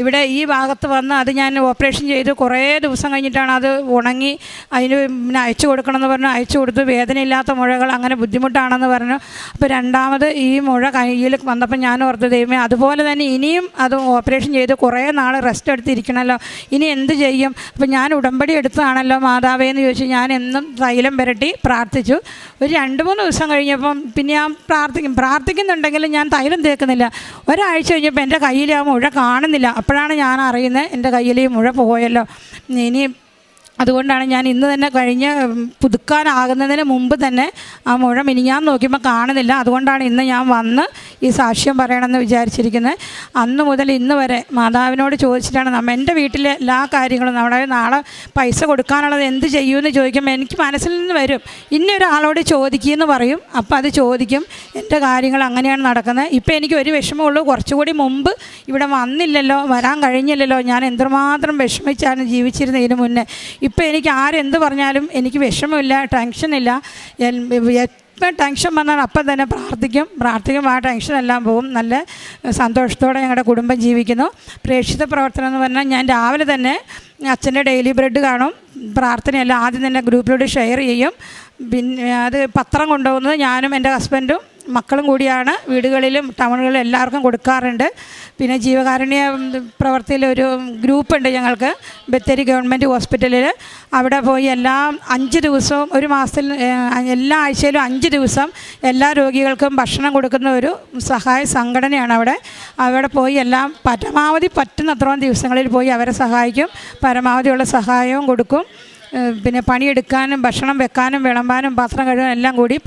ഇവിടെ ഈ ഭാഗത്ത് വന്ന് അത് ഞാൻ ഓപ്പറേഷൻ ചെയ്ത് കുറേ ദിവസം കഴിഞ്ഞിട്ടാണ് അത് ഉണങ്ങി. അതിന് പിന്നെ അയച്ചു കൊടുക്കണമെന്ന് പറഞ്ഞു, അയച്ചു കൊടുത്തു. വേദനയില്ലാത്ത മുഴകൾ, അങ്ങനെ ബുദ്ധിമുട്ടാണെന്ന് പറഞ്ഞു. അപ്പോൾ രണ്ടാമത് ഈ മുഴ കയ്യിൽ വന്നപ്പോൾ ഞാൻ ഓർത്ത്, ദൈവമേ അതുപോലെ തന്നെ ഇനിയും അത് ഓപ്പറേഷൻ ചെയ്ത് കുറേ നാൾ റെസ്റ്റ് എടുത്തിരിക്കണമല്ലോ, ഇനി എന്ത് ചെയ്യും? അപ്പോൾ ഞാൻ ഉടമ്പടി എടുത്തതാണല്ലോ മാതാവേ എന്ന് ചോദിച്ചു. ഞാൻ എന്നും തൈലം പുരട്ടി പ്രാർത്ഥിച്ചു. ഒരു 2-3 ദിവസം കഴിഞ്ഞപ്പം പിന്നെ ഞാൻ പ്രാർത്ഥിക്കുന്നുണ്ടെങ്കിലും ഞാൻ തൈലം തേക്കുന്നില്ല. ഒരാഴ്ച കഴിഞ്ഞപ്പോൾ എൻ്റെ കയ്യിൽ ആ മുഴ കാണുന്നില്ല. അപ്പോഴാണ് ഞാൻ അറിയുന്നത് എൻ്റെ കയ്യിൽ ഈ മുഴ പോയല്ലോ. ഇനി അതുകൊണ്ടാണ് ഞാൻ ഇന്ന് തന്നെ കഴിഞ്ഞ് പുതുക്കാനാകുന്നതിന് മുമ്പ് തന്നെ ആ മുഴ ഞാൻ നോക്കിയപ്പോൾ കാണുന്നില്ല. അതുകൊണ്ടാണ് ഇന്ന് ഞാൻ വന്ന് ഈ സാക്ഷ്യം പറയണമെന്ന് വിചാരിച്ചിരിക്കുന്നത്. അന്ന് മുതൽ ഇന്ന് വരെ മാതാവിനോട് ചോദിച്ചിട്ടാണ് എൻ്റെ വീട്ടിലെ എല്ലാ കാര്യങ്ങളും. നമ്മുടെ നാളെ പൈസ കൊടുക്കാനുള്ളത് എന്ത് ചെയ്യുമെന്ന് ചോദിക്കുമ്പോൾ എനിക്ക് മനസ്സിൽ നിന്ന് വരും, ഇന്നൊരാളോട് ചോദിക്കുമെന്ന് പറയും. അപ്പോൾ അത് ചോദിക്കും. എൻ്റെ കാര്യങ്ങൾ അങ്ങനെയാണ് നടക്കുന്നത്. ഇപ്പോൾ എനിക്ക് ഒരു വിഷമമുള്ളൂ, കുറച്ചുകൂടി മുമ്പ് ഇവിടെ വരാൻ കഴിഞ്ഞില്ലല്ലോ. ഞാൻ എന്തുമാത്രം വിഷമിച്ചാണ് ജീവിച്ചിരുന്നതിന് മുന്നേ. ഇപ്പോൾ എനിക്ക് ആരെന്ത് പറഞ്ഞാലും എനിക്ക് വിഷമമില്ല, ടെൻഷനില്ല. എപ്പോൾ ടെൻഷൻ വന്നാൽ അപ്പം തന്നെ പ്രാർത്ഥിക്കും. ആ ടെൻഷനെല്ലാം പോകും. നല്ല സന്തോഷത്തോടെ ഞങ്ങളുടെ കുടുംബം ജീവിക്കുന്നു. പ്രേക്ഷിത പ്രവർത്തനം എന്ന് പറഞ്ഞാൽ ഞാൻ രാവിലെ തന്നെ അച്ഛൻ്റെ ഡെയിലി ബ്രെഡ് കാണും. പ്രാർത്ഥനയെല്ലാം ആദ്യം തന്നെ ഗ്രൂപ്പിലൂടെ ഷെയർ ചെയ്യും. പിന്നെ അത് പത്രം കൊണ്ടുപോകുന്നത് ഞാനും എൻ്റെ ഹസ്ബൻഡും മക്കളും കൂടിയാണ്. വീടുകളിലും ടൗണുകളിലും എല്ലാവർക്കും കൊടുക്കാറുണ്ട്. പിന്നെ ജീവകാരുണ്യ പ്രവർത്തിയിലൊരു ഗ്രൂപ്പുണ്ട് ഞങ്ങൾക്ക്, ബത്തേരി ഗവൺമെൻറ് ഹോസ്പിറ്റലിൽ. അവിടെ പോയി 5 ദിവസവും, ഒരു മാസത്തിൽ എല്ലാ ആഴ്ചയിലും 5 ദിവസം എല്ലാ രോഗികൾക്കും ഭക്ഷണം കൊടുക്കുന്ന ഒരു സഹായ സംഘടനയാണ് അവിടെ പോയി പരമാവധി പറ്റുന്നത്രയും ദിവസങ്ങളിൽ പോയി അവരെ സഹായിക്കും. പരമാവധിയുള്ള സഹായവും കൊടുക്കും. പിന്നെ പണിയെടുക്കാനും ഭക്ഷണം വെക്കാനും വിളമ്പാനും പാത്രം കഴുകാനും എല്ലാം കൂടി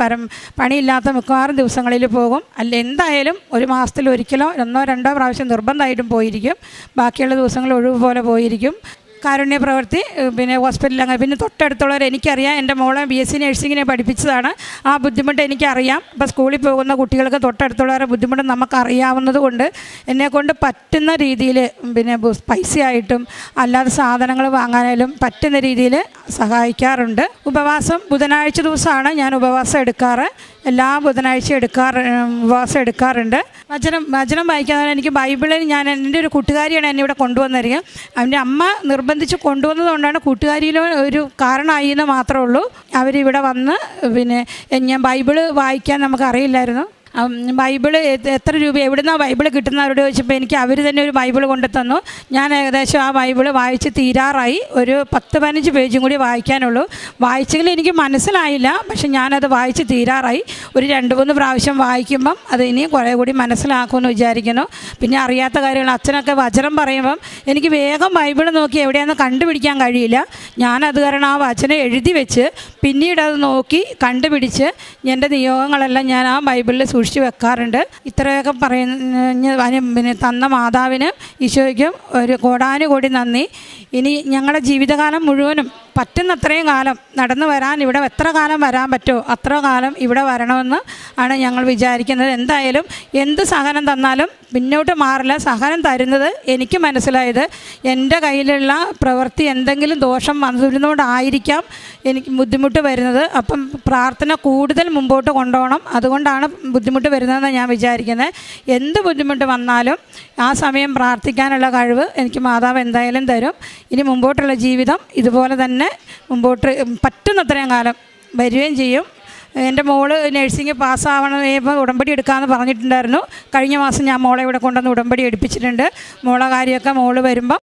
പണിയില്ലാത്ത മിക്കവാറും ദിവസങ്ങളിൽ പോകും. എന്തായാലും ഒരു മാസത്തിൽ ഒരിക്കലോ 1-2 പ്രാവശ്യം നിർബന്ധമായിട്ടും പോയിരിക്കും. ബാക്കിയുള്ള ദിവസങ്ങൾ ഒഴിവ് പോലെ പോയിരിക്കും. കാരുണ്യ പ്രവൃത്തി, പിന്നെ ഹോസ്പിറ്റലിൽ. അങ്ങനെ പിന്നെ തൊട്ടടുത്തുള്ളവർ എനിക്കറിയാം. എൻ്റെ മോളെ BSc നഴ്സിങ്ങിനെ പഠിപ്പിച്ചതാണ്. ആ ബുദ്ധിമുട്ട് എനിക്കറിയാം. ഇപ്പോൾ സ്കൂളിൽ പോകുന്ന കുട്ടികൾക്ക് തൊട്ടടുത്തുള്ളവരുടെ ബുദ്ധിമുട്ട് നമുക്കറിയാവുന്നത് കൊണ്ട് എന്നെക്കൊണ്ട് പറ്റുന്ന രീതിയിൽ, പിന്നെ പൈസയായിട്ടും അല്ലാതെ സാധനങ്ങൾ വാങ്ങാനായാലും പറ്റുന്ന രീതിയിൽ സഹായിക്കാറുണ്ട്. ഉപവാസം ബുധനാഴ്ച ദിവസമാണ് ഞാൻ ഉപവാസം എടുക്കാറ്. എല്ലാ ബുധനാഴ്ച ഉപവാസം എടുക്കാറുണ്ട്. വചനം വായിക്കാൻ എനിക്ക് ബൈബിളിൽ എൻ്റെ ഒരു കൂട്ടുകാരിയാണ് എന്നെ ഇവിടെ കൊണ്ടുവന്നിരിക്കുക. അവൻ്റെ അമ്മ നിർബന്ധിച്ച് കൊണ്ടുവന്നതുകൊണ്ടാണ് കൂട്ടുകാരിയിലും ഒരു കാരണമായി എന്ന് മാത്രമേ ഉള്ളൂ. അവരിവിടെ വന്ന് പിന്നെ ഞാൻ ബൈബിള് വായിക്കാൻ നമുക്കറിയില്ലായിരുന്നു. ബൈബിള് എത്ര രൂപ എവിടുന്നാണ് ബൈബിൾ കിട്ടുന്നവരോട് ചോദിച്ചപ്പോൾ എനിക്ക് അവർ തന്നെ ഒരു ബൈബിൾ കൊണ്ടു തന്നു. ഞാൻ ഏകദേശം ആ ബൈബിള് വായിച്ച് തീരാറായി. ഒരു 10-15 പേജും കൂടി വായിക്കാനുള്ളൂ. വായിച്ചെങ്കിലും എനിക്ക് മനസ്സിലായില്ല, പക്ഷെ ഞാനത് വായിച്ച് തീരാറായി. ഒരു 2-3 പ്രാവശ്യം വായിക്കുമ്പം അത് ഇനിയും കുറേ കൂടി മനസ്സിലാക്കുമെന്ന് വിചാരിക്കുന്നു. പിന്നെ അറിയാത്ത കാര്യങ്ങൾ അച്ഛനൊക്കെ വചനം പറയുമ്പം എനിക്ക് വേഗം ബൈബിൾ നോക്കി എവിടെയാണെന്ന് കണ്ടുപിടിക്കാൻ കഴിയില്ല. ഞാനത് കാരണം ആ വചനം എഴുതി വെച്ച് പിന്നീട് അത് നോക്കി കണ്ടുപിടിച്ച് എൻ്റെ നിയോഗങ്ങളെല്ലാം ഞാൻ ആ ബൈബിളിൽ സൂക്ഷിച്ച് വെക്കാറുണ്ട്. ഇത്രയൊക്കെ പിന്നെ തന്ന മാതാവിനും ഈശോയ്ക്കും ഒരു കോടാനുകോടി നന്ദി. ഇനി ഞങ്ങളുടെ ജീവിതകാലം മുഴുവനും പറ്റുന്നത്രയും കാലം നടന്നു വരാൻ, ഇവിടെ എത്ര കാലം വരാൻ പറ്റുമോ അത്ര കാലം ഇവിടെ വരണമെന്ന് ആണ് ഞങ്ങൾ വിചാരിക്കുന്നത്. എന്തായാലും എന്ത് സഹനം തന്നാലും പിന്നോട്ട് മാറില്ല. സഹനം തരുന്നത് എനിക്ക് മനസ്സിലായത് എൻ്റെ കയ്യിലുള്ള പ്രവൃത്തി എന്തെങ്കിലും ദോഷം വന്നിരുന്നതുകൊണ്ടായിരിക്കാം എനിക്ക് ബുദ്ധിമുട്ട് വരുന്നത്. അപ്പം പ്രാർത്ഥന കൂടുതൽ മുമ്പോട്ട് കൊണ്ടുപോകണം. അതുകൊണ്ടാണ് ബുദ്ധിമുട്ട് വരുന്നതെന്ന് ഞാൻ വിചാരിക്കുന്നത്. എന്ത് ബുദ്ധിമുട്ട് വന്നാലും ആ സമയം പ്രാർത്ഥിക്കാനുള്ള കഴിവ് എനിക്ക് മാതാവ് എന്തായാലും തരും. ഇനി മുമ്പോട്ടുള്ള ജീവിതം ഇതുപോലെ തന്നെ മുമ്പോട്ട് പറ്റുന്നത്രയും കാലം വരികയും ചെയ്യും. എൻ്റെ മോള് നഴ്സിംഗ് പാസ്സാവണമേപ്പോൾ ഉടമ്പടി എടുക്കാമെന്ന് പറഞ്ഞിട്ടുണ്ടായിരുന്നു. കഴിഞ്ഞ മാസം ഞാൻ മോളെ ഇവിടെ കൊണ്ടുവന്ന് ഉടമ്പടി എടുപ്പിച്ചിട്ടുണ്ട്. മോളെ കാര്യമൊക്കെ മോള് വരുമ്പം